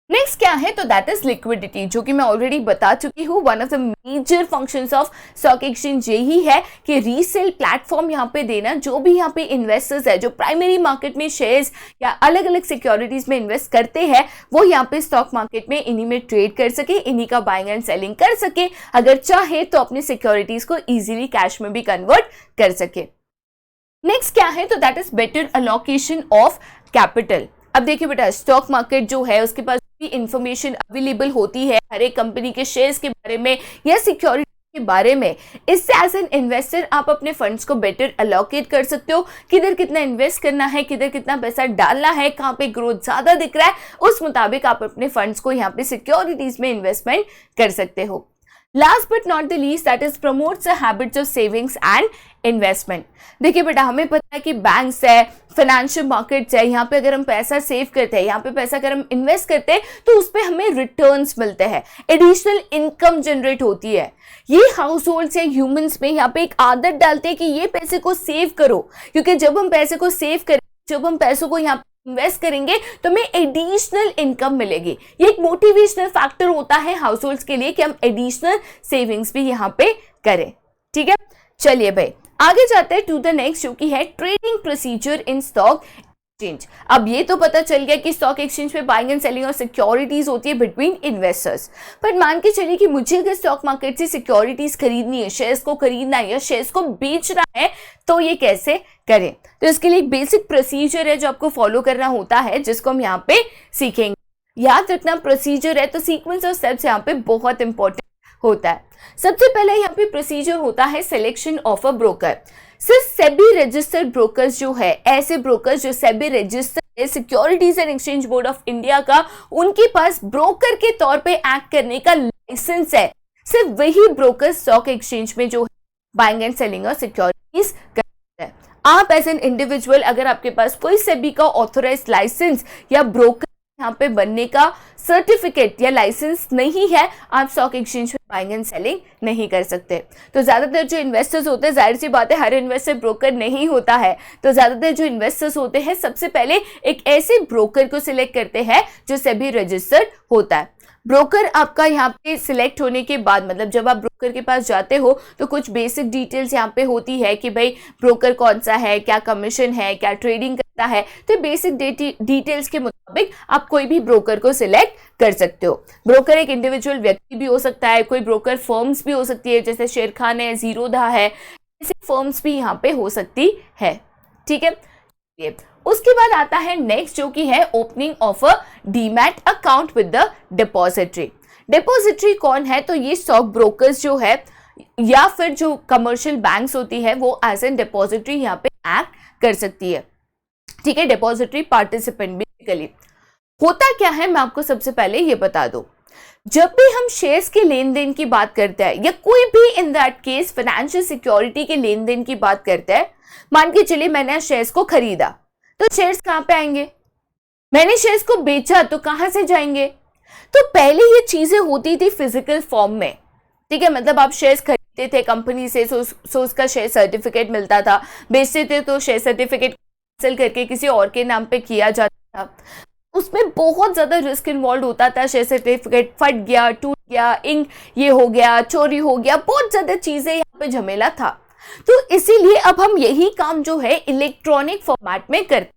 नेक्स्ट क्या है? तो दैट इज लिक्विडिटी, जो कि मैं ऑलरेडी बता चुकी हूँ। One of the major functions of stock exchange यही है कि रीसेल प्लेटफॉर्म यहाँ पे देना। जो भी यहाँ पे इन्वेस्टर्स है, जो प्राइमरी मार्केट में शेयर्स या अलग अलग सिक्योरिटीज में इन्वेस्ट करते हैं, वो यहाँ पे स्टॉक मार्केट में इन्हीं में ट्रेड कर सके, इन्हीं का बाइंग एंड सेलिंग कर सके, अगर चाहे तो अपनी सिक्योरिटीज को इजीली कैश में भी कन्वर्ट कर सके। नेक्स्ट क्या है? तो that is better allocation of capital. अब देखिए बेटा, स्टॉक मार्केट जो है उसके पास भी इंफॉर्मेशन अवेलेबल होती है हर एक कंपनी के शेयर्स के बारे में या सिक्योरिटी के बारे में। इससे एज एन इन्वेस्टर आप अपने फंड्स को बेटर अलोकेट कर सकते हो, किधर कितना इन्वेस्ट करना है, किधर कितना पैसा डालना है, कहाँ पे ग्रोथ ज्यादा दिख रहा है, उस मुताबिक आप अपने फंड्स को यहाँ पे सिक्योरिटीज में इन्वेस्टमेंट कर सकते हो। Last but not the least, that is promotes the habits of savings and investment. देखिए बेटा, हमें पता है कि बैंक्स है, फाइनेंशियल मार्केट्स है, यहाँ पे अगर हम पैसा सेव करते हैं, यहाँ पे पैसा अगर हम इन्वेस्ट करते हैं तो उस पर हमें रिटर्न्स मिलते हैं, एडिशनल इनकम जनरेट होती है। ये हाउस होल्ड्स या ह्यूमंस में यहाँ पे एक आदत डालते हैं कि ये पैसे को सेव करो, क्योंकि जब हम पैसे को सेव करें, जब हम पैसों को यहाँ इन्वेस्ट करेंगे तो हमें एडिशनल इनकम मिलेगी। ये एक मोटिवेशनल फैक्टर होता है हाउस होल्ड्स के लिए कि हम एडिशनल सेविंग्स भी यहाँ पे करें, ठीक है। चलिए भाई आगे जाते हैं टू द नेक्स्ट, जो कि है trading procedure in stock exchange. अब ये तो पता चल गया कि स्टॉक एक्सचेंज पे बाइंग एंड सेलिंग और सिक्योरिटीज होती है बिटवीन इन्वेस्टर्स। पर मान के चलिए कि मुझे अगर स्टॉक मार्केट से सिक्योरिटीज खरीदनी है, शेयर्स को खरीदना है या शेयर्स को बेचना है, तो ये कैसे करें? तो इसके लिए एक बेसिक प्रोसीजर है जो आपको फॉलो करना होता है, जिसको हम यहाँ पे सीखेंगे। याद रखना, प्रोसीजर है तो सीक्वेंस ऑफ स्टेप्स यहाँ पे बहुत इंपॉर्टेंट होता है। सबसे पहले यहाँ पे प्रोसीजर होता है सिलेक्शन ऑफ अ ब्रोकर। सिर्फ सेबी रजिस्टर्ड ब्रोकर्स जो है, ऐसे ब्रोकर्स जो सेबी रजिस्टर्ड है, securities and exchange board of India का, उनके पास ब्रोकर के तौर पे एक्ट करने का लाइसेंस है, सिर्फ वही ब्रोकर स्टॉक एक्सचेंज में जो है बाइंग एंड सेलिंग और सिक्योरिटीज करते हैं। आप एज एन इंडिविजुअल अगर आपके पास कोई सेबी का ऑथोराइज्ड लाइसेंस या ब्रोकर यहाँ पे बनने का सर्टिफिकेट या लाइसेंस नहीं है, आप स्टॉक एक्सचेंज में बाइंग एंड सेलिंग नहीं कर सकते। तो ज्यादातर जो इन्वेस्टर्स होते हैं, जाहिर सी बात है हर इन्वेस्टर ब्रोकर नहीं होता है, तो ज्यादातर जो इन्वेस्टर्स होते हैं सबसे पहले एक ऐसे ब्रोकर को सिलेक्ट करते हैं जो सेबी रजिस्टर्ड होता है। ब्रोकर आपका यहाँ पे सिलेक्ट होने के बाद, मतलब जब आप ब्रोकर के पास जाते हो तो कुछ बेसिक डिटेल्स यहाँ पे होती है कि भाई ब्रोकर कौन सा है, क्या कमीशन है, क्या ट्रेडिंग करता है। तो बेसिक डिटेल्स के मुताबिक आप कोई भी ब्रोकर को सिलेक्ट कर सकते हो। ब्रोकर एक इंडिविजुअल व्यक्ति भी हो सकता है, कोई ब्रोकर फर्म्स भी हो सकती है, जैसे शेर खान है, जीरोधा है, ऐसी फर्म्स भी यहाँ पे हो सकती है। ठीक है, उसके बाद आता है नेक्स्ट, जो कि है opening of a demat account with the depository. Depository कौन है? तो ये स्टॉक ब्रोकर्स जो है या फिर जो कमर्शियल बैंक्स होती है वो एज एन डिपॉजिटरी यहाँ पे एक्ट कर सकती है। ठीक है, डिपॉजिटरी पार्टिसिपेंट बेसिकली होता क्या है, मैं आपको सबसे पहले ये बता दूं। जब भी हम शेयर्स के लेन देन की बात करते हैं या कोई भी in that case financial security के लेन देन की बात करते हैं, मान के चलिए मैंने शेयर्स को खरीदा, तो शेयर्स कहां पे आएंगे? मैंने शेयर्स को बेचा तो कहां से जाएंगे? तो पहले ये चीजें होती थी फिजिकल फॉर्म में। ठीक है, मतलब आप शेयर्स खरीदते थे कंपनी से, सो उसका शेयर सर्टिफिकेट मिलता था, बेचते थे तो शेयर सर्टिफिकेट कैंसिल करके किसी और के नाम पे किया जाता था। उसमें बहुत ज्यादा रिस्क इन्वॉल्व होता था, शेयर सर्टिफिकेट फट गया, टूट गया, इंक ये हो गया, चोरी हो गया, बहुत ज्यादा चीजें यहाँ पे झमेला था। तो इसीलिए अब हम यही काम जो है इलेक्ट्रॉनिक फॉर्मेट में करते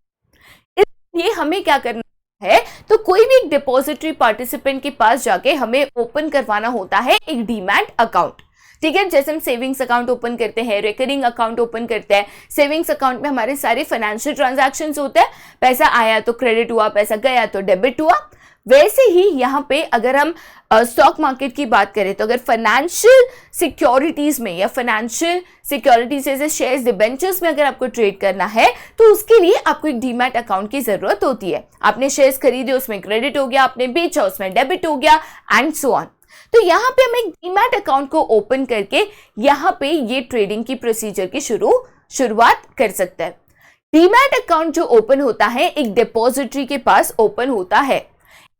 हैं। इसलिए हमें क्या करना है, तो कोई भी एक डिपॉजिटरी पार्टिसिपेंट के पास जाके हमें ओपन करवाना होता है एक डीमैट अकाउंट। ठीक है, जैसे हम सेविंग्स अकाउंट ओपन करते हैं, रिकरिंग अकाउंट ओपन करते हैं। सेविंग्स अकाउंट में हमारे सारे फाइनेंशियल ट्रांजैक्शंस होते हैं, पैसा आया तो क्रेडिट हुआ, पैसा गया तो डेबिट हुआ। वैसे ही यहाँ पे अगर हम स्टॉक मार्केट की बात करें, तो अगर फाइनेंशियल सिक्योरिटीज में या फाइनेंशियल सिक्योरिटीज जैसे शेयर्स, डिबेंचर्स में अगर आपको ट्रेड करना है तो उसके लिए आपको एक डीमैट अकाउंट की जरूरत होती है। आपने शेयर्स खरीदे, उसमें क्रेडिट हो गया, आपने बेचा, उसमें डेबिट हो गया, एंड सो ऑन। तो यहाँ पे हम एक डीमैट अकाउंट को ओपन करके यहाँ पे ये ट्रेडिंग की प्रोसीजर की शुरुआत कर सकते हैं। डीमैट अकाउंट जो ओपन होता है एक डिपॉजिटरी के पास ओपन होता है।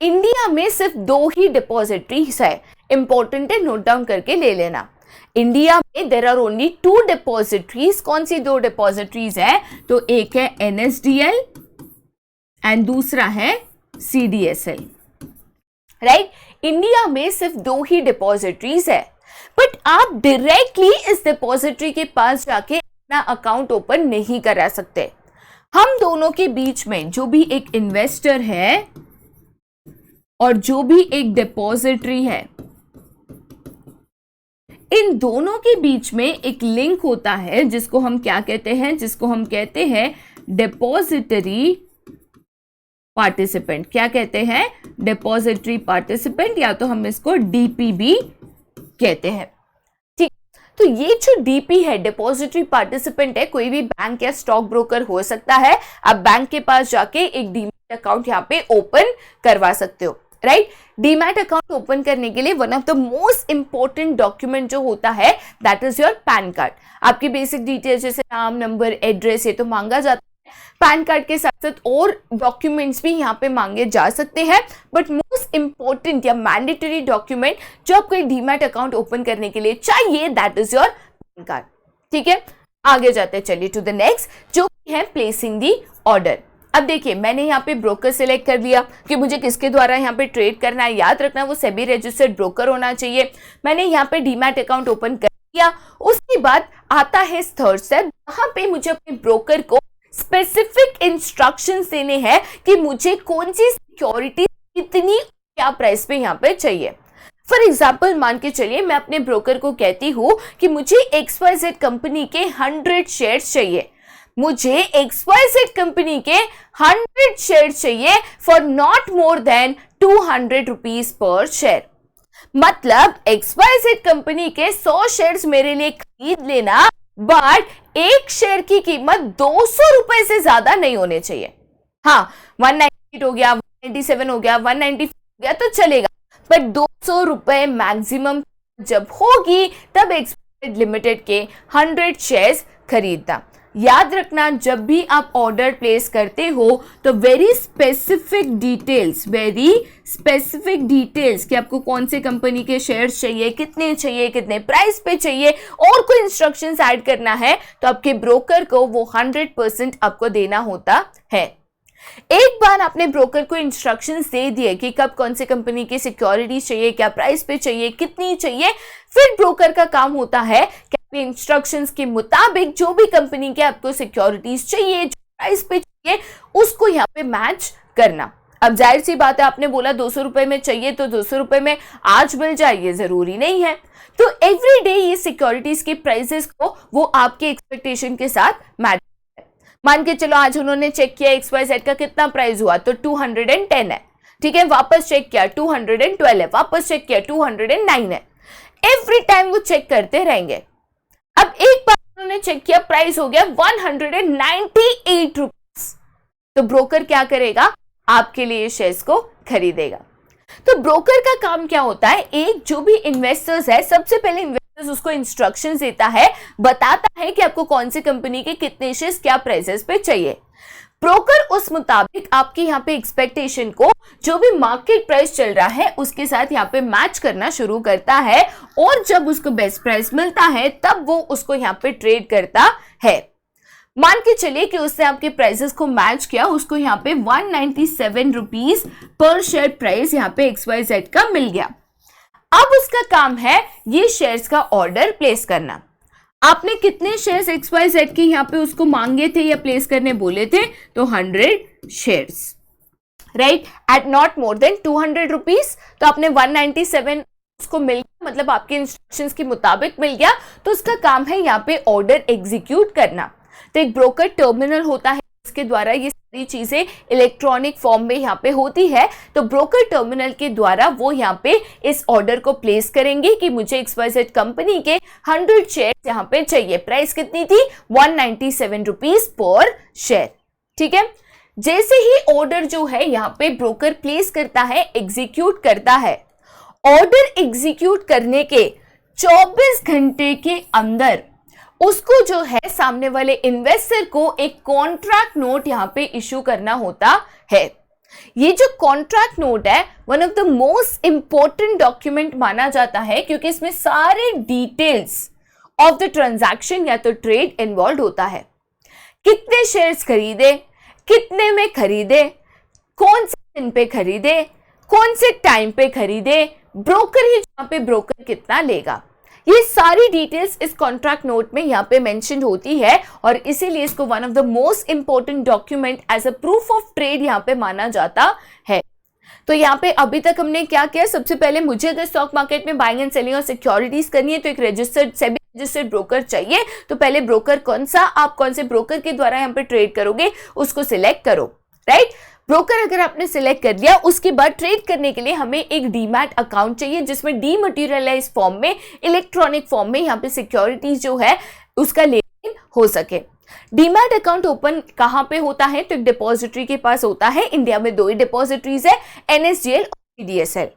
इंडिया में सिर्फ 2 ही डिपॉजिटरीज है, इंपॉर्टेंट है, नोट डाउन करके ले लेना। इंडिया में देयर आर ओनली 2 डिपॉजिटरीज। कौन सी 2 डिपॉजिटरीज है? तो एक है NSDL एंड दूसरा है CDSL। राइट, इंडिया में सिर्फ 2 ही डिपॉजिटरीज है, बट आप डायरेक्टली इस डिपॉजिटरी के पास जाके अपना अकाउंट ओपन नहीं करा सकते। हम दोनों के बीच में जो भी एक इन्वेस्टर है और जो भी एक डिपॉजिटरी है, इन दोनों के बीच में एक लिंक होता है जिसको हम क्या कहते हैं? जिसको हम कहते हैं डिपॉजिटरी पार्टिसिपेंट। क्या कहते हैं? डिपॉजिटरी पार्टिसिपेंट, या तो हम इसको DP भी कहते हैं। ठीक, तो ये जो DP है, डिपॉजिटरी पार्टिसिपेंट है, कोई भी बैंक या स्टॉक ब्रोकर हो सकता है। आप बैंक के पास जाके एक डीमैट अकाउंट यहाँ पे ओपन करवा सकते हो। राइट, डीमैट अकाउंट ओपन करने के लिए one of the most important document जो होता है that is your pan card. आपकी बेसिक डिटेल्स जैसे नाम, नंबर, एड्रेस, ये तो मांगा जाता है। पैन कार्ड के साथ साथ और डॉक्यूमेंट्स भी यहाँ पे मांगे जा सकते हैं, बट मोस्ट इंपॉर्टेंट या मैंडेटरी डॉक्यूमेंट जो आपको एक डीमैट अकाउंट ओपन करने के लिए चाहिए that is your pan card. ठीक है, आगे जाते हैं, चलिए टू द नेक्स्ट जो है प्लेसिंग दी ऑर्डर। अब देखिए, मैंने यहाँ पे ब्रोकर सिलेक्ट कर लिया कि मुझे किसके द्वारा यहाँ पे ट्रेड करना है। याद रखना वो सेबी रजिस्टर्ड ब्रोकर होना चाहिए। मैंने यहाँ पे डीमैट अकाउंट ओपन कर लिया। उसके बाद आता है थर्ड स्टेप, जहाँ पे मुझे अपने ब्रोकर को स्पेसिफिक इंस्ट्रक्शंस देने हैं कि मुझे कौन सी सिक्योरिटी कितनी क्या प्राइस पे यहाँ पे चाहिए। फॉर एग्जाम्पल मान के चलिए मैं अपने ब्रोकर को कहती हूँ कि मुझे XYZ कंपनी के 100 शेयर्स चाहिए। मुझे XYZ कंपनी के 100 शेयर चाहिए for not more than 200 rupees per share. मतलब XYZ कंपनी के 100 शेयर्स मेरे लिए खरीद लेना, बट एक शेयर की कीमत 200 रुपए से ज्यादा नहीं होने चाहिए। हाँ, 198 हो गया, 197 हो गया, 194 हो गया तो चलेगा, पर 200 रुपए मैक्सिमम जब होगी तब XYZ लिमिटेड के 100 शेयर्स खरीदना। याद रखना, जब भी आप ऑर्डर प्लेस करते हो तो वेरी स्पेसिफिक डिटेल्स कि आपको कौन से कंपनी के शेयर्स चाहिए, कितने प्राइस पे चाहिए, और कोई इंस्ट्रक्शंस ऐड करना है तो आपके ब्रोकर को वो 100% आपको देना होता है। एक बार आपने ब्रोकर को इंस्ट्रक्शंस दे दिए कि कब कौन से कंपनी की सिक्योरिटीज चाहिए, क्या प्राइस पे चाहिए, कितनी चाहिए, फिर ब्रोकर का काम होता है कि आपके इंस्ट्रक्शंस के मुताबिक जो भी कंपनी के आपको सिक्योरिटीज चाहिए, जो प्राइस पे चाहिए, उसको यहाँ पे मैच करना। अब जाहिर सी बात है, आपने बोला 200 रुपए में चाहिए तो 200 रुपए में आज मिल जाए, ये जरूरी नहीं है। तो एवरीडे ये सिक्योरिटीज के प्राइसेस को वो आपके एक्सपेक्टेशन के साथ मैच, मान के चलो आज उन्होंने चेक किया XYZ का कितना प्राइस हुआ तो 210 है, ठीक है, वापस चेक किया 212 है, वापस चेक किया 209 है, एवरी टाइम वो चेक करते रहेंगे। अब एक बार उन्होंने चेक किया, प्राइस हो गया 198 रुपीस, तो ब्रोकर क्या करेगा, आपके लिए शेयर्स को खरीदेगा। तो ब्रोकर का काम क्या होता है, एक जो भी इन्वेस्टर्स है, सबसे पहले इन्वेस्टर्स उसको इंस्ट्रक्शंस देता है, बताता है कि आपको कौन सी कंपनी के कितने शेयर्स क्या प्राइसेस पे चाहिए। ब्रोकर उस मुताबिक आपके यहाँ पे एक्सपेक्टेशन को, जो भी मार्केट प्राइस चल रहा है उसके साथ यहाँ पे मैच करना शुरू करता है, और जब उसको बेस्ट प्राइस मिलता है तब वो उसको यहाँ पे ट्रेड करता है। मान के चलिए कि उसने आपके प्राइसेस को मैच किया, उसको यहाँ पे 197 रुपीज पर शेयर प्राइस यहाँ पे XYZ का मिल गया। अब उसका काम है ये शेयर्स का ऑर्डर प्लेस करना। आपने कितने शेयर्स XYZ के यहाँ पे उसको मांगे थे या प्लेस करने बोले थे, तो 100 shares, right, at not more than 200 rupees. तो आपने 197 उसको मिल गया, मतलब आपके इंस्ट्रक्शंस के मुताबिक मिल गया, तो उसका काम है यहाँ पे ऑर्डर एग्जीक्यूट करना। तो एक ब्रोकर टर्मिनल होता है, इसके द्वारा ये सारी चीजें इलेक्ट्रॉनिक फॉर्म में यहाँ पे होती है। तो ब्रोकर टर्मिनल के द्वारा वो यहाँ पे इस ऑर्डर को प्लेस करेंगे कि मुझे XYZ कंपनी के 100 शेयर यहाँ पे चाहिए। प्राइस कितनी थी, 197 रुपीज पर शेयर, ठीक है। जैसे ही ऑर्डर जो है यहाँ पे ब्रोकर प्लेस करता है, एग्जीक्यूट करता है, ऑर्डर एग्जीक्यूट करने के 24 घंटे के अंदर उसको जो है सामने वाले इन्वेस्टर को एक कॉन्ट्रैक्ट नोट यहाँ पे इशू करना होता है। ये जो कॉन्ट्रैक्ट नोट है one of the most important document माना जाता है, क्योंकि इसमें सारे डिटेल्स ऑफ द ट्रांजैक्शन या तो ट्रेड इन्वॉल्व होता है। कितने शेयर्स खरीदे, कितने में खरीदे, कौन से दिन पे खरीदे, कौन से टाइम पे खरीदे, ब्रोकर ही जहां पे ब्रोकर कितना लेगा, ये सारी डिटेल्स इस कॉन्ट्रैक्ट नोट में यहाँ पे मेंशन होती है, और इसीलिए इसको one of the most important document as a proof of trade यहाँ पे माना जाता है। तो यहाँ पे अभी तक हमने क्या किया, सबसे पहले मुझे अगर स्टॉक मार्केट में बाइंग एंड सेलिंग और सिक्योरिटीज करनी है तो एक सेबी रजिस्टर्ड ब्रोकर चाहिए। तो पहले ब्रोकर कौन सा, आप कौन से ब्रोकर के द्वारा यहाँ पे ट्रेड करोगे उसको सिलेक्ट करो, राइट। ब्रोकर अगर आपने सिलेक्ट कर लिया, उसके बाद ट्रेड करने के लिए हमें एक डीमैट अकाउंट चाहिए, जिसमें डीमटेरियलाइज फॉर्म में, इलेक्ट्रॉनिक फॉर्म में यहाँ पे सिक्योरिटीज जो है उसका लेन देन हो सके। डीमैट अकाउंट ओपन कहाँ पे होता है, तो एक डिपॉजिटरी के पास होता है। इंडिया में 2 ही डिपॉजिटरीज है, NSDL और CDSL।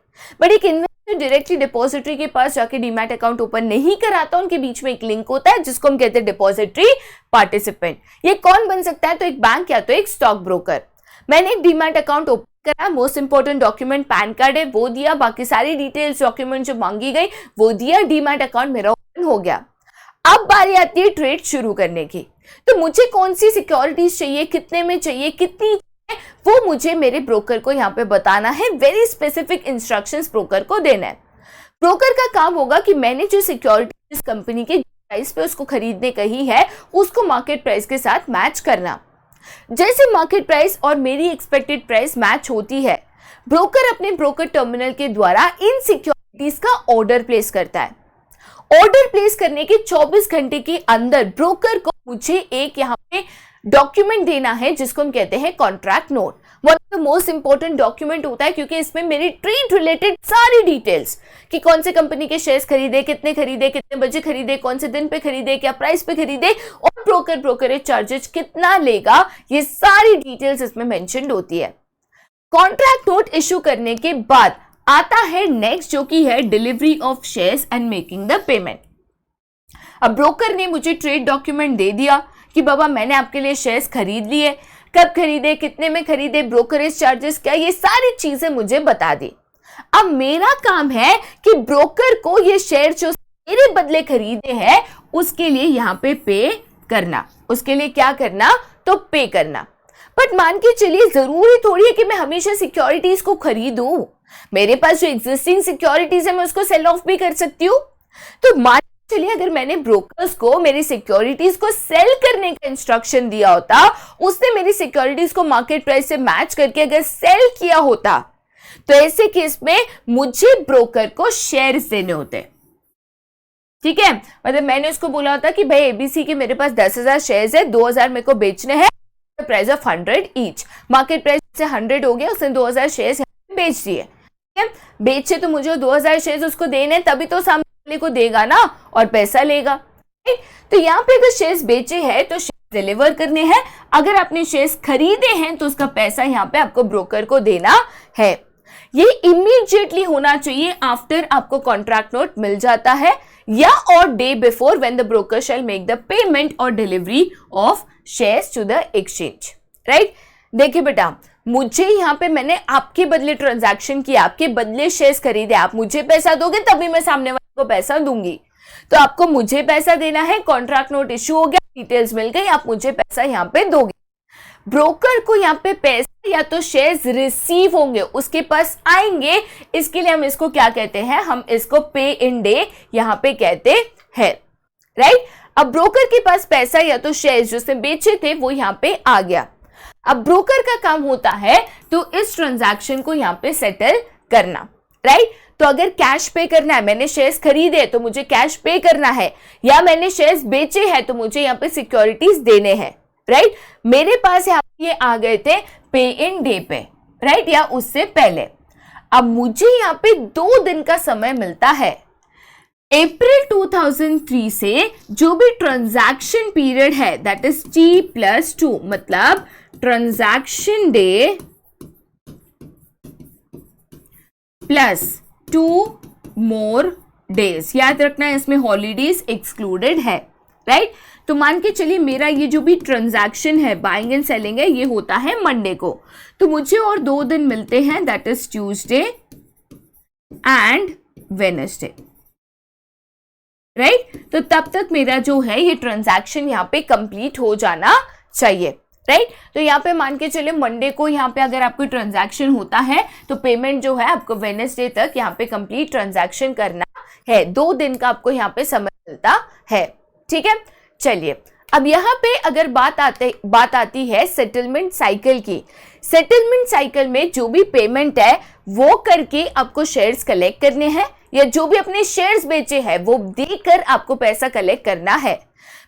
बट एक इन्वेस्टर डायरेक्टली डिपॉजिटरी के पास जाके डीमैट अकाउंट ओपन नहीं कराता, उनके बीच में एक लिंक होता है जिसको हम कहते हैं डिपॉजिटरी पार्टिसिपेंट। ये कौन बन सकता है, तो एक बैंक या तो एक स्टॉक ब्रोकर। मैंने एक डीमैट अकाउंट ओपन करा, most important document pan card है वो दिया, बाकी सारी डिटेल्स डॉक्यूमेंट जो मांगी गई वो दिया, डीमैट अकाउंट मेरा ओपन हो गया। अब बारी आती है ट्रेड शुरू करने की। तो मुझे कौन सी सिक्योरिटीज चाहिए, कितने में चाहिए, कितनी चाहिए, वो मुझे मेरे ब्रोकर को यहाँ पे बताना है। वेरी स्पेसिफिक इंस्ट्रक्शंस ब्रोकर को देना है। ब्रोकर का काम होगा कि मैंने जो सिक्योरिटी जिस कंपनी के प्राइस पे उसको खरीदने कही है उसको मार्केट प्राइस के साथ मैच करना। जैसे मार्केट प्राइस और मेरी एक्सपेक्टेड प्राइस मैच होती है, ब्रोकर अपने ब्रोकर टर्मिनल के द्वारा इन सिक्योरिटीज का ऑर्डर प्लेस करता है। ऑर्डर प्लेस करने के 24 घंटे के अंदर ब्रोकर को मुझे एक यहाँ पे डॉक्यूमेंट देना है जिसको हम कहते हैं contract note. One of the most important document होता है, क्योंकि इसमें मेरी ट्रेड रिलेटेड सारी डिटेल्स कि कौन से कंपनी के शेयर्स खरीदे, कितने बजे खरीदे, कौन से दिन पे खरीदे, क्या प्राइस पे खरीदे, और ब्रोकरेज चार्जेस कितना लेगा, ये सारी डिटेल्स इसमें मेंशन्ड होती है। कॉन्ट्रैक्ट नोट इशू करने के बाद आता है नेक्स्ट, जो कि है delivery of shares and making the payment. अब ब्रोकर ने मुझे ट्रेड डॉक्यूमेंट दे दिया कि बाबा मैंने आपके लिए शेयर्स खरीद लिए, कब खरीदे, कितने में खरीदे, ब्रोकरेज चार्जेस क्या, ये सारी चीजें मुझे बता दी। अब मेरा काम है कि ब्रोकर को ये शेयर जो मेरे बदले खरीदे हैं उसके लिए यहाँ पे करना, उसके लिए क्या करना, तो पे करना। बट मान के चलिए जरूरी थोड़ी है कि मैं हमेशा सिक्योरिटीज को खरीदूं, मेरे पास जो एग्जिस्टिंग सिक्योरिटीज है मैं उसको सेल ऑफ भी कर सकती हूँ। तो मान चलिए अगर मैंने ब्रोकर्स को मेरी सिक्योरिटीज को सेल करने का इंस्ट्रक्शन दिया होता, उसने मेरी सिक्योरिटीज को मार्केट प्राइस से मैच करके अगर सेल किया होता, तो ऐसे केस में मुझे ब्रोकर को शेयर्स देने होते। ठीक है, मतलब मैंने उसको बोला होता कि भाई एबीसी के मेरे पास 10,000 शेयर्स है, 2,000 मेरे को बेचने हैं, price of 100 each, market price से 100 हो गया, उसने 2,000 शेयर्स बेच दिए। ठीक है, बेचे तो मुझे 2,000 शेयर्स उसको देने, तभी तो सामने वाले को देगा ना और पैसा लेगा। तो यहाँ पे अगर शेयर्स बेचे हैं तो शेयर्स डिलीवर करने हैं, अगर आपने शेयर्स खरीदे हैं तो उसका पैसा यहाँ पे आपको ब्रोकर को देना है। ये इमीडिएटली होना चाहिए आफ्टर आपको कॉन्ट्रैक्ट नोट मिल जाता है, या और day before when the broker shall make the payment और delivery of shares to the exchange. Right, देखिए बेटा, मुझे यहाँ पे मैंने आपके बदले ट्रांजैक्शन किया, आपके बदले शेयर्स खरीदे, आप मुझे पैसा दोगे तभी मैं सामने वाले को पैसा दूंगी। तो आपको मुझे पैसा देना है, कॉन्ट्रैक्ट नोट इश्यू हो गया, डिटेल्स मिल गई, आप मुझे पैसा यहाँ पे दोगे। ब्रोकर को यहाँ पे पैसा या तो शेयर्स रिसीव होंगे, उसके पास आएंगे, इसके लिए हम इसको क्या कहते हैं, हम इसको पे इन डे यहाँ पे कहते हैं। राइट, अब ब्रोकर के पास पैसा या तो शेयर्स जो उसने बेचे थे वो यहाँ पे आ गया। अब ब्रोकर का काम होता है तो इस ट्रांजैक्शन को यहाँ पे सेटल करना। राइट, तो अगर कैश पे करना है, मैंने शेयर्स खरीदे तो मुझे कैश पे करना है, या मैंने शेयर्स बेचे हैं तो मुझे यहाँ पे सिक्योरिटीज देने हैं। राइट, मेरे पास यहाँ ये आ गए थे पे इन डे पे, राइट, या उससे पहले। अब मुझे यहाँ पे 2 दिन का समय मिलता है। अप्रैल 2003 से जो भी ट्रांजैक्शन पीरियड है दैट इज T+2, मतलब transaction debt plus 2 more days. याद रखना है इसमें हॉलीडेज एक्सक्लूडेड है। राइट, तो मान के चलिए मेरा ये जो भी ट्रांजैक्शन है बाइंग एंड सेलिंग है ये होता है मंडे को, तो मुझे और 2 दिन मिलते हैं that is Tuesday and Wednesday. Right, तो तब तक मेरा जो है ये ट्रांजैक्शन यहाँ पे कंप्लीट हो जाना चाहिए। राइट, तो यहाँ पे मान के चलिए मंडे को यहाँ पे अगर आपको ट्रांजैक्शन होता है तो पेमेंट जो है आपको वेडनेसडे तक यहाँ पे कंप्लीट ट्रांजैक्शन करना है। 2 दिन का आपको यहाँ पे समय मिलता है। ठीक है, चलिए अब यहाँ पे अगर बात आती है सेटलमेंट साइकिल की। सेटलमेंट साइकिल में जो भी पेमेंट है वो करके आपको शेयर्स कलेक्ट करने हैं, या जो भी अपने शेयर्स बेचे हैं वो देकर आपको पैसा कलेक्ट करना है।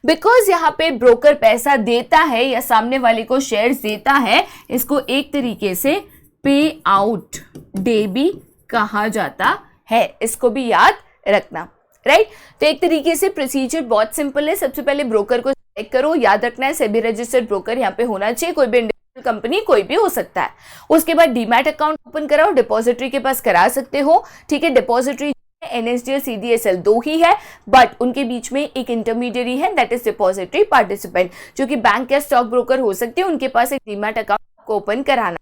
बिकॉज यहाँ पे ब्रोकर पैसा देता है या सामने वाले को शेयर्स देता है, इसको एक तरीके से पे आउट डे भी कहा जाता है, इसको भी याद रखना। राइट, तो एक तरीके से प्रोसीजर बहुत सिंपल है। सबसे पहले ब्रोकर को सेलेक्ट करो, याद रखना है सेबी रजिस्टर्ड ब्रोकर यहाँ पे होना चाहिए, कोई भी इंडिविजुअल कंपनी कोई भी हो सकता है। उसके बाद डीमैट अकाउंट ओपन कराओ, डिपॉजिटरी के पास करा सकते हो। ठीक है, डिपॉजिटरी NSDL CDSL 2 ही है, बट उनके बीच में एक इंटरमीडियरी है दैट इज डिपॉजिटरी पार्टिसिपेंट, जो कि बैंक या स्टॉक ब्रोकर हो सकते हैं, उनके पास एक डीमैट अकाउंट को ओपन कराना।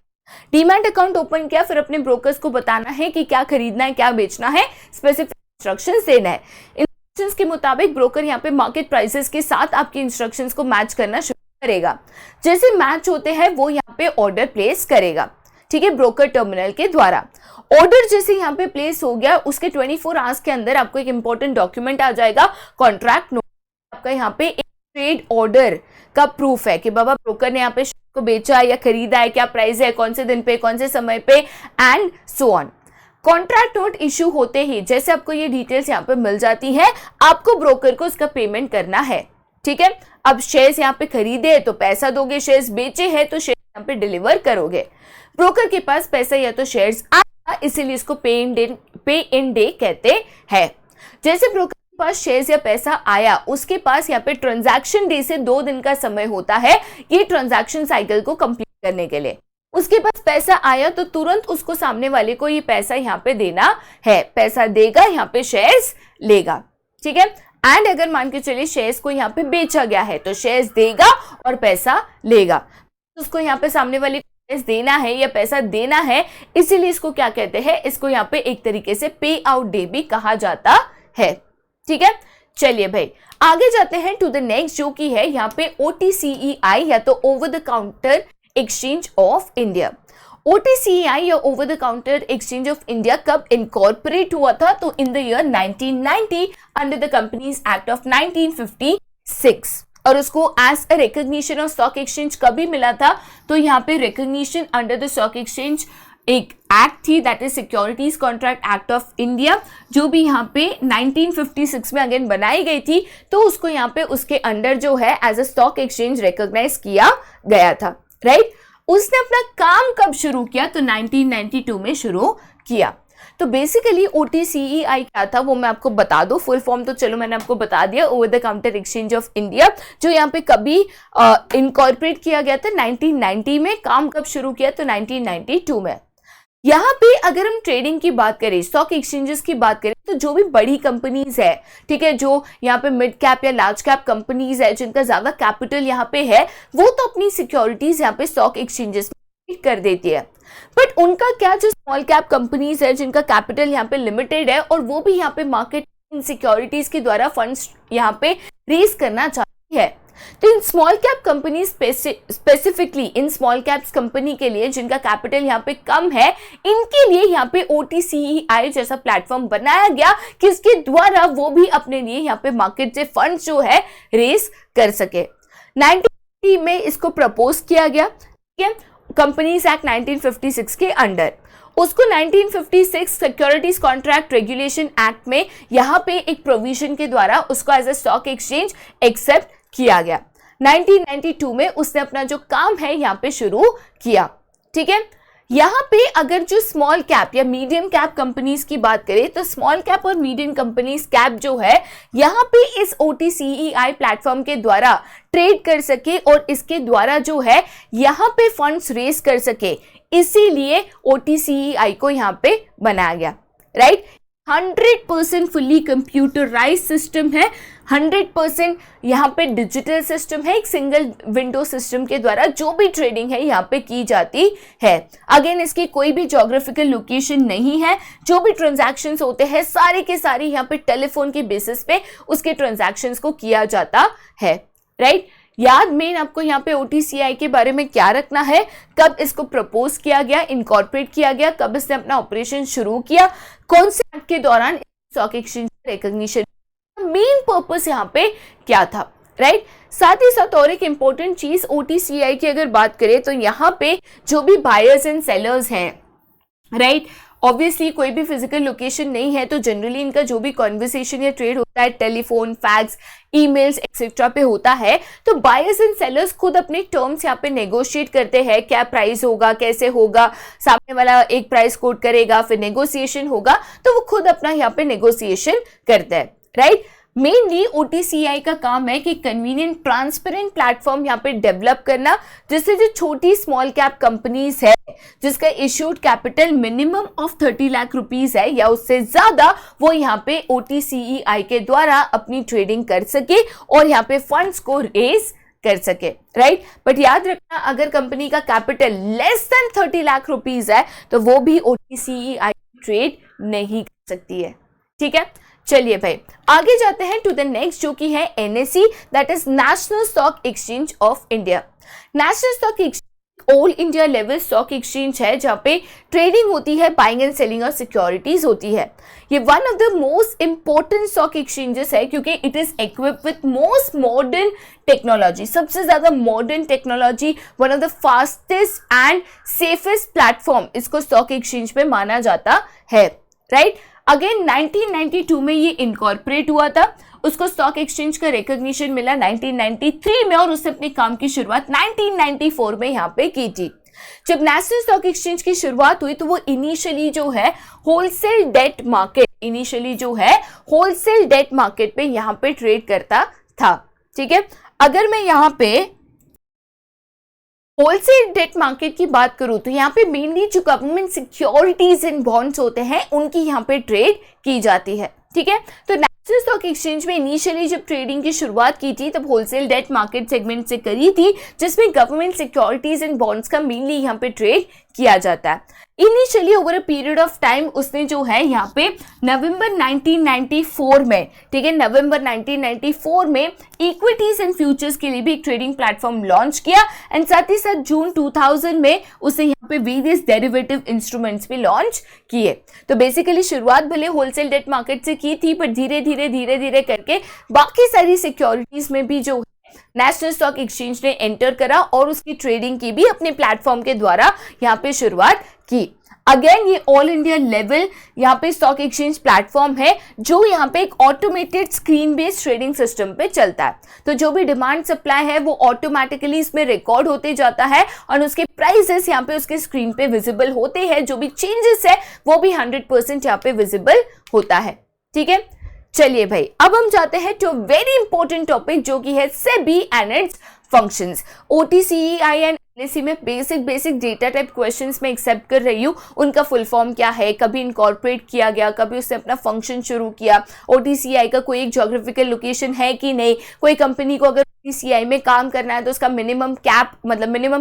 डीमैट अकाउंट ओपन किया, फिर अपने ब्रोकर्स को बताना है कि क्या खरीदना है, क्या बेचना है, स्पेसिफिक इंस्ट्रक्शंस देना है। इंस्ट्रक्शंस के मुताबिक ब्रोकर यहाँ पे मार्केट प्राइसेस के साथ आपकी इंस्ट्रक्शंस को मैच करना शुरू करेगा। जैसे मैच होते हैं वो यहाँ पे ऑर्डर प्लेस करेगा। ठीक है, ब्रोकर टर्मिनल के द्वारा ऑर्डर जैसे यहाँ पे प्लेस हो गया, उसके 24 आवर्स के अंदर आपको एक इंपॉर्टेंट डॉक्यूमेंट आ जाएगा, कॉन्ट्रैक्ट नोट। आपका यहाँ पे एक ट्रेड ऑर्डर का प्रूफ है कि बाबा ब्रोकर ने यहाँ पे को बेचा या खरीदा है, क्या प्राइस है, कौन से दिन पे, कौन से समय पे, and so on. Contract note issue होते ही जैसे आपको ये डिटेल्स यहाँ पे मिल जाती है, आपको ब्रोकर को उसका पेमेंट करना है। ठीक है, अब शेयर्स यहाँ पे खरीदे तो पैसा दोगे, शेयर्स बेचे हैं तो शेयर यहाँ पे डिलीवर करोगे। ब्रोकर के पास पैसा या तो शेयर्स आया, इसीलिए इसको पे इन डे कहते हैं। जैसे ब्रोकर के पास शेयर्स या पैसा आया, उसके पास यहाँ पे ट्रांजैक्शन डे से 2 दिन का समय होता है ये ट्रांजैक्शन साइकिल को कंप्लीट करने के लिए। उसके पास पैसा आया तो तुरंत उसको सामने वाले को ये पैसा यहाँ पे देना है, पैसा देगा, यहाँ पे शेयर्स लेगा। ठीक है, एंड अगर मान के चलिए शेयर्स को यहाँ पे बेचा गया है तो शेयर्स देगा और पैसा लेगा, उसको यहाँ पे सामने वाली देना है या पैसा देना है, इसीलिए इसको क्या कहते हैं, इसको यहाँ पे एक तरीके से पे आउट डे भी कहा जाता है। ठीक है, चलिए भाई आगे जाते हैं टू द नेक्स्ट, जो कि है यहाँ पे OTCEI या तो over the counter exchange of India. OTCEI या over the counter exchange of India कब इनकॉर्पोरेट हुआ था, तो in the year 1990 under the companies act of 1956, और उसको as a recognition of stock exchange कभी मिला था, तो यहाँ पे recognition under the stock exchange एक एक्ट थी, that is securities contract act of India, जो भी यहाँ पे 1956 में अगेन बनाई गई थी, तो उसको यहाँ पे उसके अंडर जो है as a stock exchange recognize किया गया था, राइट। उसने अपना काम कब शुरू किया, तो 1992 में शुरू किया। तो बेसिकली OTCEI क्या था वो मैं आपको बता दूं, फुल फॉर्म तो चलो मैंने आपको बता दिया, over the counter exchange of India, जो यहाँ पे कभी इनकॉर्पोरेट किया गया था 1990 में, काम कब शुरू किया तो 1992 में। यहाँ पे अगर हम ट्रेडिंग की बात करें, स्टॉक एक्सचेंजेस की बात करें, तो जो भी बड़ी कंपनीज है, ठीक है, जो यहाँ पे मिड कैप या लार्ज कैप कंपनीज है, जिनका ज्यादा कैपिटल यहाँ पे है, वो तो अपनी सिक्योरिटीज यहाँ पे स्टॉक एक्सचेंजेस में कर देती है। बट उनका क्या, जो स्मॉल कैप कंपनीज है जिनका कैपिटल यहाँ पे लिमिटेड है और वो भी यहाँ पे मार्केट सिक्योरिटीज के द्वारा फंड्स यहाँ पे रेज करना चाहती है, तो in small cap company specifically in small caps company के लिए जिनका कैपिटल यहाँ पे कम है, इनके लिए यहाँ पे OTCEI जैसा प्लेटफॉर्म बनाया गया कि इसके द्वारा वो भी अपने लिए यहाँ पे मार्केट से फंड जो है रेस कर सके। 1990 में इसको प्रपोज किया गया, ठीक है, कंपनीज एक्ट 1956 के अंडर। उसको 1956 सिक्योरिटीज कॉन्ट्रैक्ट रेगुलेशन एक्ट में यहाँ पे एक प्रोविजन के द्वारा उसको as a stock exchange accept किया गया। 1992 में उसने अपना जो काम है यहाँ पे शुरू किया, ठीक है। यहाँ पे अगर जो स्मॉल कैप या मीडियम कैप कंपनीज की बात करें, तो स्मॉल कैप और मीडियम कंपनीज कैप जो है यहाँ पे इस OTCEI प्लेटफॉर्म के द्वारा ट्रेड कर सके और इसके द्वारा जो है यहाँ पे फंड्स रेस कर सके, इसीलिए OTCEI को यहाँ पे बनाया गया, राइट। 100% फुल्ली कंप्यूटराइज सिस्टम है, 100% यहाँ पे डिजिटल सिस्टम है, एक सिंगल विंडो सिस्टम के द्वारा जो भी ट्रेडिंग है यहाँ पे की जाती है। अगेन इसकी कोई भी ज्योग्राफिकल लोकेशन नहीं है, जो भी ट्रांजैक्शंस होते हैं सारे के सारे यहाँ पे टेलीफोन के बेसिस पे उसके ट्रांजैक्शंस को किया जाता है, राइट। याद मेन आपको यहाँ पे OTCEI के बारे में क्या रखना है, कब इसको प्रपोज किया गया, इनकॉर्पोरेट किया गया, कब इसने अपना ऑपरेशन शुरू किया, कौन से एक्ट के दौरान stock exchange recognition, main purpose यहाँ पे क्या था, राइट। साथ ही साथ और एक इंपॉर्टेंट चीज OTCEI की अगर बात करें, तो यहाँ पे जो भी बायर्स एंड सेलर्स हैं, राइट, ऑब्वियसली कोई भी फिजिकल लोकेशन नहीं है, तो जनरली इनका जो भी कॉन्वर्सेशन या ट्रेड होता है टेलीफोन, फैक्स, ईमेल्स एक्सेट्रा पे होता है। तो बायर्स एंड सेलर्स खुद अपने टर्म्स यहाँ पे नेगोशिएट करते हैं, क्या प्राइस होगा, कैसे होगा, सामने वाला एक प्राइस कोट करेगा, फिर नेगोशिएशन होगा, तो वो खुद अपना यहाँ पे नेगोशिएशन करता है, राइट। मेनली OTCEI का काम है कि कन्वीनियंट ट्रांसपेरेंट प्लेटफॉर्म यहाँ पे डेवलप करना, जिससे जो छोटी स्मॉल कैप कंपनीज है जिसका issued capital minimum of 30 lakh rupees है या उससे ज्यादा, वो यहाँ पे OTCEI के द्वारा अपनी ट्रेडिंग कर सके और यहाँ पे फंड्स को रेज कर सके, राइट। बट याद रखना, अगर कंपनी का capital less than 30 lakh rupees है तो वो भी OTCEI ट्रेड नहीं कर सकती है, ठीक है। चलिए भाई आगे जाते हैं टू द नेक्स्ट, जो कि है NSE, that is national stock exchange of India. National stock exchange all India level stock exchange है जहाँ पे ट्रेडिंग होती है, buying and selling of securities होती है। ये one of the most important stock exchanges है क्योंकि it is equipped with most modern technology, सबसे ज्यादा modern technology, one of the fastest and safest platform इसको स्टॉक एक्सचेंज पे माना जाता है, राइट। अगेन 1992 में ये इनकॉर्पोरेट हुआ था, उसको स्टॉक एक्सचेंज का रिकॉग्निशन मिला 1993 में और उसने अपने काम की शुरुआत 1994 में यहाँ पे की थी। जब नेशनल स्टॉक एक्सचेंज की शुरुआत हुई तो वो इनिशियली जो है होलसेल डेट मार्केट पे यहाँ पे ट्रेड करता था, ठीक है। अगर मैं यहाँ पे होलसेल डेट मार्केट की बात करूं तो यहाँ पे मेनली जो गवर्नमेंट सिक्योरिटीज एंड बॉन्ड्स होते हैं उनकी यहाँ पे ट्रेड की जाती है, ठीक है। तो स्टॉक एक्सचेंज में इनिशियली जब ट्रेडिंग की शुरुआत की थी तब होलसेल डेट मार्केट सेगमेंट से करी थी, जिसमें गवर्नमेंट सिक्योरिटीज एंड बॉन्ड्स का मेनली यहाँ पे ट्रेड किया जाता है। Initially over a period of time उसने जो है यहाँ पे नवंबर 1994 में, ठीक है, नवंबर 1994 में इक्विटीज एंड फ्यूचर्स के लिए भी एक ट्रेडिंग प्लेटफॉर्म लॉन्च किया एंड साथ ही साथ जून 2000 में उसे यहाँ पे वेरियस डेरिवेटिव इंस्ट्रूमेंट्स भी लॉन्च किए। तो बेसिकली शुरुआत भले होलसेल डेट मार्केट से की थी, पर धीरे धीरे करके बाकी सारी सिक्योरिटीज में भी जो नेशनल स्टॉक एक्सचेंज ने एंटर करा और उसकी ट्रेडिंग की भी अपने प्लेटफॉर्म के द्वारा यहाँ पे शुरुआत की। अगेन ये ऑल इंडिया लेवल यहाँ पे स्टॉक एक्सचेंज प्लेटफॉर्म है जो यहाँ पे एक automated screen based trading system पे चलता है। तो जो भी डिमांड सप्लाई है वो ऑटोमेटिकली इसमें रिकॉर्ड होते जाता है और उसके प्राइसेस यहाँ पे उसके स्क्रीन पे विजिबल होते हैं। जो भी चेंजेस है वो भी 100% यहाँ पे विजिबल होता है। ठीक है, चलिए भाई अब हम जाते हैं टू वेरी इंपॉर्टेंट टॉपिक जो कि है SEBI and its functions. OTCE and LAC में बेसिक डेटा टाइप क्वेश्चंस में एक्सेप्ट कर रही हूँ। उनका फुल फॉर्म क्या है, कभी इनकॉर्पोरेट किया गया, कभी उसने अपना फंक्शन शुरू किया, ओटीसीई का कोई एक ज्योग्राफिकल लोकेशन है कि नहीं, कोई कंपनी को अगर ओटीसीई में काम करना है तो उसका मिनिमम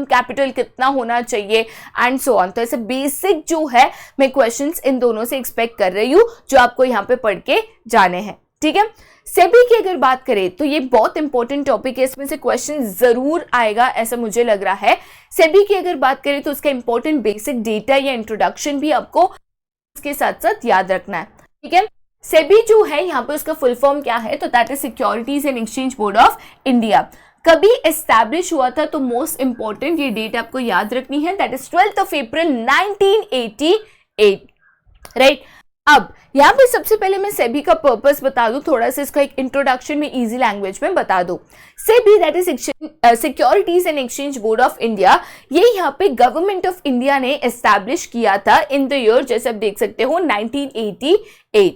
कैपिटल कितना होना चाहिए एंड सो ऑन। तो ऐसे बेसिक जो है मैं क्वेश्चंस इन दोनों से एक्सपेक्ट कर रही हूँ जो आपको यहाँ पे पढ़ के जाने हैं। ठीक है, सेबी की अगर बात करें तो ये बहुत इंपॉर्टेंट टॉपिक है, इसमें से क्वेश्चन जरूर आएगा ऐसा मुझे लग रहा है। सेबी की अगर बात करें तो उसका इंपॉर्टेंट बेसिक डेटा या इंट्रोडक्शन भी आपको उसके साथ साथ याद रखना है। ठीक है, सेबी जो है यहाँ पे उसका फुल फॉर्म क्या है, तो that is securities and exchange board of India. कभी एस्टैब्लिश हुआ था, तो मोस्ट इंपॉर्टेंट ये डेट आपको याद रखनी है, दैट इज 12 अप्रैल 1988। राइट, अब यहाँ पे सबसे पहले मैं सेबी का पर्पस बता दूं, थोड़ा सा इसका एक इंट्रोडक्शन में इजी लैंग्वेज में बता दूं। SEBI that is securities and exchange board of India, ये यहाँ पे गवर्नमेंट ऑफ इंडिया ने एस्टैब्लिश किया था इन द ईयर, जैसे आप देख सकते हो 1988।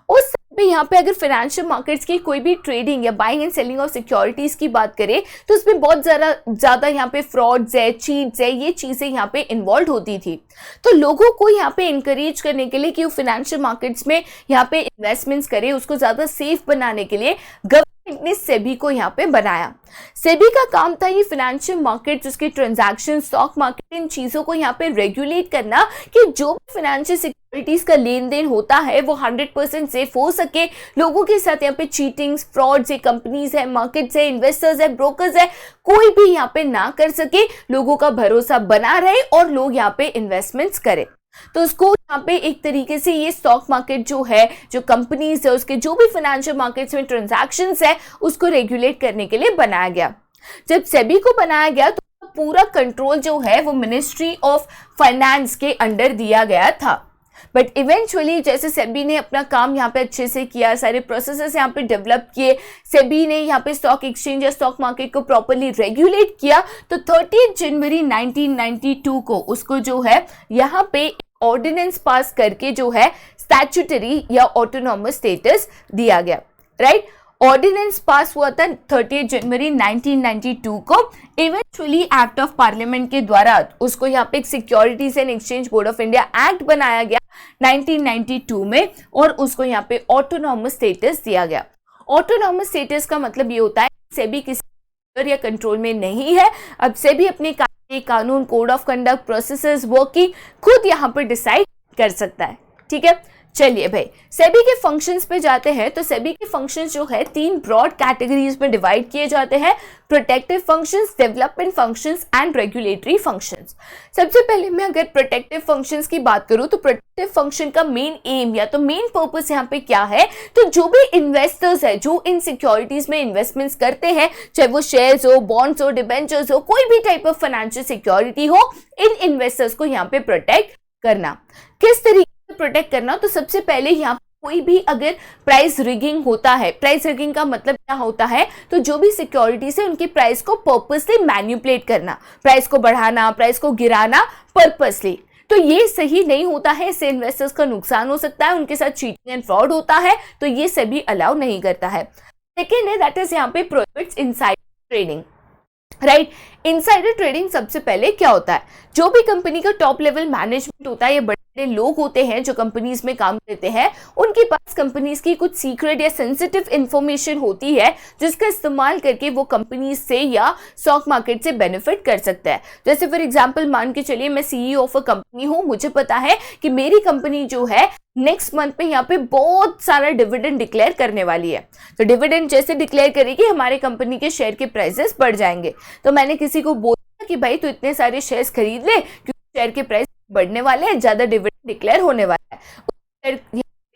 उस पे यहाँ पे अगर फाइनेंशियल मार्केट्स की कोई भी ट्रेडिंग या buying and selling of securities की बात करें तो उसमें बहुत ज्यादा यहाँ पे फ्रॉड्स है, चीट्स है, ये चीजें यहाँ पे इन्वॉल्व होती थी। तो लोगों को यहाँ पे इंकरेज करने के लिए कि वो फाइनेंशियल मार्केट्स में यहाँ पे इन्वेस्टमेंट्स करे, उसको ज्यादा सेफ बनाने के लिए गवर्नमेंट ने सेबी को यहाँ पे बनाया। सेबी का काम था ये फाइनेंशियल मार्केट्स, उसके ट्रांजैक्शन, स्टॉक मार्केट, इन चीजों को यहाँ पे रेगुलेट करना कि जो भी फाइनेंशियल सिक्योरिटीज का लेन देन होता है वो 100% सेफ हो सके। लोगों के साथ यहाँ पे चीटिंग्स, फ्रॉड्स है, कंपनीज है, मार्केट्स है, इन्वेस्टर्स है, ब्रोकर्स है, कोई भी यहाँ पे ना कर सके, लोगों का भरोसा बना रहे और लोग यहाँ पे इन्वेस्टमेंट्स करें। तो उसको यहाँ पे एक तरीके से ये स्टॉक मार्केट जो है, जो कंपनीज है, उसके जो भी फाइनेंशियल मार्केट्स में ट्रांजैक्शंस है, उसको रेगुलेट करने के लिए बनाया गया। जब सेबी को बनाया गया तो पूरा कंट्रोल जो है वो मिनिस्ट्री ऑफ फाइनेंस के अंडर दिया गया था। बट इवेंचुअली जैसे सेबी ने अपना काम यहाँ पे अच्छे से किया, सारे प्रोसेसेस यहाँ पे डेवलप किए, सेबी ने यहाँ पे स्टॉक एक्सचेंज या स्टॉक मार्केट को प्रॉपर्ली रेगुलेट किया, तो 30 जनवरी 1992 को उसको जो है यहाँ पे ऑर्डिनेंस पास करके जो है स्टैट्यूटरी या ऑटोनॉमस स्टेटस दिया गया। राइट, ऑर्डिनेंस पास हुआ था 30 जनवरी 1992 को। इवेंचुअली एक्ट ऑफ पार्लियामेंट के द्वारा उसको यहाँ पे एक securities and exchange board of India act बनाया गया 1992 में और उसको यहाँ पे ऑटोनॉमस स्टेटस दिया गया। ऑटोनॉमस स्टेटस का मतलब ये होता है सेबी किसी या कंट्रोल में नहीं है। अब सेबी अपने कानून, code of conduct, processes, working खुद यहाँ पर डिसाइड कर सकता है। ठीक है, चलिए भाई सेबी के फंक्शंस पे जाते हैं। तो सेबी के फंक्शंस जो है 3 ब्रॉड कैटेगरीज में डिवाइड किए जाते हैं, protective functions, development functions and regulatory functions. सबसे पहले मैं अगर प्रोटेक्टिव फंक्शंस की बात करूं तो प्रोटेक्टिव फंक्शन का मेन एम या तो मेन पर्पस यहाँ पे क्या है, तो जो भी इन्वेस्टर्स है जो इन सिक्योरिटीज में इन्वेस्टमेंट्स करते हैं, चाहे वो शेयर्स हो, बॉन्ड्स हो, डिबेंचर्स हो, कोई भी टाइप ऑफ फाइनेंशियल सिक्योरिटी हो, इन इन्वेस्टर्स को यहाँ पे प्रोटेक्ट करना। किस तरीके प्रोटेक्ट करना, तो सबसे पहले यहाँ कोई भी अगर प्राइस रिगिंग होता है, प्राइस रिगिंग का मतलब क्या होता है, तो जो भी सिक्योरिटीज है उनकी प्राइस को पर्पसली मैनिपुलेट करना, प्राइस को बढ़ाना, प्राइस को गिराना पर्पसली, तो ये सही नहीं होता है, इससे इन्वेस्टर्स का नुकसान हो सकता है, उनके साथ चीटिंग एंड फ्रॉड होता है, तो ये सभी अलाउ नहीं करता है। सेकेंड है दैट इज यहाँ पे prohibits insider trading. Right, insider trading सबसे पहले क्या होता है, जो भी कंपनी का टॉप लेवल मैनेजमेंट होता है या बड़े लोग होते हैं जो कंपनीज में काम करते हैं, उनके पास कंपनीज की कुछ सीक्रेट या सेंसिटिव इंफॉर्मेशन होती है जिसका इस्तेमाल करके वो कंपनीज से या स्टॉक मार्केट से बेनिफिट कर सकता है। जैसे फॉर एग्जांपल मान के चलिए मैं सीईओ ऑफ अ कंपनी हूं, मुझे पता है कि मेरी कंपनी जो है नेक्स्ट मंथ पे यहाँ पे बहुत सारा डिविडेंड डिक्लेयर करने वाली है। तो डिविडेंड जैसे डिक्लेयर करेगी हमारे कंपनी के शेयर के प्राइसेस बढ़ जाएंगे। तो मैंने किसी को बोला कि भाई तू इतने सारे शेयर्स खरीद ले क्योंकि शेयर के प्राइस बढ़ने वाले हैं, ज्यादा डिविडेंड डिक्लेयर होने वाला है।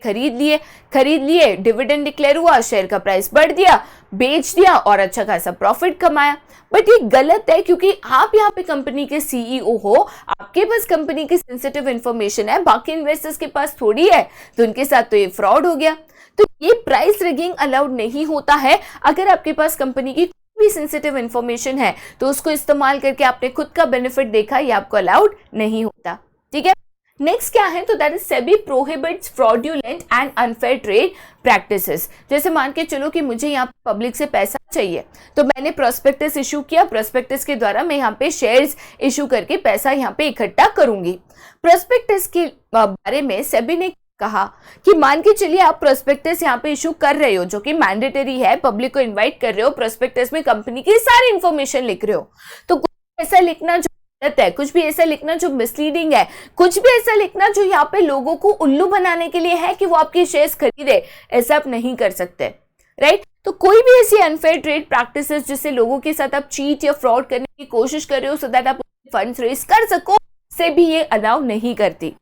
खरीद लिए, डिविडेंड डिक्लेयर हुआ, शेयर का प्राइस बढ़ दिया, बेच दिया और अच्छा खासा प्रॉफिट कमाया। बट ये गलत है क्योंकि आप यहाँ पे कंपनी के सीईओ हो, आपके पास कंपनी की सेंसिटिव इंफॉर्मेशन है, बाकी इन्वेस्टर्स के पास थोड़ी है, तो उनके साथ तो ये फ्रॉड हो गया। तो ये प्राइस रिगिंग अलाउड नहीं होता है। अगर आपके पास कंपनी की भी सेंसिटिव इंफॉर्मेशन है तो उसको इस्तेमाल करके आपने खुद का बेनिफिट देखा, ये आपको अलाउड नहीं होता। ठीक है, नेक्स्ट क्या है, तो that is SEBI prohibits fraudulent and unfair trade practices. जैसे मान के चलो कि मुझे यहाँ पे पब्लिक से पैसा चाहिए, तो मैंने प्रोस्पेक्टस इशू किया, प्रोस्पेक्टस के द्वारा मैं यहाँ पे शेयर्स इशू करके पैसा यहाँ पे इकट्ठा करूंगी। प्रोस्पेक्टस के बारे में सेबी ने कहा कि मान के चलिए आप प्रोस्पेक्टस यहाँ पे इशू कर रहे हो जो कि मैंडेटरी है, पब्लिक को इन्वाइट कर रहे हो, प्रोस्पेक्टस में कंपनी की सारी इंफॉर्मेशन लिख रहे हो, तो कुछ ऐसा लिखना जो गलत है, कुछ भी ऐसा लिखना जो मिसलीडिंग है, कुछ भी ऐसा लिखना जो यहाँ पे लोगों को उल्लू बनाने के लिए है कि वो आपके शेयर्स खरीदे, ऐसा आप नहीं कर सकते। राइट, तो कोई भी ऐसी अनफेयर ट्रेड प्रैक्टिसेस जिससे लोगों के साथ आप चीट या फ्रॉड करने की कोशिश कर रहे हो सो दैट आप फंड्स रेज कर सको, से भी ये अलाउ नहीं करती।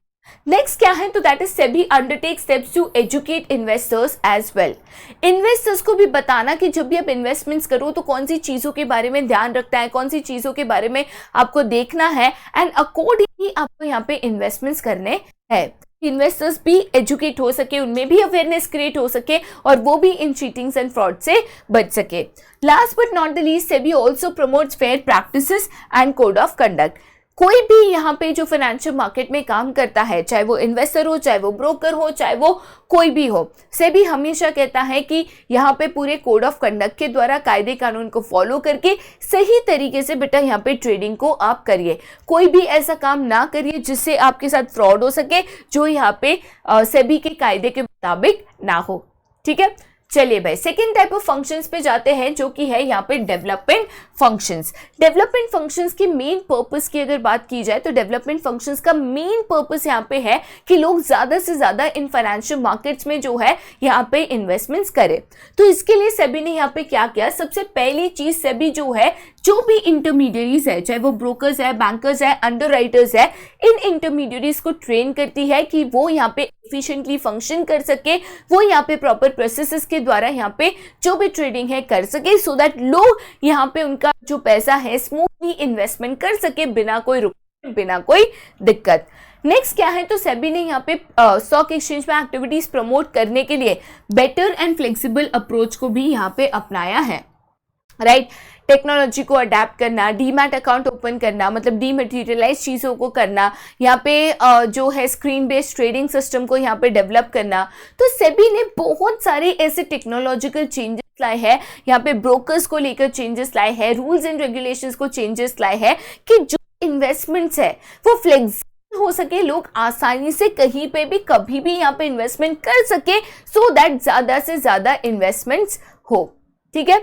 नेक्स्ट क्या है, तो that is SEBI undertake steps to educate investors as well. Investors को भी बताना कि जब भी आप इन्वेस्टमेंट्स करो तो कौन सी चीजों के बारे में ध्यान रखना है, कौन सी चीजों के बारे में आपको देखना है, एंड अकॉर्डिंगली आपको यहाँ पे इन्वेस्टमेंट्स करने हैं। इन्वेस्टर्स भी एजुकेट हो सके, उनमें भी अवेयरनेस क्रिएट हो सके और वो भी इन चीटिंग्स एंड फ्रॉड से बच सके। Last but not the least, SEBI also promotes fair practices and code of conduct. कोई भी यहाँ पे जो फाइनेंशियल मार्केट में काम करता है, चाहे वो इन्वेस्टर हो, चाहे वो ब्रोकर हो, चाहे वो कोई भी हो, सेबी हमेशा कहता है कि यहाँ पे पूरे कोड ऑफ कंडक्ट के द्वारा कायदे कानून को फॉलो करके सही तरीके से बेटा यहाँ पे ट्रेडिंग को आप करिए। कोई भी ऐसा काम ना करिए जिससे आपके साथ फ्रॉड हो सके, जो यहाँ पे सेबी के कायदे के मुताबिक ना हो। ठीक है, चलिए भाई सेकेंड टाइप ऑफ फंक्शंस पे जाते हैं जो कि है यहाँ पे डेवलपमेंट फंक्शंस। डेवलपमेंट फंक्शंस की मेन पर्पस की अगर बात की जाए तो डेवलपमेंट फंक्शंस का मेन पर्पस यहाँ पे है कि लोग ज्यादा से ज्यादा इन फाइनेंशियल मार्केट्स में जो है यहाँ पे इन्वेस्टमेंट्स करें। तो इसके लिए सेबी ने यहाँ पे क्या किया, सबसे पहली चीज सेबी जो है, जो भी इंटरमीडियरीज है, चाहे वो ब्रोकर्स है, बैंकर्स है, अंडरराइटर्स है, इन इंटरमीडियरीज को ट्रेन करती है कि वो यहाँ पे एफिशिएंटली फंक्शन कर सके, वो यहाँ पे प्रॉपर प्रोसेसेस के द्वारा यहाँ पे जो भी ट्रेडिंग है कर सके, सो दैट लोग यहाँ पे उनका जो पैसा है स्मूथली इन्वेस्टमेंट कर सके बिना कोई रुकावट, बिना कोई दिक्कत। नेक्स्ट क्या है, तो सेबी ने यहाँ पे स्टॉक एक्सचेंज में एक्टिविटीज प्रमोट करने के लिए बेटर एंड फ्लेक्सिबल अप्रोच को भी यहाँ पे अपनाया है। राइट, टेक्नोलॉजी को अडेप्ट करना, डीमैट अकाउंट ओपन करना, मतलब डीमैटेरियलाइज चीज़ों को करना, यहाँ पे जो है स्क्रीन बेस्ड ट्रेडिंग सिस्टम को यहाँ पे डेवलप करना। तो सेबी ने बहुत सारे ऐसे टेक्नोलॉजिकल चेंजेस लाए हैं, यहाँ पे ब्रोकर्स को लेकर चेंजेस लाए हैं, रूल्स एंड रेगुलेशंस को चेंजेस लाए हैं कि जो इन्वेस्टमेंट्स है वो फ्लेक्सिबल हो सके, लोग आसानी से कहीं पे भी कभी भी यहाँ पे इन्वेस्टमेंट कर सके, सो दैट ज्यादा से ज्यादा इन्वेस्टमेंट्स हो। ठीक है,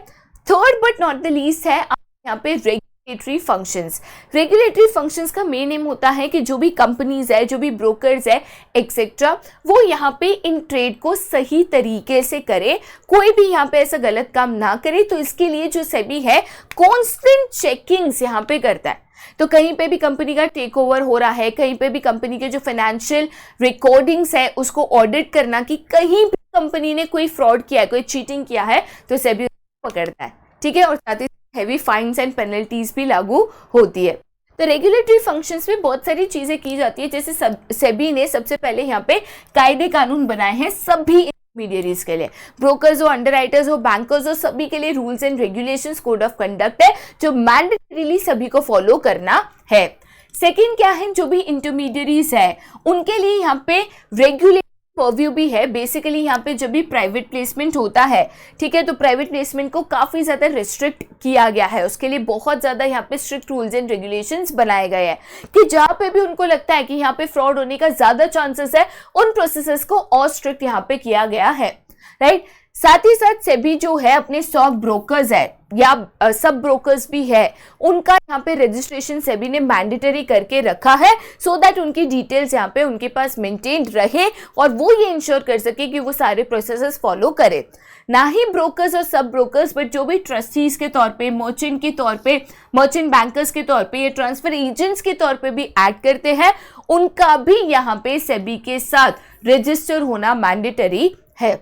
third but not the least है यहाँ पे रेगुलेटरी फंक्शंस। रेगुलेटरी फंक्शंस का मेन एम होता है कि जो भी कंपनीज है, जो भी ब्रोकर्स है एक्सेट्रा, वो यहाँ पे इन ट्रेड को सही तरीके से करे, कोई भी यहाँ पे ऐसा गलत काम ना करे। तो इसके लिए जो सेबी है कॉन्स्टेंट चेकिंग्स यहाँ पे करता है। तो कहीं पे भी कंपनी का टेक ओवर हो रहा है, कहीं पे भी कंपनी के जो फाइनेंशियल रिकॉर्डिंग्स है उसको ऑडिट करना कि कहीं भी कंपनी ने कोई फ्रॉड किया है, कोई चीटिंग किया है, तो सेबी पकड़ता है। ठीक है, और साथ ही हेवी फाइन्स एंड पेनल्टीज भी लागू होती है। तो रेगुलेटरी फंक्शंस में बहुत सारी चीजें की जाती है, जैसे सेबी ने सबसे पहले यहाँ पे कायदे कानून बनाए हैं सभी इंटरमीडियरीज के लिए, ब्रोकर्स हो, अंडरराइटर्स हो, बैंकर्स हो, सभी के लिए rules and regulations, code of conduct है जो मैंडेटरीली सभी को फॉलो करना है। सेकेंड क्या है, जो भी इंटरमीडियरीज है उनके लिए यहाँ पे रेगुलेटरी परव्यू भी है। बेसिकली यहाँ पे जब भी प्राइवेट प्लेसमेंट होता है, ठीक है, तो प्राइवेट प्लेसमेंट को काफी ज्यादा रिस्ट्रिक्ट किया गया है। उसके लिए बहुत ज्यादा यहाँ पे स्ट्रिक्ट रूल्स एंड रेगुलेशंस बनाए गए हैं कि जहाँ पे भी उनको लगता है कि यहाँ पे फ्रॉड होने का ज्यादा चांसेस है, उन प्रोसेसेस को और स्ट्रिक्ट यहाँ पे किया गया है, राइट। साथ ही साथ सेबी जो है अपने स्टॉक ब्रोकर्स है या सब ब्रोकर्स भी है, उनका यहाँ पे रजिस्ट्रेशन सेबी ने मैंडेटरी करके रखा है सो दैट उनकी डिटेल्स यहाँ पे उनके पास मेंटेन्ड रहे और वो ये इंश्योर कर सके कि वो सारे प्रोसेसेस फॉलो करे। ना ही ब्रोकर्स और सब ब्रोकर्स बट जो भी ट्रस्टीज के तौर पे, मर्चेंट के तौर पे, मर्चेंट बैंकर्स के तौर पे या ट्रांसफर एजेंट्स के तौर पे भी ऐड करते हैं, उनका भी यहाँ पे सेबी के साथ रजिस्टर होना मैंडेटरी है,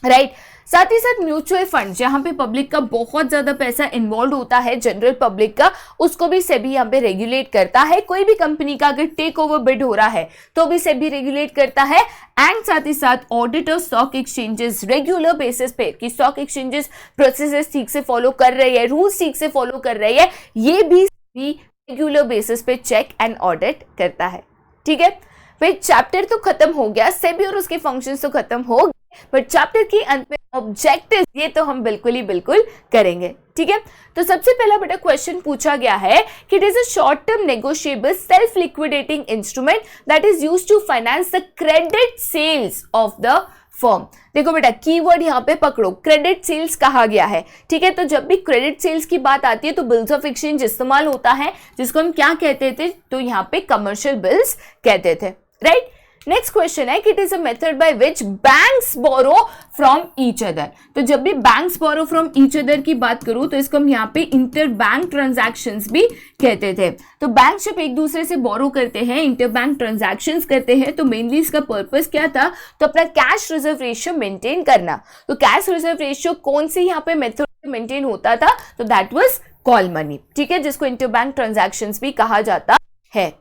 राइट। साथ ही साथ म्यूचुअल फंड जहां पे पब्लिक का बहुत ज्यादा पैसा इन्वॉल्व होता है, जनरल पब्लिक का, उसको भी सेबी यहाँ पे रेगुलेट करता है। कोई भी कंपनी का अगर टेक ओवर बिड हो रहा है तो भी सेबी रेगुलेट करता है। एंड साथ ही साथ audit of stock exchanges regular basis पे कि स्टॉक एक्सचेंजेस प्रोसेसेस ठीक से फॉलो कर रही है, रूल्स ठीक से फॉलो कर रही है, ये भी रेगुलर बेसिस पे चेक एंड ऑडिट करता है, ठीक है। फिर चैप्टर तो खत्म हो गया, सेबी और उसके फंक्शंस तो खत्म हो गए, बट चैप्टर के अंत में ऑब्जेक्टिव ये तो हम बिल्कुल करेंगे, ठीक है। तो सबसे पहला बेटा क्वेश्चन पूछा गया है कि it is a short term negotiable self liquidating instrument that is used to finance the credit sales of the firm. देखो बेटा कीवर्ड यहाँ पे पकड़ो, क्रेडिट सेल्स कहा गया है, ठीक है। तो जब भी क्रेडिट सेल्स की बात आती है तो बिल्स ऑफ एक्सचेंज इस्तेमाल होता है, जिसको हम क्या कहते थे, तो यहाँ पे कमर्शियल बिल्स कहते थे, राइट। नेक्स्ट क्वेश्चन है कि it is a method by which banks borrow from each other. तो जब भी banks borrow from each other की बात करूं तो इसको हम यहाँ पे इंटर बैंक ट्रांजैक्शंस भी कहते थे। तो बैंक जब एक दूसरे से बोरो करते हैं, इंटर बैंक ट्रांजैक्शंस करते हैं, तो मेनली इसका पर्पस क्या था, तो अपना कैश रिजर्व रेशियो मेंटेन करना। तो कैश रिजर्व रेशियो कौन से यहाँ पे मेथड मेंटेन होता था, तो दैट वाज कॉल मनी, ठीक है, जिसको इंटर बैंक ट्रांजैक्शंस भी कहा जाता है।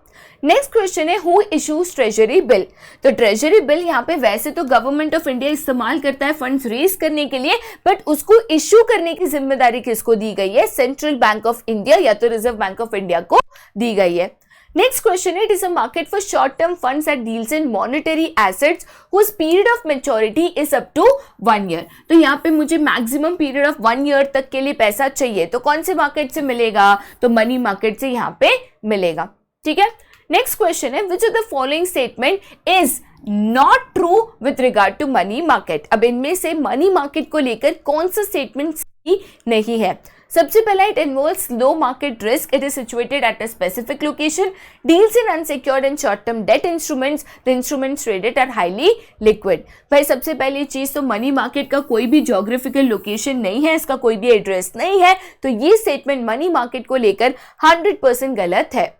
नेक्स्ट क्वेश्चन है हु इशूज ट्रेजरी बिल। तो ट्रेजरी बिल यहाँ पे वैसे तो गवर्नमेंट ऑफ इंडिया इस्तेमाल करता है फंड्स रेज करने के लिए, बट उसको इशू करने की जिम्मेदारी किसको दी गई है, सेंट्रल बैंक ऑफ इंडिया या तो रिजर्व बैंक ऑफ इंडिया को दी गई है। नेक्स्ट क्वेश्चन है it is a market for short term funds that deals in monetary assets whose period of maturity is up to 1 year. तो यहाँ पे मुझे मैक्सिमम पीरियड ऑफ 1 ईयर तक के लिए पैसा चाहिए, तो कौन से मार्केट से मिलेगा, तो मनी मार्केट से यहाँ पे मिलेगा, ठीक है। नेक्स्ट क्वेश्चन है which of the following statement is not true with regard to money market. अब इनमें से मनी मार्केट को लेकर कौन सा स्टेटमेंट सही नहीं है। सबसे पहला it involves low market risk, it is situated at a specific location, deals in unsecured and short term debt instruments, the instruments traded are highly liquid. भाई सबसे पहली चीज तो मनी मार्केट का कोई भी ज्योग्राफिकल लोकेशन नहीं है, इसका कोई भी एड्रेस नहीं है, तो ये स्टेटमेंट मनी मार्केट को लेकर 100% गलत है।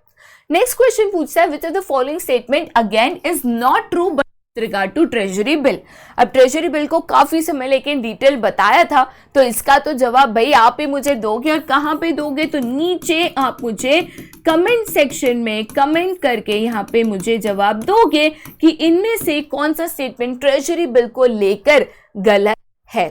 नेक्स्ट क्वेश्चन पूछता है which of the following statement again is not true but regard to treasury bill. अब ट्रेजरी बिल को काफी समय लेके डिटेल बताया था, तो इसका तो जवाब भाई आप ही मुझे दोगे, और कहां पे दोगे, तो नीचे आप मुझे कमेंट सेक्शन में कमेंट करके यहाँ पे मुझे जवाब दोगे कि इनमें से कौन सा स्टेटमेंट ट्रेजरी बिल को लेकर गलत है,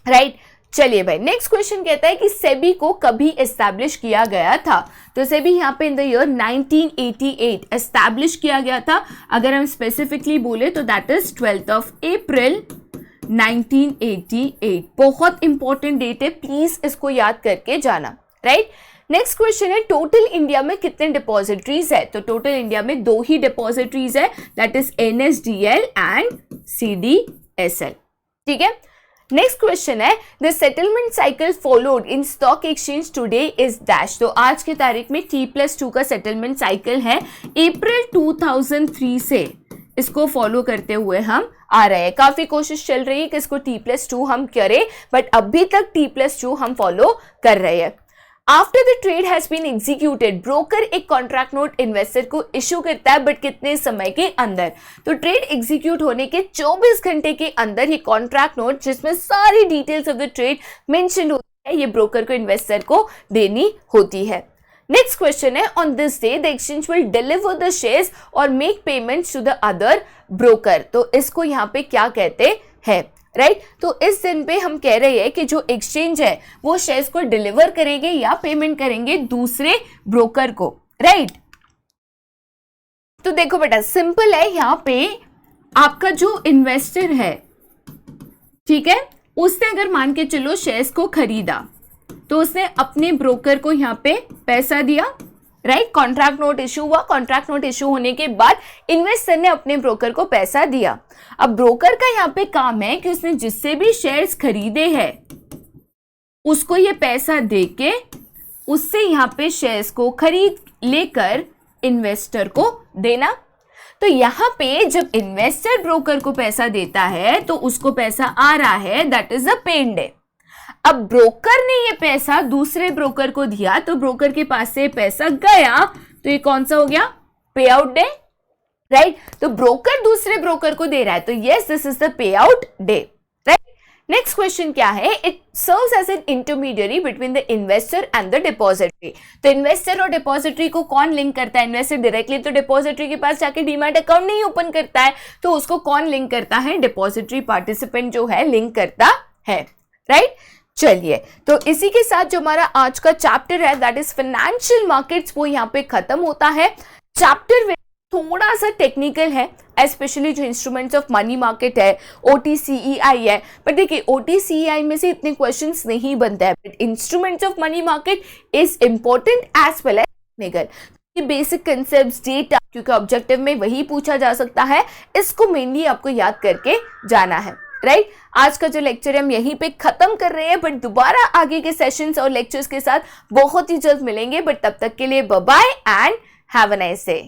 राइट। चलिए भाई नेक्स्ट क्वेश्चन कहता है कि सेबी को कभी एस्टैब्लिश किया गया था। तो सेबी यहाँ पे इन द ईयर 1988 एस्टैब्लिश किया गया था। अगर हम स्पेसिफिकली बोले तो that is 12th of April 1988। बहुत इंपॉर्टेंट डेट है, प्लीज इसको याद करके जाना, राइट। नेक्स्ट क्वेश्चन है टोटल इंडिया में कितने डिपॉजिटरीज है। तो टोटल इंडिया में 2 ही डिपॉजिटरीज है, that is NSDL and CDSL, ठीक है। नेक्स्ट क्वेश्चन है the settlement cycle followed in stock exchange today is dash. तो आज की तारीख में T+2 का सेटलमेंट साइकिल है, अप्रैल 2003 से इसको फॉलो करते हुए हम आ रहे हैं। काफी कोशिश चल रही है कि इसको T+2 हम करें, बट अभी तक T+2 हम फॉलो कर रहे हैं। After the trade has been executed, broker एक कॉन्ट्रैक्ट नोट इन्वेस्टर को इश्यू करता है, बट कितने समय के अंदर, तो ट्रेड एग्जीक्यूट होने के 24 घंटे के अंदर ये कॉन्ट्रैक्ट नोट जिसमें सारी details of the trade mention होती है, ये ब्रोकर को इन्वेस्टर को देनी होती है। नेक्स्ट क्वेश्चन है on this day the exchange will deliver the shares और make payments to the other broker. तो इसको यहाँ पे क्या कहते हैं, राइट। तो इस दिन पे हम कह रहे हैं कि जो एक्सचेंज है वो शेयर्स को डिलीवर करेंगे या पेमेंट करेंगे दूसरे ब्रोकर को, राइट। तो देखो बेटा सिंपल है, यहाँ पे आपका जो इन्वेस्टर है, ठीक है, उसने अगर मान के चलो शेयर्स को खरीदा, तो उसने अपने ब्रोकर को यहाँ पे पैसा दिया, राइट, कॉन्ट्रैक्ट नोट इशू हुआ, कॉन्ट्रैक्ट नोट इशू होने के बाद इन्वेस्टर ने अपने ब्रोकर को पैसा दिया। अब ब्रोकर का यहाँ पे काम है कि उसने जिससे भी शेयर्स खरीदे हैं उसको ये पैसा देके उससे यहाँ पे शेयर्स को खरीद लेकर इन्वेस्टर को देना। तो यहाँ पे जब इन्वेस्टर ब्रोकर को पैसा देता है तो उसको पैसा आ रहा है, that is a paid day. अब ब्रोकर ने ये पैसा दूसरे ब्रोकर को दिया, तो ब्रोकर के पास से पैसा गया, तो ये कौन सा हो गया, पे आउट डे, राइट। तो ब्रोकर दूसरे ब्रोकर को दे रहा है, तो yes this is the pay out day, right. Next question क्या है, it serves as an intermediary between the investor and the depository. तो इन्वेस्टर और डिपॉजिटरी को कौन लिंक करता है, इन्वेस्टर डायरेक्टली तो डिपॉजिटरी के पास जाके डीमैट अकाउंट नहीं ओपन करता है, तो उसको कौन लिंक करता है, डिपॉजिटरी पार्टिसिपेंट जो है लिंक करता है, राइट। चलिए, तो इसी के साथ जो हमारा आज का चैप्टर है दैट इज फाइनेंशियल मार्केट्स, वो यहाँ पे खत्म होता है। चैप्टर थोड़ा सा टेक्निकल है, स्पेशली जो इंस्ट्रूमेंट्स ऑफ मनी मार्केट है, OTCEI है, बट देखिए OTCEI में से इतने क्वेश्चंस नहीं बनते हैं, but instruments of money market is important as well as technical. Basic concept, data, क्योंकि ऑब्जेक्टिव में वही पूछा जा सकता है, इसको मेनली आपको याद करके जाना है, राइट। आज का जो लेक्चर है हम यहीं पे खत्म कर रहे हैं, बट दोबारा आगे के सेशंस और लेक्चर्स के साथ बहुत ही जल्द मिलेंगे, बट तब तक के लिए bye bye and have a nice day.